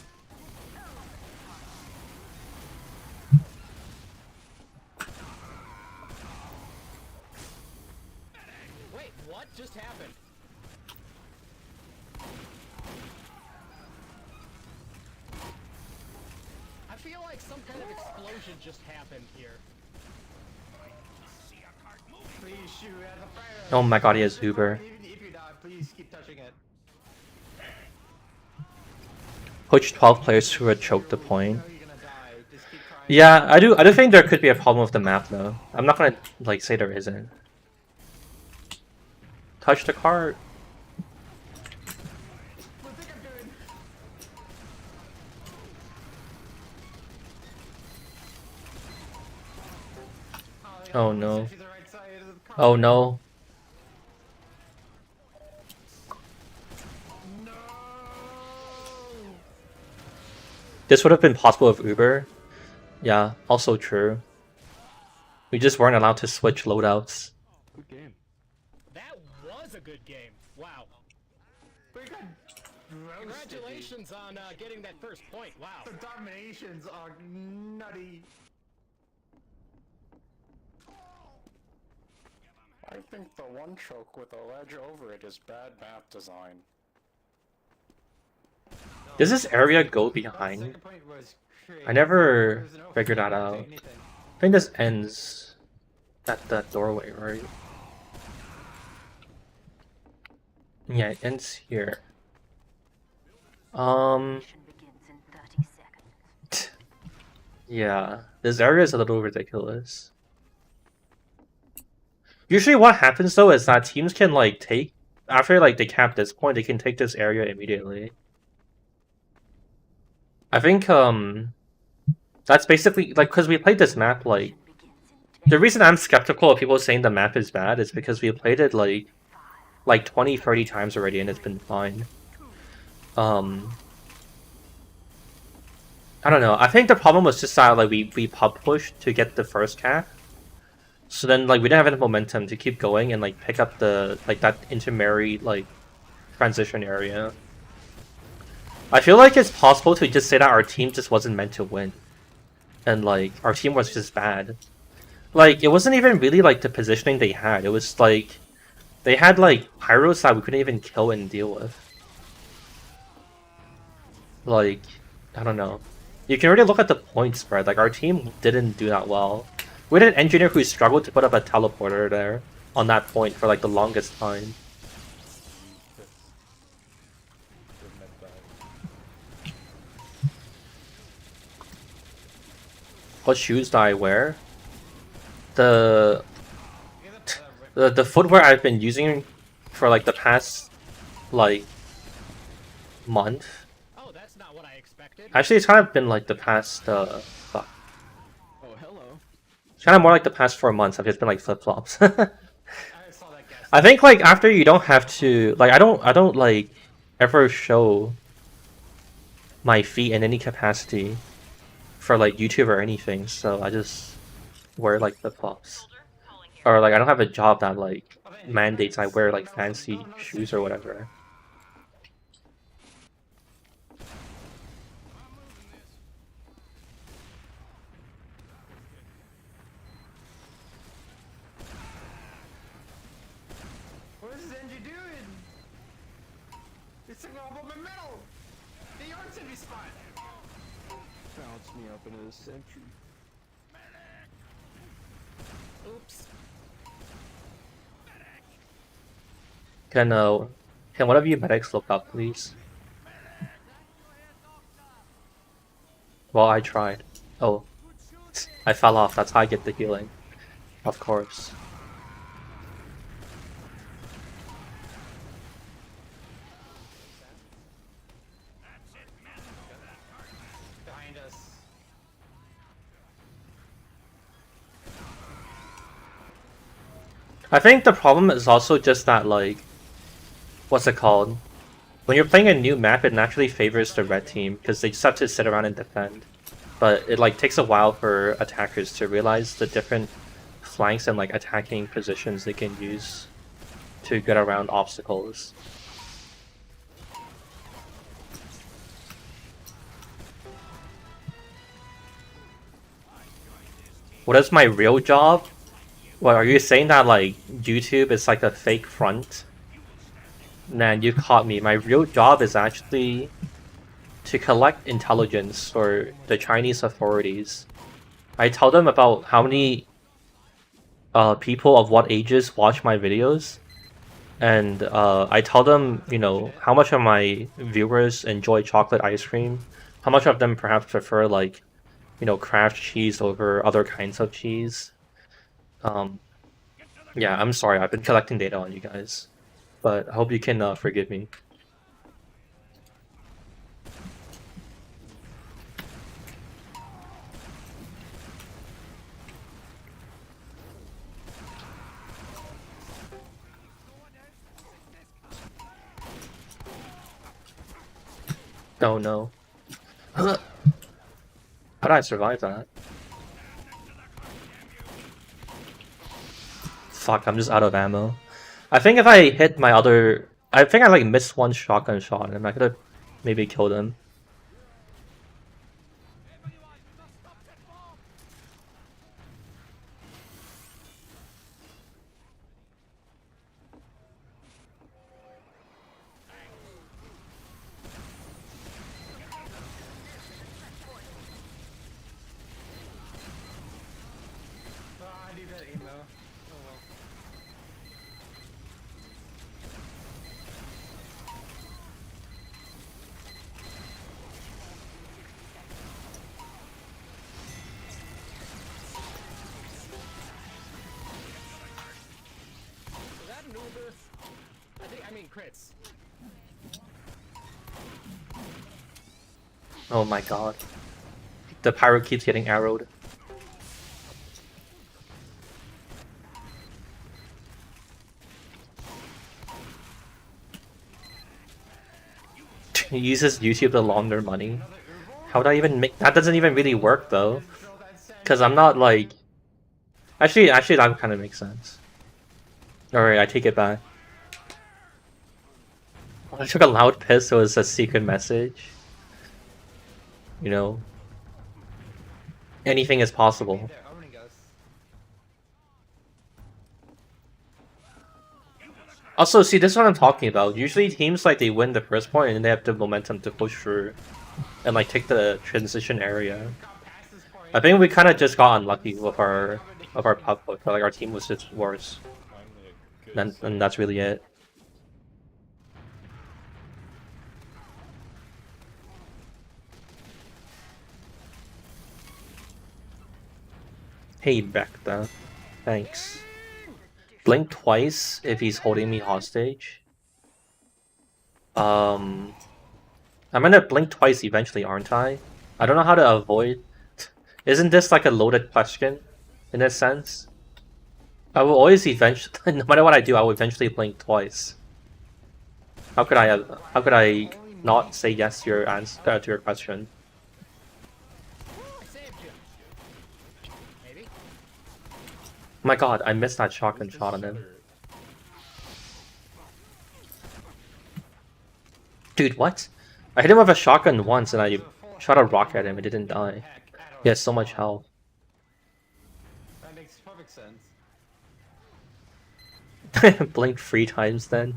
Wait, what just happened? I feel like some kind of explosion just happened here. Please shoot at the fire. Oh my god, he has Uber. Even if you die, please keep touching it. Push 12 players to a choke the point. I know you're gonna die. Just keep trying. Yeah, I do think there could be a problem with the map though. I'm not gonna like say there isn't. Touch the cart. What do you think I'm doing? Oh no. To the right side of the car. Oh no. No. This would have been possible with Uber. Yeah, also true. We just weren't allowed to switch loadouts. Good game. That was a good game. Wow. We got roasted, dude. Congratulations on getting that first point. Wow. The dominations are nutty. I think the one choke with a ledge over it is bad map design. Does this area go The behind? second point was creative. I never There was no figured that feedback to out. anything. I think this ends at that doorway, right? Yeah, it ends here. Mission begins in 30 seconds. Yeah, this area is a little ridiculous. Usually what happens though is that teams can like take, after like they cap this point, they can take this area immediately. I think that's basically like, because we played this map like, Begins in 10 the reason I'm skeptical of people saying the map is bad is because we played it like 20, 30 times already and it's been fine. I don't know. I think the problem was just that like we pub pushed to get the first cap. So then like we didn't have enough momentum to keep going and like pick up the like that intermediary like transition area. I feel like it's possible to just say that our team just wasn't meant to win. And like our team was just bad. Like it wasn't even really like the positioning they had. It was like they had like pyros that we couldn't even kill and deal with. Like, I don't know. You can already look at the point spread. Like our team didn't do that well. We had an engineer who struggled to put up a teleporter there on that point for like the longest time. What shoes do I wear? The footwear I've been using for like the past like month. Oh, that's not what I expected. Actually, it's kind of been like the past fuck. Oh, hello. It's kind of more like the past 4 months. I've just been like flip-flops. I saw that guess. I think like after you don't have to like I don't like ever show my feet in any capacity for like YouTube or anything, so I just wear like flip-flops. Or like I don't have a job that like mandates I wear like fancy shoes or whatever. What is Zenji doing? It's a global metal. The arts in spot. Bounce me up into the sentry. Oops. Can one of you medics look up, please? Well, I tried. Oh, I fell off. That's how I get the healing. Of course. Behind us. I think the problem is also just that, like, what's it called? When you're playing a new map, it naturally favors the red team because they just have to sit around and defend. But it like takes a while for attackers to realize the different flanks and like attacking positions they can use. to get around obstacles. What is my real job? What, are you saying that like YouTube is like a fake front? Nah, you caught me. My real job is actually to collect intelligence for the Chinese authorities. I tell them about how many people of what ages watch my videos, and I tell them, you know, how much of my viewers enjoy chocolate ice cream, how much of them perhaps prefer like, you know, Kraft cheese over other kinds of cheese. Yeah, I'm sorry, I've been collecting data on you guys, but I hope you can forgive me. Oh no. How did I survive that? Fuck, I'm just out of ammo. I think if I hit my other... I think I like missed one shotgun shot and I could have maybe killed him. I need that emo. Oh well. Is that an Uber? I mean crits. Oh my god. The pyro keeps getting arrowed. He uses YouTube to launder money. How would I even make that? Doesn't even really work though, because I'm not like. Actually, that kind of makes sense. All right, I take it back. I took a loud piss. So it was a secret message. You know, anything is possible. They're owning us. Also, see, this is what I'm talking about. Usually, teams like they win the first point and then they have the momentum to push through and like take the transition area. Got past this point. I think we kind of just got unlucky with our puck push. Like our team was just worse, and that's really it. Hey, Becta. Thanks. Blink twice if he's holding me hostage. I'm gonna blink twice eventually, aren't I? I don't know how to avoid... Isn't this like a loaded question, in a sense? I will always eventually... No matter what I do, I will eventually blink twice. How could I not say yes to your answer to your question? I saved you. Maybe. My god, I missed that shotgun shot on him. Dude, what? I hit him with a shotgun once and I shot a rocket at him, it didn't die. He has so much health. That makes perfect sense. Blink 3 times then.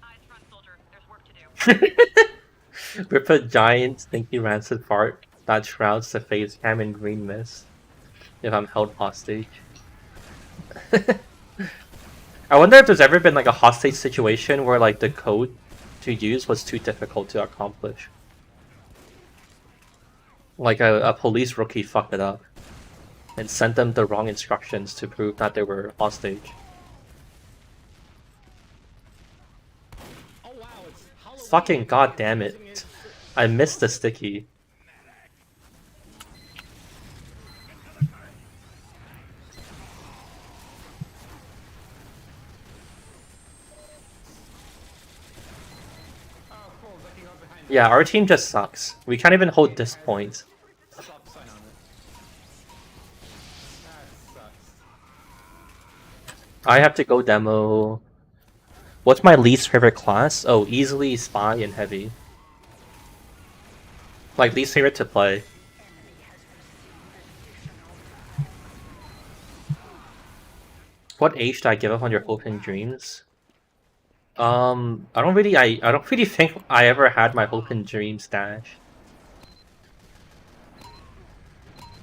Eyes front, soldier. There's work to do. Rip a giant, stinky, rancid fart that shrouds the face cam in green mist. If I'm held hostage. I wonder if there's ever been like a hostage situation where like the code to use was too difficult to accomplish. Like a police rookie fucked it up and sent them the wrong instructions to prove that they were hostage. Oh wow, it's Halloween. Fucking goddamn it. I missed the sticky. Oh, cool. Looking up behind. Yeah, our team just sucks. We can't even hold this point. Stop sign on it. That sucks. I have to go demo. What's my least favorite class? Oh, easily spy and heavy. Like least favorite to play. What age did I give up on your hope and dreams? I don't really think I ever had my hope and dreams dashed.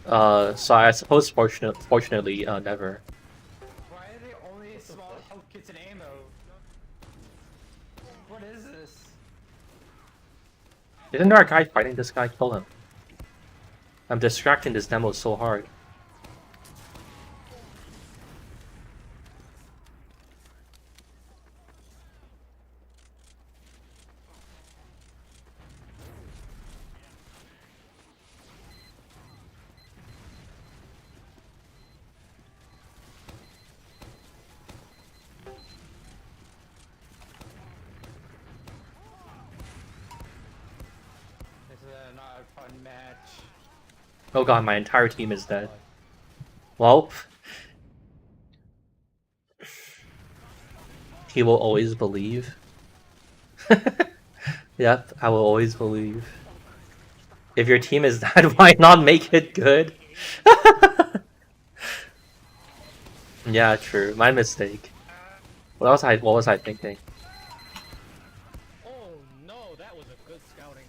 So I suppose fortunately, never. Why are they only small health kits and ammo? What is this? Isn't there a guy fighting this guy? Kill him. I'm distracting this demo so hard. This is not a fun match. Oh god, my entire team is dead. Well, he will always believe. Yep, I will always believe. If your team is dead, why not make it good? Yeah, true. My mistake. What was I thinking? Oh no, that was a good scouting.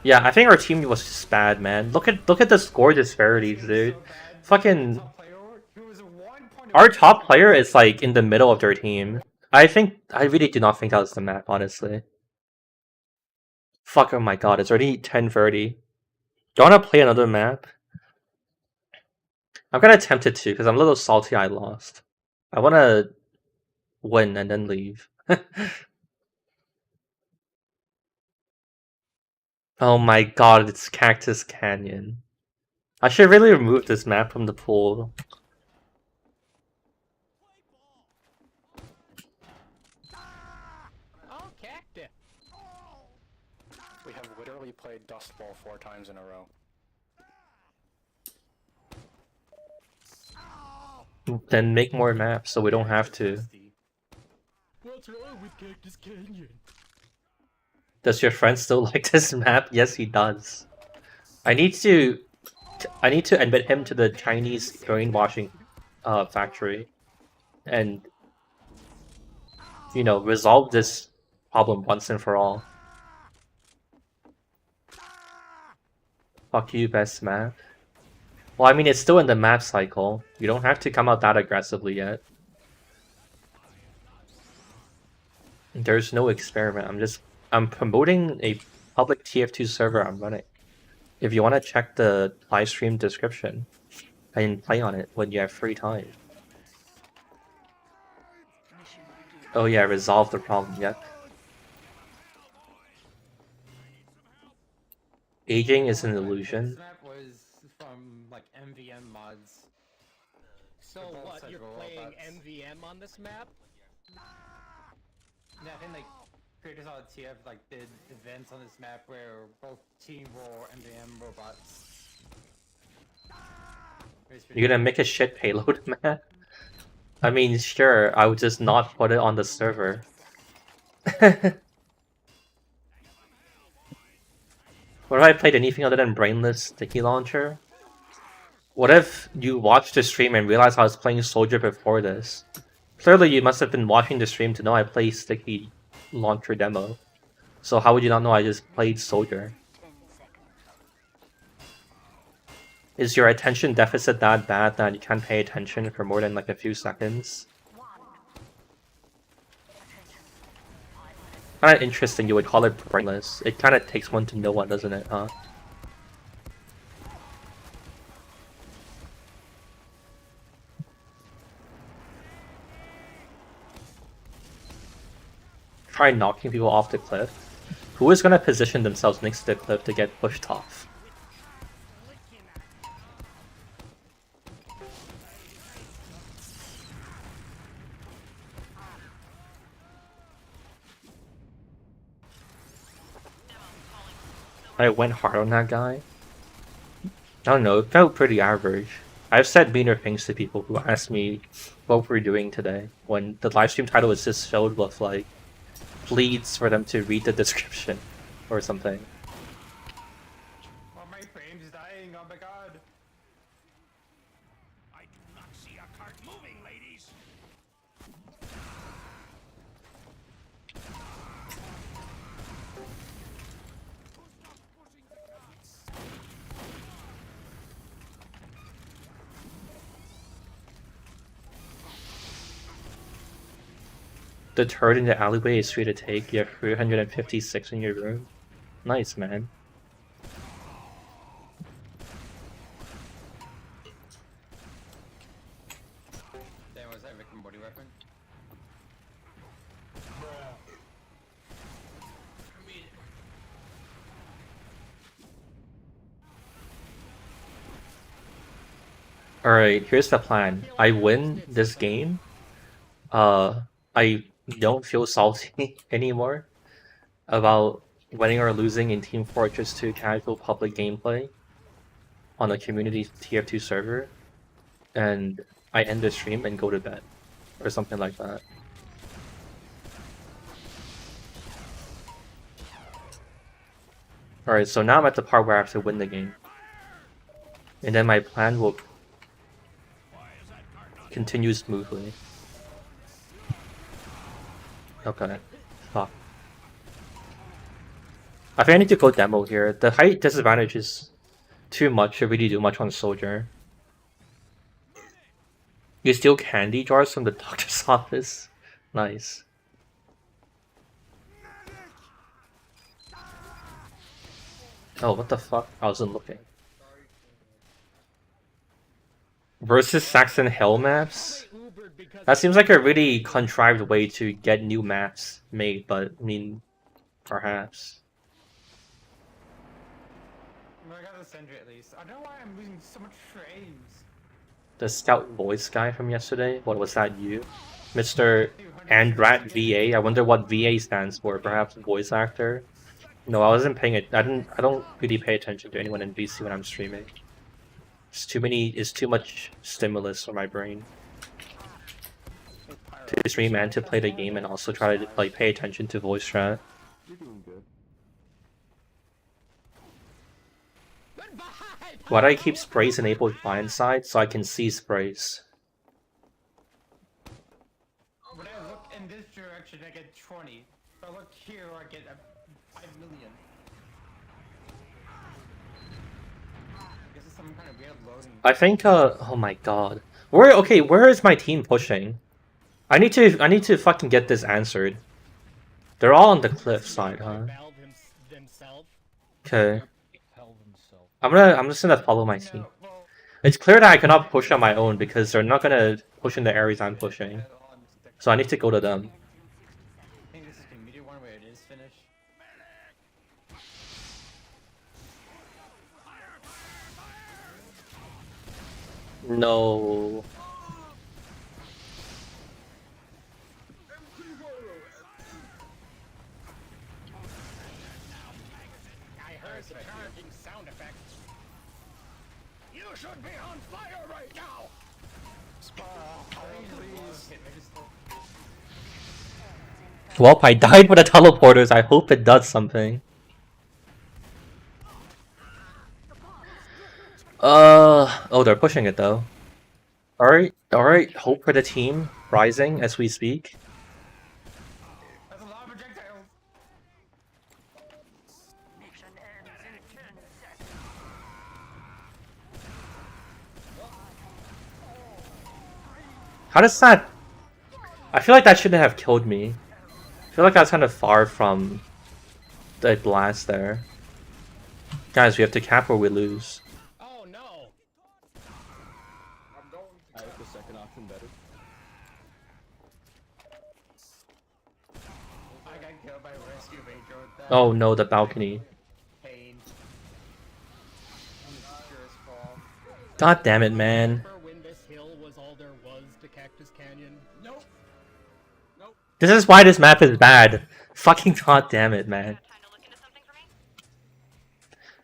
Yeah, I think our team was just bad, man. Look at the score disparities, dude. Fucking our top player is like in the middle of their team. I really do not think that was the map, honestly. Fuck, oh my god, it's already 10:30. Do you wanna play another map? I'm kinda tempted to, because I'm a little salty I lost. I wanna win and then leave. Oh my god, it's Cactus Canyon. I should really remove this map from the pool. Oh, cactus. We have literally played Dust Bowl 4 times in a row. Then make more maps so we don't have to. What's wrong with Cactus Canyon? Does your friend still like this map? Yes, he does. I need to admit him to the Chinese brainwashing factory and, you know, resolve this problem once and for all. Fuck you, best map. Well, I mean, it's still in the map cycle. You don't have to come out that aggressively yet. There's no experiment. I'm promoting a public tf2 server I'm running. If you want to check the live stream description and play on it when you have free time. Oh yeah, resolve the problem, yep. Aging is an illusion. This map was from like MVM mods. So They're both what, such you're robots. playing MVM on this map? Yeah, I think like creators on TF like did events on this map where both Team War and MVM robots. You're gonna make a shit payload, man? I mean, sure, I would just not put it on the server. What if I played anything other than Brainless Sticky Launcher? What if you watched the stream and realized I was playing Soldier before this? Clearly you must have been watching the stream to know I play Sticky Launcher demo. So how would you not know I just played Soldier? Is your attention deficit that bad that you can't pay attention for more than like a few seconds? Kinda interesting you would call it brainless. It kinda takes one to know one, doesn't it, huh? Try knocking people off the cliff. Who is gonna position themselves next to the cliff to get pushed off? I went hard on that guy. I don't know, it felt pretty average. I've said meaner things to people who ask me what we're doing today when the livestream title is just filled with like pleads for them to read the description or something. Oh, my frame's dying. Oh my god. I do not see a cart moving, ladies. The turret in the alleyway is free to take. You have 356 in your room. Nice, man. Damn, was that Rick and Morty weapon? I mean, Alright, here's the plan. I win this game. I don't feel salty anymore about winning or losing in Team Fortress 2 casual public gameplay on a community tf2 server, and I end the stream and go to bed or something like that. Alright, so now I'm at the part where I have to win the game, and then my plan will continue smoothly. Okay. Fuck. I think I need to go demo here. The height disadvantage is too much to really do much on Soldier. You steal candy jars from the doctor's office? Nice. Oh, what the fuck? I wasn't looking. Versus Saxon Hell maps? That seems like a really contrived way to get new maps made, but I mean, perhaps. I got the sentry at least. I don't know why I'm losing so much frames. The scout voice guy from yesterday? What was that, you? Mr. Andrat VA? I wonder what VA stands for. Perhaps voice actor? No, I wasn't paying it. I don't really pay attention to anyone in VC when I'm streaming. It's too much stimulus for my brain to stream and to play the game and also try to like pay attention to voice chat. You're doing good. Why do I keep sprays enabled blind side so I can see sprays? When I look in this direction, I get 20. If I look here, I get 5 million. I guess it's some kind of weird loading. I think oh my god. Where is my team pushing? I need to fucking get this answered. They're all on the cliff side, huh? Okay. I'm just gonna follow my team. It's clear that I cannot push on my own because they're not gonna push in the areas I'm pushing. So I need to go to them. I think this is the meteor one where it is finished. No. I heard the charging sound effect. You should be on fire right now. Well, I died with the teleporters. I hope it does something. Oh, they're pushing it though. Alright. Hope for the team rising as we speak. That's a lot of projectiles. Mission ends in 10 seconds. How does that... I feel like that shouldn't have killed me. I feel like I was kind of far from the blast there. Guys, we have to cap or we lose. Oh no. I like the second option better. I got killed by a rescue ranger with that. Oh no, the balcony. Pain. Sure as fall. God damn it, man. Remember when this hill was all there was to Cactus Canyon? Nope. This is why this map is bad. Fucking god damn it, man. Time to look into something for me?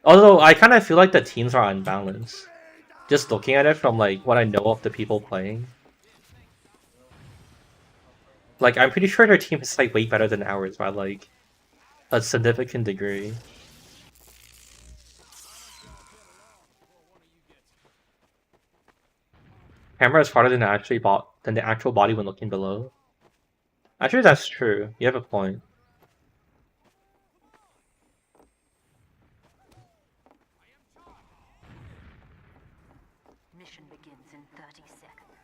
Although, I kind of feel like the teams are unbalanced. just looking at it from like what I know of the people playing. Like, I'm pretty sure their team is like way better than ours by like a significant degree. Camera is farther than the actual body when looking below. Actually, that's true. You have a point. Mission begins in 30 seconds.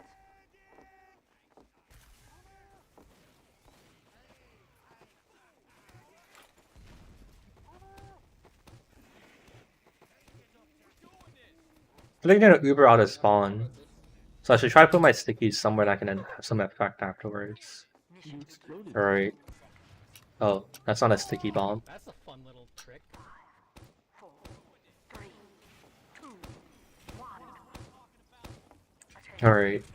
I think they're gonna Uber out of spawn. So I should try to put my stickies somewhere that can have some effect afterwards. Alright. Oh, that's not a sticky bomb. That's a fun little trick. 4, 3, 2, 1. Alright. 5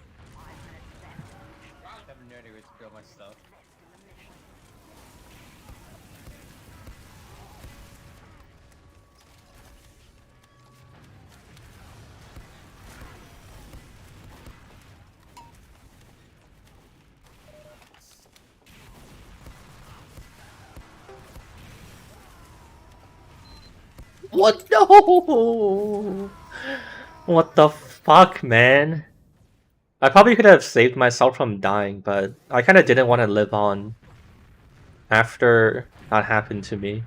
minutes left. I have no idea where to build my stuff. What? No! What the fuck, man? I probably could have saved myself from dying, but I kind of didn't want to live on after that happened to me.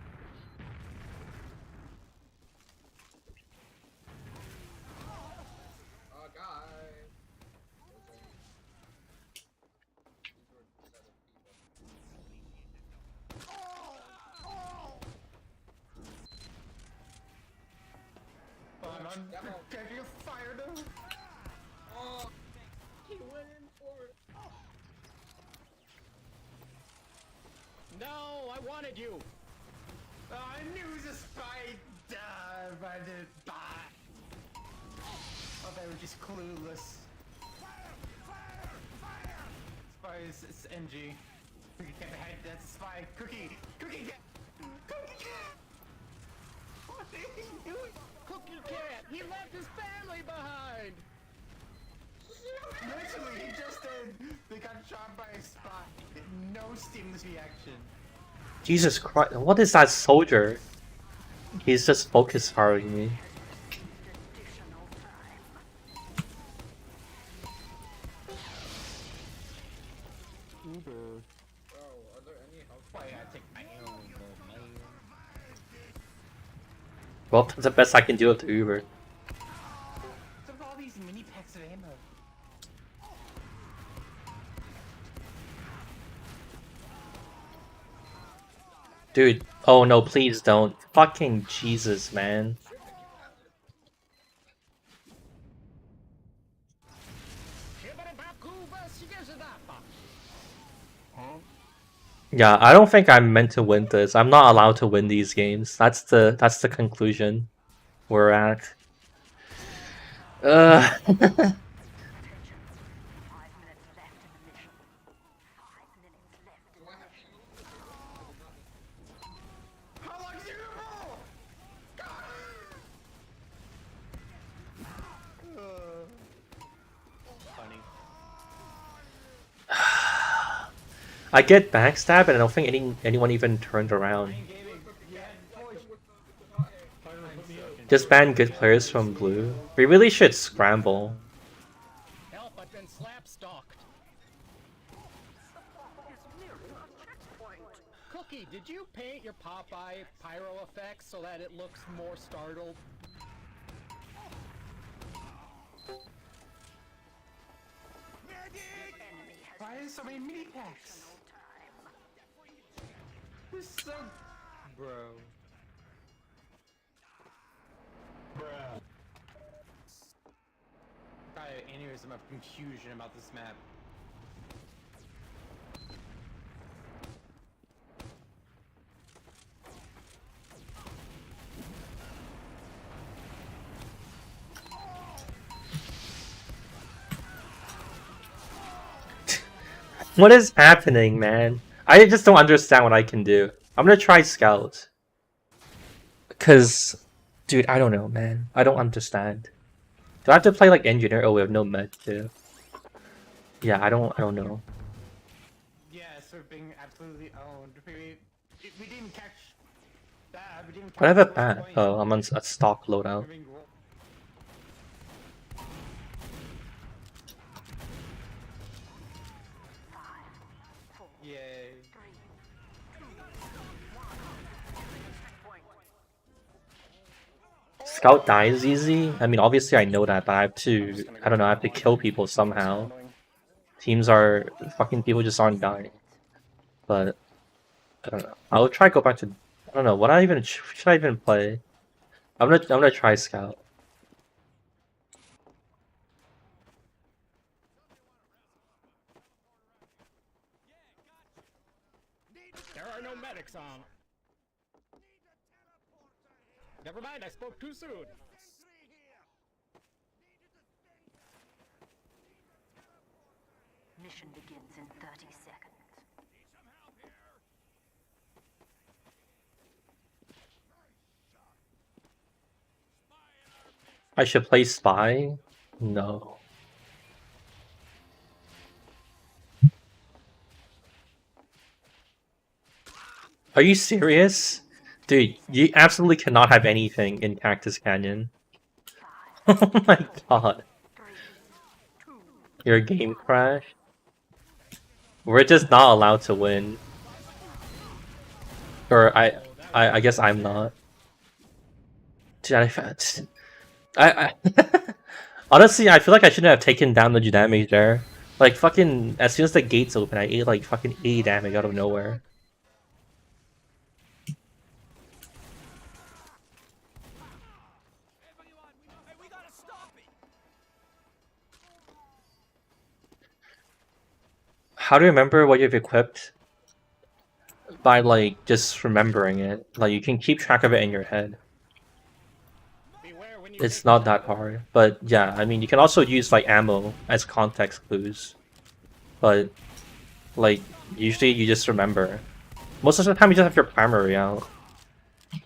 I'm getting fired up. No, I wanted you. I knew it was a spy, but I didn't die. Oh, they were just clueless. Spy is NG. Cookie get ahead, that's a spy. Cookie! Cookie get! Cookie get! What are you doing? Cookie cat. He left his family behind. Literally, he just did. They got shot by a spy. No stimulus reaction. Jesus Christ, what is that soldier? He's just focus firing me. Additional time. Why I take my own man. Well, that's the best I can do with the Uber. Look at all these mini packs of ammo. Dude, oh no, please don't. Fucking Jesus, man. Yeah, I don't think I'm meant to win this. I'm not allowed to win these games. That's the conclusion we're at. Attention. 5 minutes left in the mission. 5 minutes left in the mission. How long is your roll? Funny. I get backstab, and I don't think anyone even turned around. Just ban good players from blue. We really should scramble. Help! I've been slap stalked. Cookie, did you paint your Popeye pyro effects so that it looks more startled? Why are so many mini packs? This is so... Bro. Bruh. Got an aneurysm of confusion about this map. What is happening, man? I just don't understand what I can do. I'm gonna try scout. Cause, dude, I don't know, man. I don't understand. Do I have to play like engineer? Oh, we have no med too. Yeah, I don't know. Yes, we're being absolutely owned. We didn't catch that. We didn't catch I have a those bat. points. Oh, I'm on a stock loadout. We're being ro- Yay. Scout dies easy? I mean, obviously I know that, but I have to, I don't know, I have to kill people somehow. Teams are, fucking people just aren't dying. But, I don't know. I'll try to go back to, I don't know, should I even play? I'm gonna try Scout. There are no medics on. Never mind, I spoke too soon. Mission begins in 30 seconds. I should play Spy? No. Are you serious? Dude, you absolutely cannot have anything in Cactus Canyon. Oh my god. Your game crashed? We're just not allowed to win. Or I guess I'm not. Dude, I honestly, I feel like I shouldn't have taken damage there. Like fucking, as soon as the gates open, I ate like fucking 80 damage out of nowhere. How do you remember what you've equipped? By like just remembering it. Like you can keep track of it in your head. It's not that hard. But yeah, I mean you can also use like ammo as context clues. But like usually you just remember. Most of the time you just have your primary out.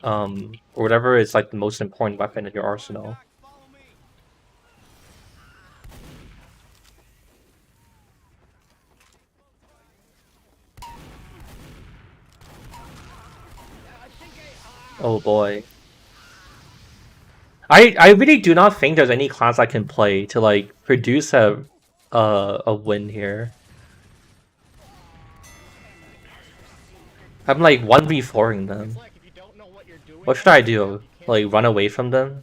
Or whatever is like the most important weapon in your arsenal. Oh boy. I really do not think there's any class I can play to like produce a win here. I'm like 1v4ing them. What should I do? Like run away from them?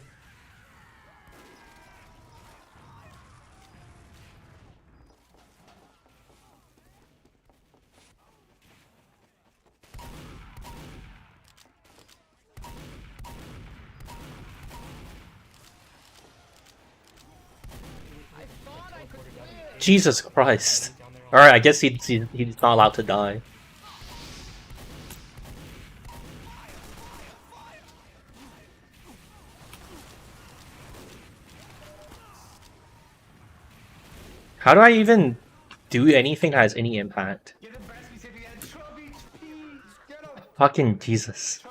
Jesus Christ. Alright, I guess he's not allowed to die. How do I even do anything that has any impact? Fucking Jesus.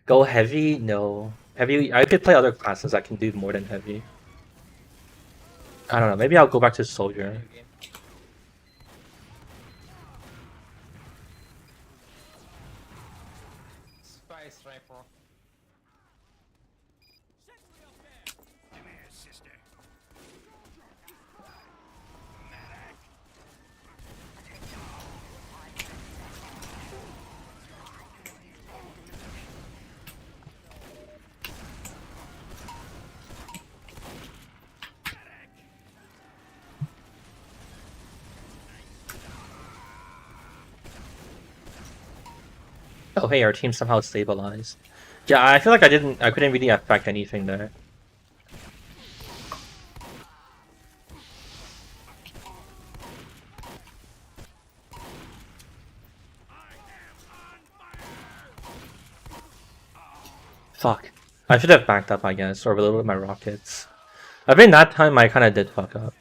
Go heavy? No. Heavy, I could play other classes that can do more than heavy. I don't know, maybe I'll go back to soldier. Spice rifle. Oh hey, our team somehow stabilized. Yeah, I feel like I couldn't really affect anything there. Fuck. I should have backed up, I guess, or reloaded my rockets. I think that time I kinda did fuck up.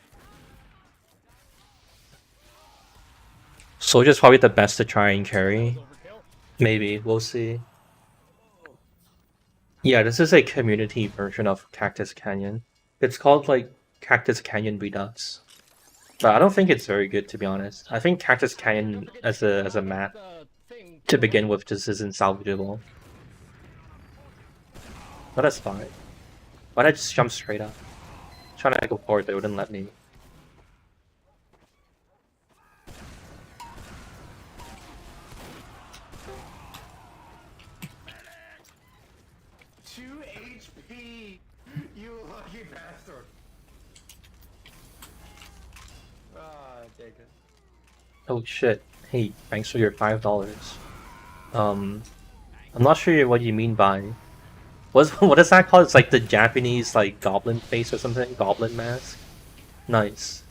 Soldier's probably the best to try and carry. Maybe, we'll see. Yeah, this is a community version of Cactus Canyon. It's called like Cactus Canyon Redux. But I don't think it's very good, to be honest. I think Cactus Canyon as a map to begin with just isn't salvageable. But that's fine. Why'd I just jump straight up? Trying to go forward, they wouldn't let me. HP! You lucky bastard! Ah, take it. Oh shit. Hey, thanks for your $5. I'm not sure what you mean by... What is that called? It's like the Japanese like goblin face or something? Goblin mask? Nice.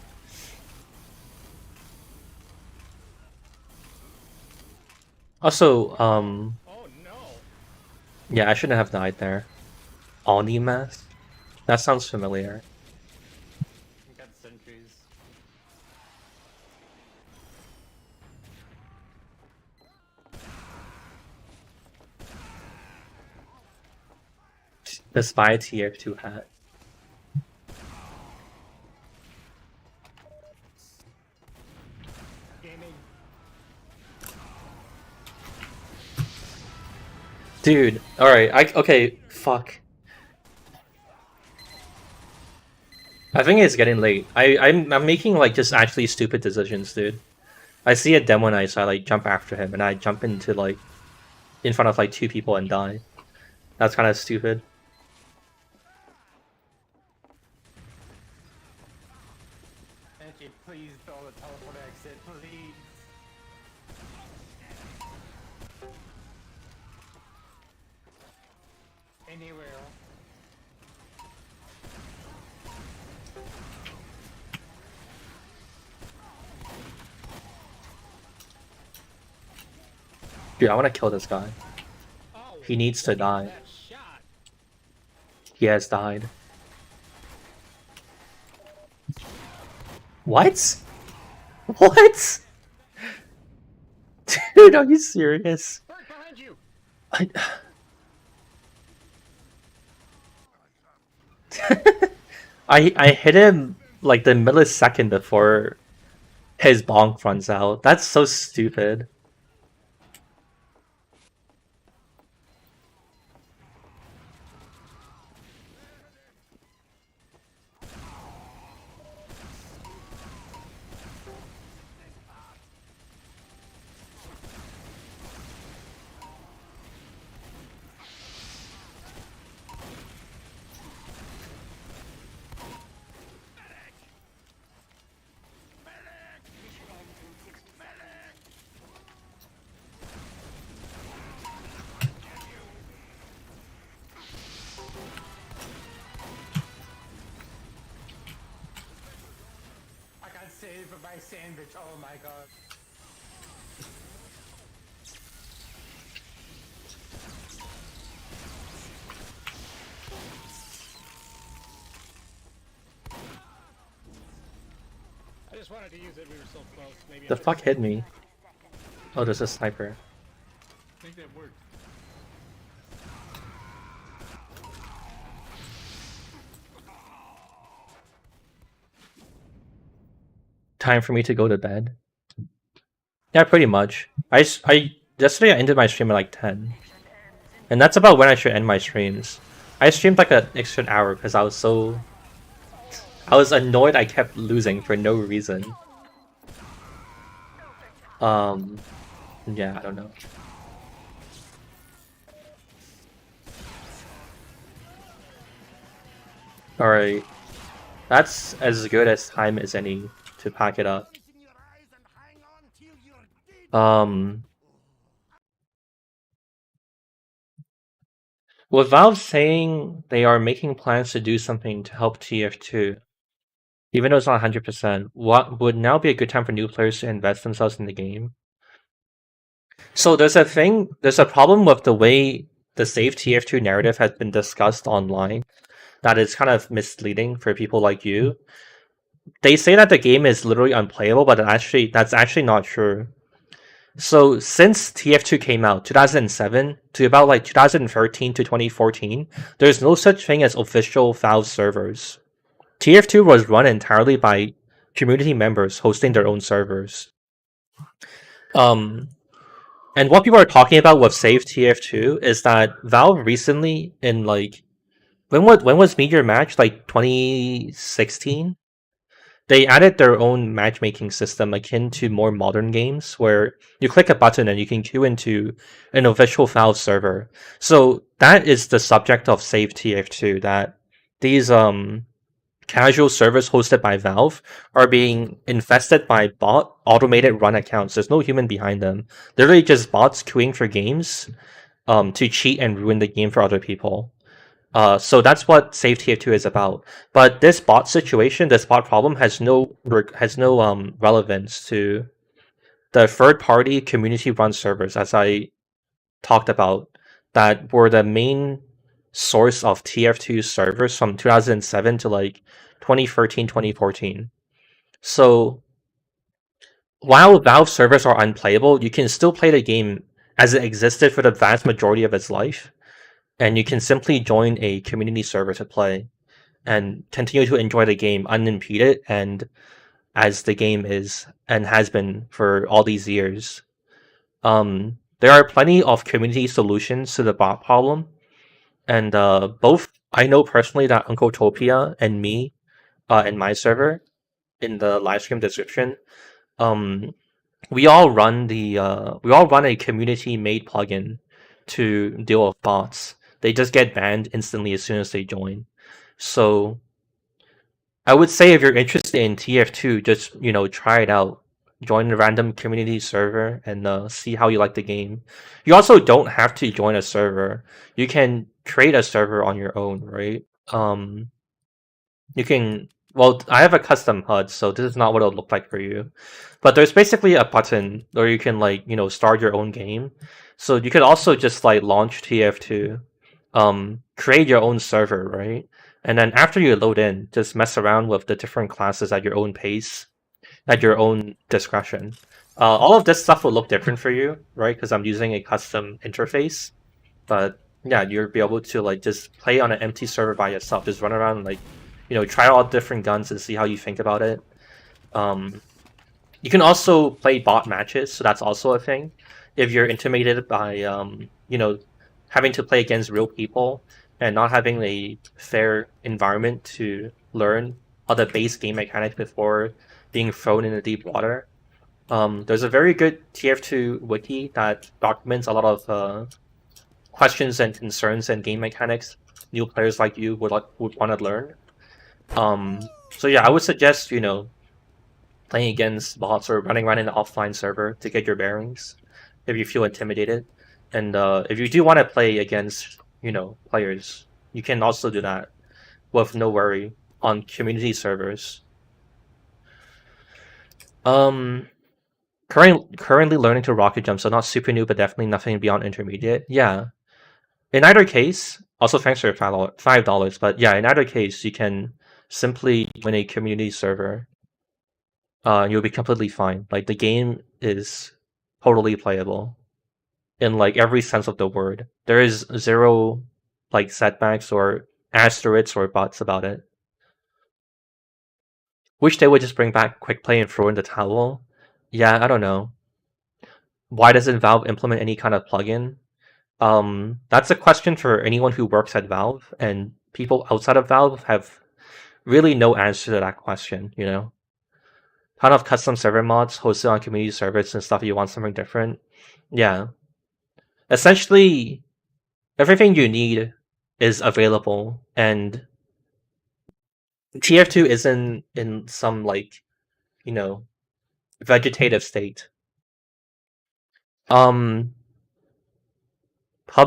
Also, Oh no. yeah, I shouldn't have died there. Oni mask? That sounds familiar. Got sentries. The Spy tf2 hat. Gaming. Dude, alright, okay, fuck. I think it's getting late. I'm making like just actually stupid decisions, dude. I see a demo and I like jump after him and I jump into like in front of like 2 people and die. That's kind of stupid. Angie, please build a teleport exit, please. Anywhere. Dude, I want to kill this guy. Oh, He needs to die. that shot. He has died. What? What? Dude, are you serious? Right behind you. I hit him like the millisecond before his bonk runs out. That's so stupid. I got saved by my sandwich, oh my god. I just wanted to use it. We were so close. Maybe The fuck hit me? Oh, there's a sniper. I think that worked. Time for me to go to bed? Yeah, pretty much. Yesterday I ended my stream at like 10. And that's about when I should end my streams. I streamed like an extra hour because I was annoyed I kept losing for no reason. Yeah, I don't know. Alright. That's as good as time as any to pack it up. With Valve saying they are making plans to do something to help TF2, even though it's not 100%, what would now be a good time for new players to invest themselves in the game? So there's a problem with the way the Save TF2 narrative has been discussed online that is kind of misleading for people like you. They say that the game is literally unplayable, but that's actually not true. So since TF2 came out, 2007 to about like 2013 to 2014, there's no such thing as official Valve servers. TF2 was run entirely by community members hosting their own servers. And what people are talking about with Save TF2 is that Valve recently, in like, when was Meteor Match, like 2016? They added their own matchmaking system akin to more modern games, where you click a button and you can queue into an official Valve server. So that is the subject of Save TF2, that these casual servers hosted by Valve are being infested by bot automated run accounts. There's no human behind them. Literally just bots queuing for games to cheat and ruin the game for other people. So that's what Save TF2 is about. But this bot situation, this bot problem, has no relevance to the third-party community-run servers, as I talked about, that were the main source of TF2 servers from 2007 to like 2013, 2014. So while Valve servers are unplayable, you can still play the game as it existed for the vast majority of its life, and you can simply join a community server to play and continue to enjoy the game unimpeded and as the game is and has been for all these years. There are plenty of community solutions to the bot problem, and both I know personally that Uncle Topia and me in my server in the livestream description, we all run a community made plugin to deal with bots. They just get banned instantly as soon as they join. So I would say if you're interested in TF2, just try it out. Join a random community server and see how you like the game. You also don't have to join a server. You can create a server on your own, right? You can. Well, I have a custom HUD, so this is not what it'll look like for you. But there's basically a button where you can start your own game. So you could also just launch TF2, create your own server, right? And then after you load in, just mess around with the different classes at your own pace, at your own discretion. All of this stuff will look different for you, right? Because I'm using a custom interface. But yeah, you'll be able to just play on an empty server by yourself. Just run around try all different guns and see how you think about it. You can also play bot matches, so that's also a thing. If you're intimidated by having to play against real people and not having a fair environment to learn all the base game mechanics before being thrown in the deep water, there's a very good TF2 wiki that documents a lot of questions and concerns and game mechanics new players like you would want to learn. So yeah, I would suggest playing against bots or running around in an offline server to get your bearings if you feel intimidated. And if you do want to play against players, you can also do that with no worry on community servers. Currently learning to rocket jump, so not super new, but definitely nothing beyond intermediate. Yeah. In either case, also thanks for your $5. But yeah, in either case, you can simply win a community server. You'll be completely fine. The game is totally playable in every sense of the word. There is zero setbacks or asterisks or buts about it. Wish they would just bring back quick play and throw in the towel. Yeah, I don't know. Why doesn't Valve implement any kind of plugin? That's a question for anyone who works at Valve, and people outside of Valve have really no answer to that question, Ton of custom server mods hosted on community servers and stuff if you want something different. Yeah. Essentially, everything you need is available, and TF2 isn't in some vegetative state. Pub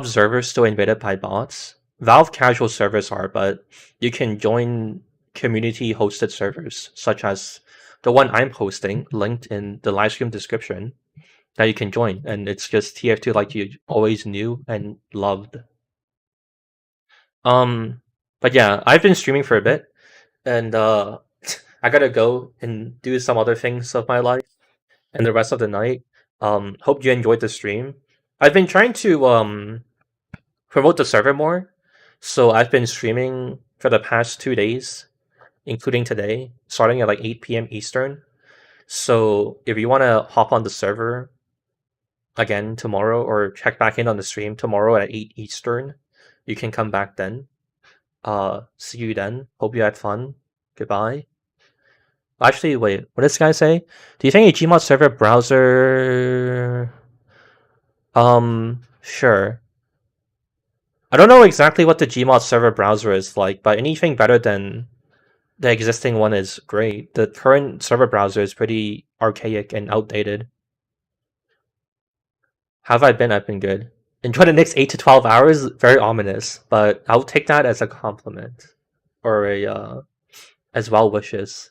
servers still invaded by bots. Valve casual servers are, but you can join community hosted servers, such as the one I'm hosting, linked in the livestream description, that you can join, and it's just TF2 like you always knew and loved. But yeah, I've been streaming for a bit, and I gotta go and do some other things of my life and the rest of the night. Hope you enjoyed the stream. I've been trying to promote the server more, so I've been streaming for the past 2 days including today, starting at like 8 p.m. Eastern. So if you want to hop on the server again tomorrow or check back in on the stream tomorrow at 8 Eastern, you can come back then. See you then. Hope you had fun. Goodbye. Actually, wait, what did this guy say? Do you think a Gmod server browser? Sure. I don't know exactly what the Gmod server browser is like, but anything better than the existing one is great. The current server browser is pretty archaic and outdated. How have I been? I've been good. Enjoy the next 8 to 12 hours? Very ominous, but I'll take that as a compliment. Or a, as well wishes.